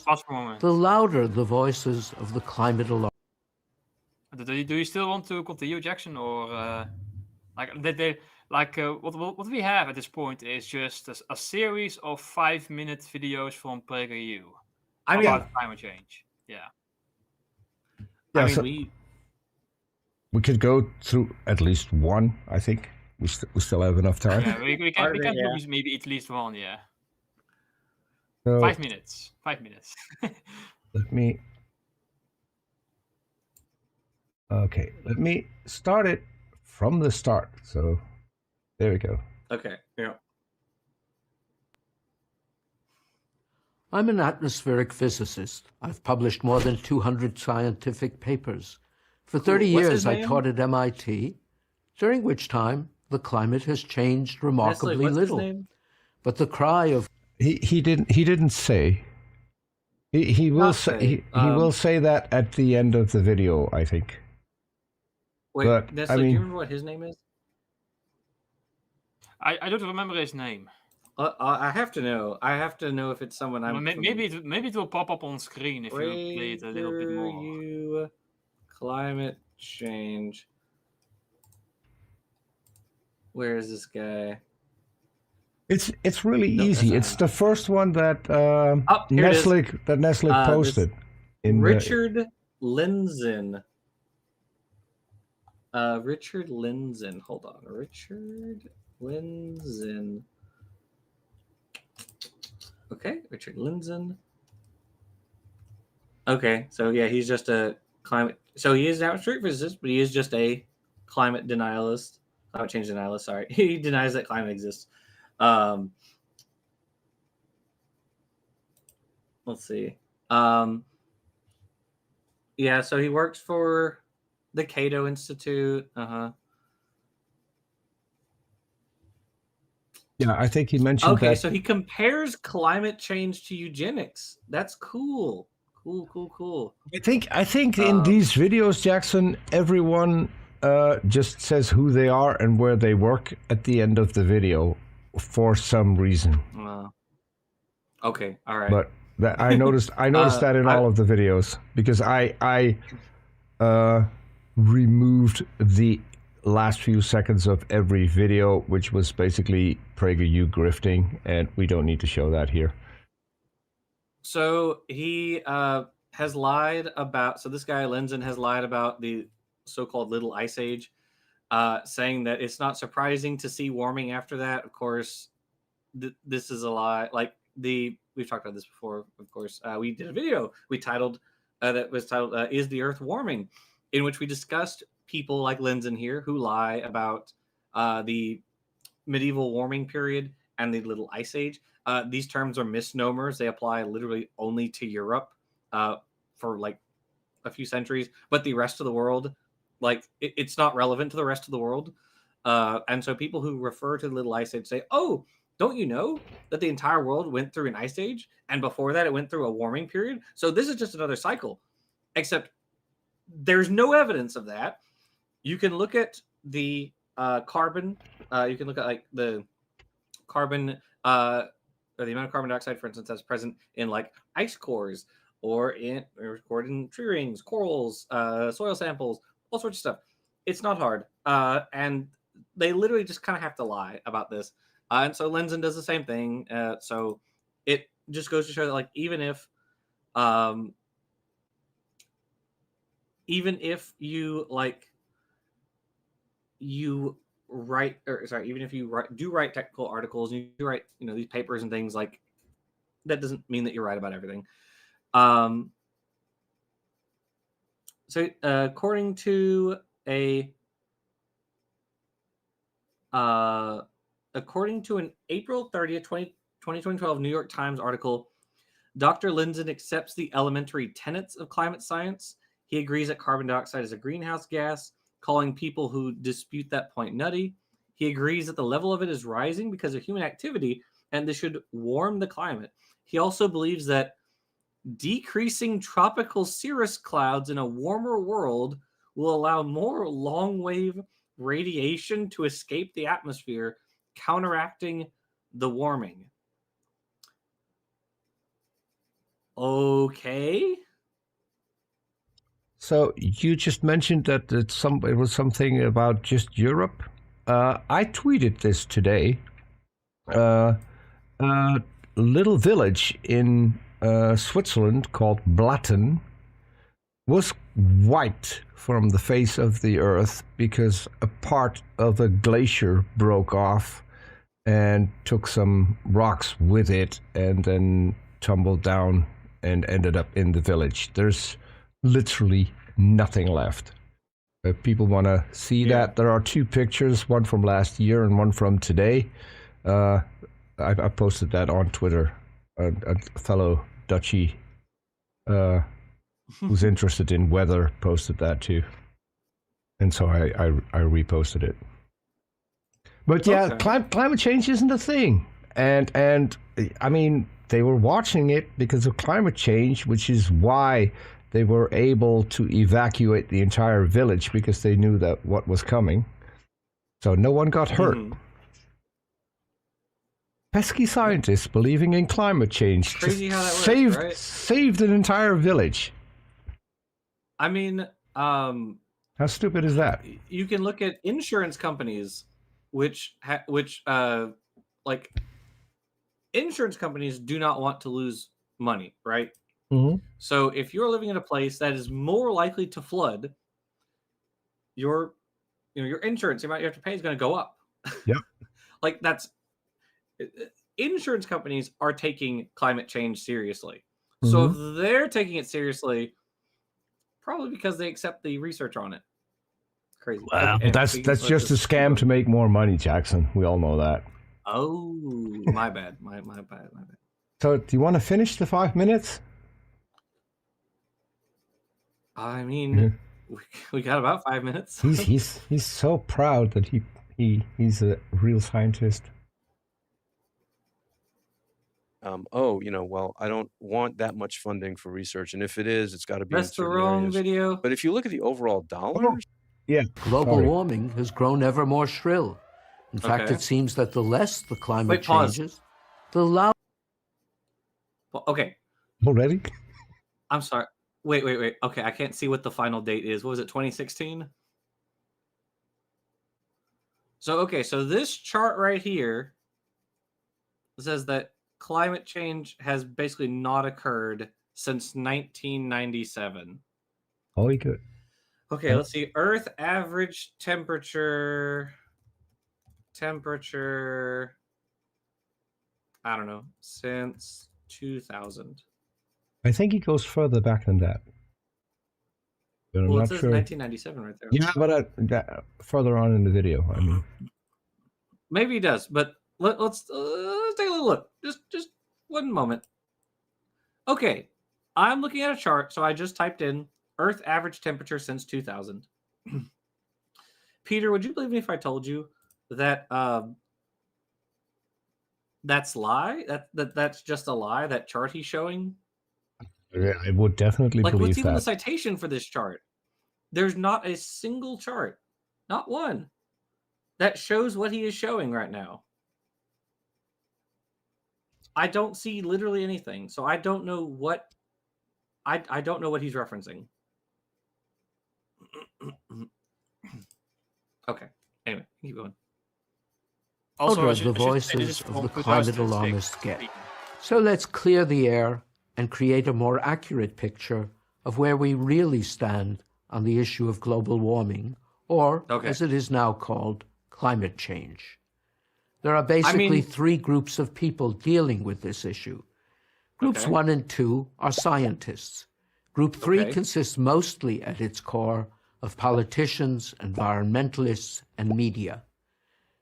[SPEAKER 6] the louder the voices of the climate alarm.
[SPEAKER 3] Do you still want to continue, Jackson, or what we have at this point is just a series of 5-minute videos from PragerU about climate change.
[SPEAKER 1] I mean,
[SPEAKER 2] we could go through at least one. I think we still have enough time.
[SPEAKER 3] Yeah, we can do maybe at least one. Yeah. So, 5 minutes. 5 minutes.
[SPEAKER 2] Let me start it from the start. So there we go.
[SPEAKER 1] Okay. Yeah.
[SPEAKER 6] I'm an atmospheric physicist. I've published more than 200 scientific papers. For 30 years, I taught at MIT, during which time the climate has changed remarkably little. But the cry of
[SPEAKER 2] he didn't say. He will say he will say that at the end of the video, I think.
[SPEAKER 1] Wait, but, Nestle, do you remember what his name is?
[SPEAKER 3] I don't remember his name.
[SPEAKER 1] I have to know. I have to know if it's someone I'm.
[SPEAKER 3] Maybe it will pop up on screen if you play it a little bit more.
[SPEAKER 1] Climate change. Where is this guy?
[SPEAKER 2] It's really easy. It's the first one that Nestle posted.
[SPEAKER 1] Richard Lindzen. Richard Lindzen. Hold on. Richard Lindzen. Okay, Richard Lindzen. Okay, so yeah, he's just a climate. So he is an atmospheric physicist, but he is just a climate denialist. Climate change denialist. Sorry, he denies that climate exists. Let's see. Yeah, so he works for the Cato Institute.
[SPEAKER 2] Yeah, I think he mentioned that.
[SPEAKER 1] Okay, so he compares climate change to eugenics. That's cool. Cool.
[SPEAKER 2] I think in these videos, Jackson, everyone just says who they are and where they work at the end of the video for some reason.
[SPEAKER 1] Okay, all right.
[SPEAKER 2] But I noticed that in all of the videos because I removed the last few seconds of every video, which was basically PragerU grifting, and we don't need to show that here.
[SPEAKER 1] So he has lied about. So this guy Lindzen has lied about the so-called Little Ice Age, saying that it's not surprising to see warming after that. Of course, this is a lie. Like we've talked about this before. Of course, we did a video that was titled "Is the Earth Warming?" in which we discussed people like Lindzen here who lie about the medieval warming period and the Little Ice Age. These terms are misnomers. They apply literally only to Europe for like a few centuries, but the rest of the world, like it's not relevant to the rest of the world. And so people who refer to the Little Ice Age say, oh, don't you know that the entire world went through an ice age? And before that, it went through a warming period. So this is just another cycle, except there's no evidence of that. You can look at the carbon. You can look at like the carbon or the amount of carbon dioxide, for instance, that's present in like ice cores or recorded in tree rings, corals, soil samples, all sorts of stuff. It's not hard. And they literally just kind of have to lie about this. And so Lindzen does the same thing. So it just goes to show that like even if you even if you do write technical articles and you write these papers and things, like that doesn't mean that you're right about everything. So according to an April 30th, 2012 New York Times article, Dr. Lindzen accepts the elementary tenets of climate science. He agrees that carbon dioxide is a greenhouse gas, calling people who dispute that point nutty. He agrees that the level of it is rising because of human activity, and this should warm the climate. He also believes that decreasing tropical cirrus clouds in a warmer world will allow more long-wave radiation to escape the atmosphere, counteracting the warming. Okay.
[SPEAKER 2] So you just mentioned that it was something about just Europe. I tweeted this today. A little village in Switzerland called Blatten was wiped from the face of the earth because a part of a glacier broke off and took some rocks with it and then tumbled down and ended up in the village. There's literally nothing left. If people want to see that, there are two pictures, one from last year and one from today. I posted that on Twitter. A fellow Dutchie who's interested in weather posted that too. And so I reposted it. But yeah, climate change isn't a thing. And I mean, they were watching it because of climate change, which is why they were able to evacuate the entire village, because they knew that what was coming. So no one got hurt. Pesky scientists believing in climate change
[SPEAKER 1] Crazy how that works, right?
[SPEAKER 2] saved an entire village.
[SPEAKER 1] I mean,
[SPEAKER 2] how stupid is that?
[SPEAKER 1] You can look at insurance companies, which insurance companies do not want to lose money, right?
[SPEAKER 2] Mm-hmm.
[SPEAKER 1] So if you're living in a place that is more likely to flood, your insurance, the amount you have to pay, is going to go up.
[SPEAKER 2] Yep.
[SPEAKER 1] Like, that's insurance companies are taking climate change seriously. Mm-hmm. So if they're taking it seriously, probably because they accept the research on it. Crazy.
[SPEAKER 2] Wow, okay, that's just a scam to make more money, Jackson. We all know that.
[SPEAKER 1] Oh, my bad. My bad.
[SPEAKER 2] So, do you want to finish the 5 minutes?
[SPEAKER 1] I mean, we got about 5 minutes.
[SPEAKER 2] He's so proud that he's a real scientist.
[SPEAKER 4] Well, I don't want that much funding for research, and if it is, it's got to be.
[SPEAKER 1] That's the wrong
[SPEAKER 4] areas.
[SPEAKER 1] video.
[SPEAKER 4] But if you look at the overall dollars,
[SPEAKER 6] global warming has grown ever more shrill. In fact, it seems that the less the climate changes, the louder.
[SPEAKER 1] Okay.
[SPEAKER 2] Already?
[SPEAKER 1] I'm sorry. Wait. Okay, I can't see what the final date is. What was it, 2016? So this chart right here says that climate change has basically not occurred since 1997.
[SPEAKER 2] Oh, good.
[SPEAKER 1] Okay, let's see. Earth average temperature. I don't know, since 2000.
[SPEAKER 2] I think it goes further back than that. But I'm
[SPEAKER 1] it
[SPEAKER 2] not
[SPEAKER 1] says
[SPEAKER 2] sure.
[SPEAKER 1] 1997 right there.
[SPEAKER 2] Yeah, but further on in the video, I mean.
[SPEAKER 1] Maybe it does, but let's take a little look. Just one moment. Okay, I'm looking at a chart, so I just typed in Earth average temperature since 2000. Peter, would you believe me if I told you that that's lie? That's just a lie, that chart he's showing?
[SPEAKER 2] Yeah, I would definitely believe that.
[SPEAKER 1] What's even the citation for this chart? There's not a single chart, not one, that shows what he is showing right now. I don't see literally anything, so I don't know what I don't know what he's referencing. Okay. Anyway, keep going.
[SPEAKER 6] Also, as the voices of the climate alarmists get. So let's clear the air and create a more accurate picture of where we really stand on the issue of global warming, or, as it is now called, climate change. There are basically three groups of people dealing with this issue. Groups 1 and 2 are scientists. Group 3
[SPEAKER 1] Okay.
[SPEAKER 6] consists mostly at its core of politicians, environmentalists, and media.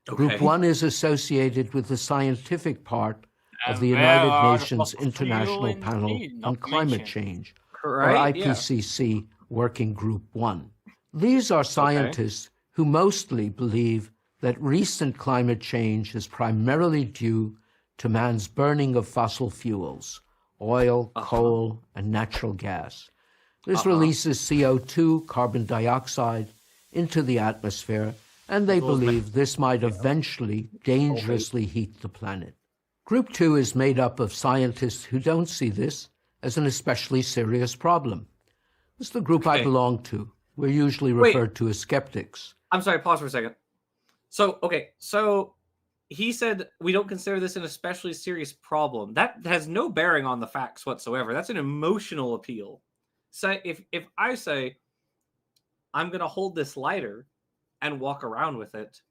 [SPEAKER 6] Group
[SPEAKER 1] Okay.
[SPEAKER 6] 1 is associated with the scientific part of
[SPEAKER 3] And
[SPEAKER 6] the
[SPEAKER 3] where
[SPEAKER 6] United
[SPEAKER 3] are the
[SPEAKER 6] Nations
[SPEAKER 3] fossil fuel
[SPEAKER 6] International
[SPEAKER 3] in the
[SPEAKER 6] Panel
[SPEAKER 3] sea?
[SPEAKER 6] on
[SPEAKER 3] Not
[SPEAKER 6] Climate
[SPEAKER 3] mentioned.
[SPEAKER 6] Change, or
[SPEAKER 1] Right? Yeah.
[SPEAKER 6] IPCC Working Group 1. These are scientists who mostly believe that recent climate change is primarily due to man's burning of fossil fuels, oil, coal, and natural gas. This releases CO2, carbon dioxide, into the atmosphere, and they believe this might eventually dangerously heat the planet. Group 2 is made up of scientists who don't see this as an especially serious problem. This is the group I belong to. We're usually referred to as skeptics.
[SPEAKER 1] I'm sorry, pause for a second. So he said we don't consider this an especially serious problem. That has no bearing on the facts whatsoever. That's an emotional appeal. So if I say I'm going to hold this lighter and walk around with it,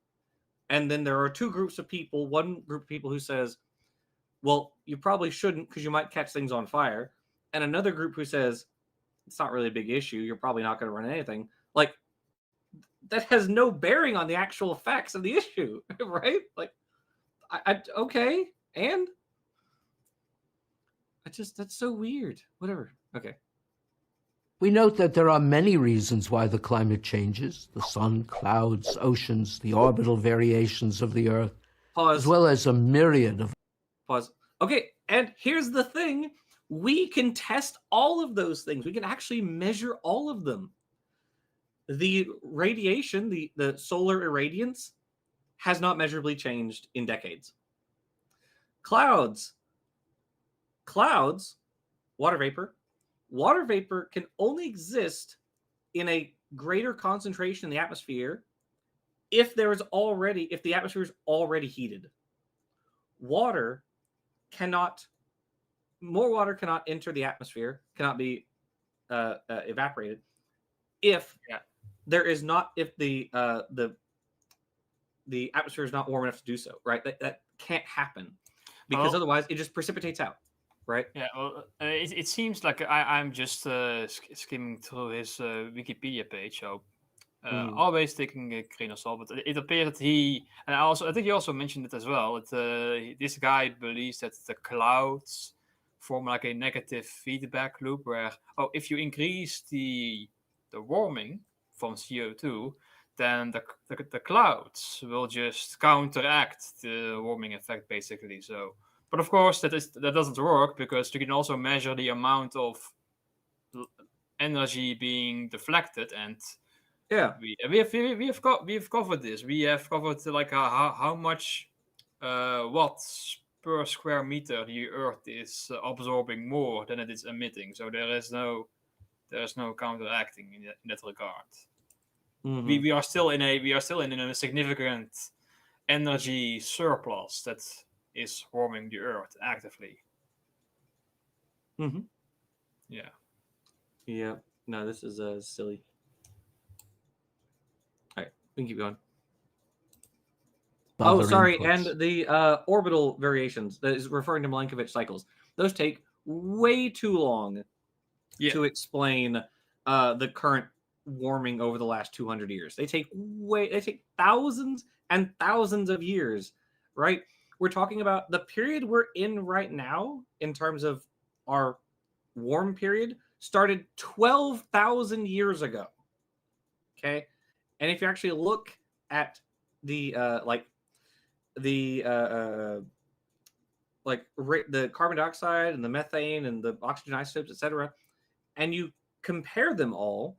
[SPEAKER 1] and then there are two groups of people, one group of people who says, well, you probably shouldn't because you might catch things on fire, and another group who says it's not really a big issue, you're probably not going to run anything. Like, that has no bearing on the actual facts of the issue, right? Like, okay, and that's so weird. Whatever. Okay.
[SPEAKER 6] We note that there are many reasons why the climate changes: the sun, clouds, oceans, the orbital variations of the Earth, as well as a myriad of...
[SPEAKER 1] Okay, and here's the thing. We can test all of those things. We can actually measure all of them. The radiation, the solar irradiance, has not measurably changed in decades. Clouds, water vapor can only exist in a greater concentration in the atmosphere if the atmosphere is already heated. More water cannot enter the atmosphere, cannot be evaporated if the atmosphere is not warm enough to do so, right? That can't happen because otherwise it just precipitates out, right?
[SPEAKER 3] Yeah, well, it seems like I'm just skimming through his Wikipedia page, so always taking a grain of salt. But it appeared that I think he also mentioned it as well. This guy believes that the clouds form like a negative feedback loop where if you increase the warming from CO2, then the clouds will just counteract the warming effect, basically. So, but of course that doesn't work because you can also measure the amount of energy being deflected, and we've covered this. We have covered like how much watts per square meter the Earth is absorbing more than it is emitting. So there is no counteracting in that regard. Mm-hmm. We are still in a significant energy surplus that is warming the Earth actively.
[SPEAKER 1] Mm-hmm.
[SPEAKER 3] Yeah.
[SPEAKER 1] Yeah. No, this is silly. All right, we can keep going. Sorry, inputs. And the orbital variations, that is referring to Milankovitch cycles. Those take way too long to explain the current warming over the last 200 years. They take thousands and thousands of years, right? We're talking about the period we're in right now in terms of our warm period started 12,000 years ago. Okay? And if you actually look at the the carbon dioxide and the methane and the oxygen isotopes, etc., and you compare them all,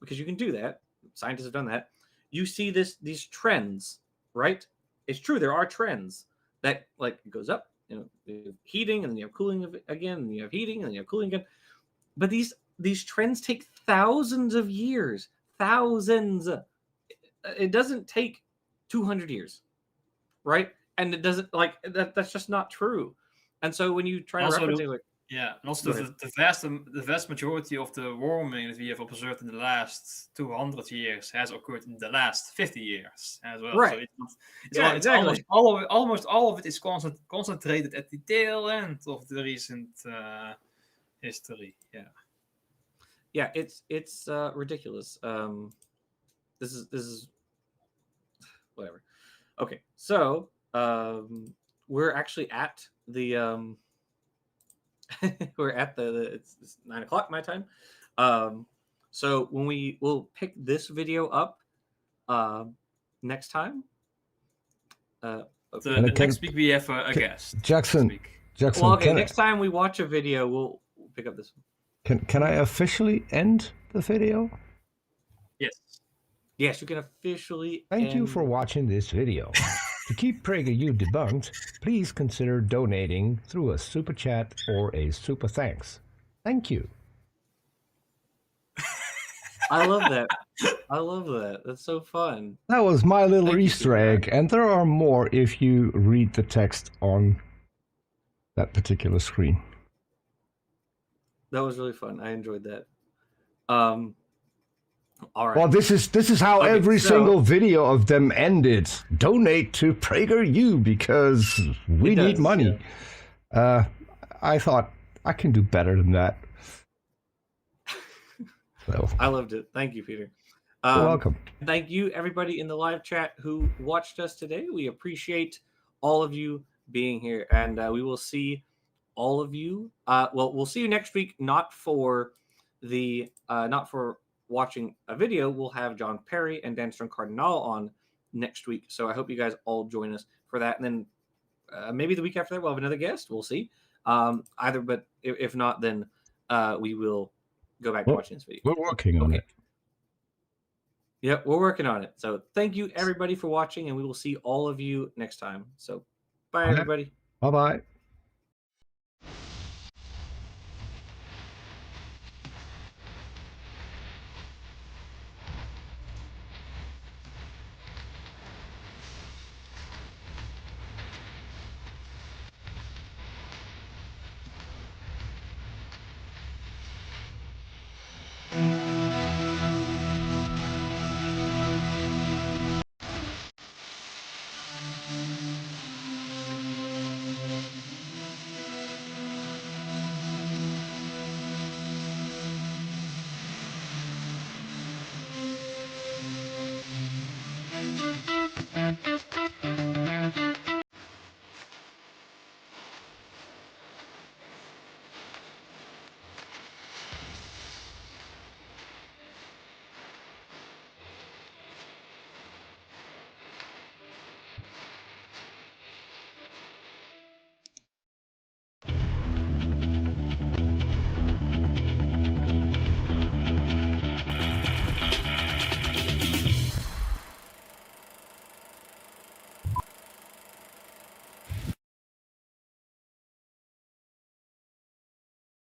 [SPEAKER 1] because you can do that, scientists have done that, you see these trends, right? It's true, there are trends that like it goes up, you have heating and then you have cooling again, and you have heating and then you have cooling again. But these trends take thousands of years. Thousands. It doesn't take 200 years, right? And it doesn't that's just not true. And so when you try to reference it,
[SPEAKER 3] and also the vast majority of the warming that we have observed in the last 200 years has occurred in the last 50 years as well.
[SPEAKER 1] Right.
[SPEAKER 3] So exactly. Almost all of it is concentrated at the tail end of the recent history. Yeah.
[SPEAKER 1] yeah, it's ridiculous. This is whatever. Okay, so we're actually at the we're at it's 9 o'clock my time. So when we'll pick this video up next time.
[SPEAKER 3] So next week we have a guest.
[SPEAKER 2] Jackson.
[SPEAKER 1] Well, okay. Next time we watch a video, we'll pick up this one.
[SPEAKER 2] Can I officially end the video?
[SPEAKER 3] Yes.
[SPEAKER 1] Yes, you can officially.
[SPEAKER 2] Thank you for watching this video. To keep PragerU debunked, please consider donating through a super chat or a super thanks. Thank you.
[SPEAKER 1] I love that. I love that. That's so fun.
[SPEAKER 2] That was my little
[SPEAKER 1] Thank you
[SPEAKER 2] Easter
[SPEAKER 1] for
[SPEAKER 2] egg,
[SPEAKER 1] that.
[SPEAKER 2] and there are more if you read the text on that particular screen.
[SPEAKER 1] That was really fun. I enjoyed that. All right.
[SPEAKER 2] Well, this is how
[SPEAKER 1] Okay,
[SPEAKER 2] every
[SPEAKER 1] so-
[SPEAKER 2] single video of them ended. Donate to PragerU because we
[SPEAKER 1] It does,
[SPEAKER 2] need money. I thought I can do better than that. So
[SPEAKER 1] I loved it. Thank you, Peter.
[SPEAKER 2] you're welcome.
[SPEAKER 1] Thank you, everybody in the live chat who watched us today. We appreciate all of you being here, and we will see all of you. Well, we'll see you next week. Not for watching a video. We'll have John Perry and Dan Stern Cardinal on next week. So I hope you guys all join us for that, and then maybe the week after that we'll have another guest. We'll see. But if not, then we will go back to watching this video.
[SPEAKER 2] We're working on it.
[SPEAKER 1] Yep, we're working on it. So thank you everybody for watching, and we will see all of you next time. So bye, everybody.
[SPEAKER 2] Bye-bye.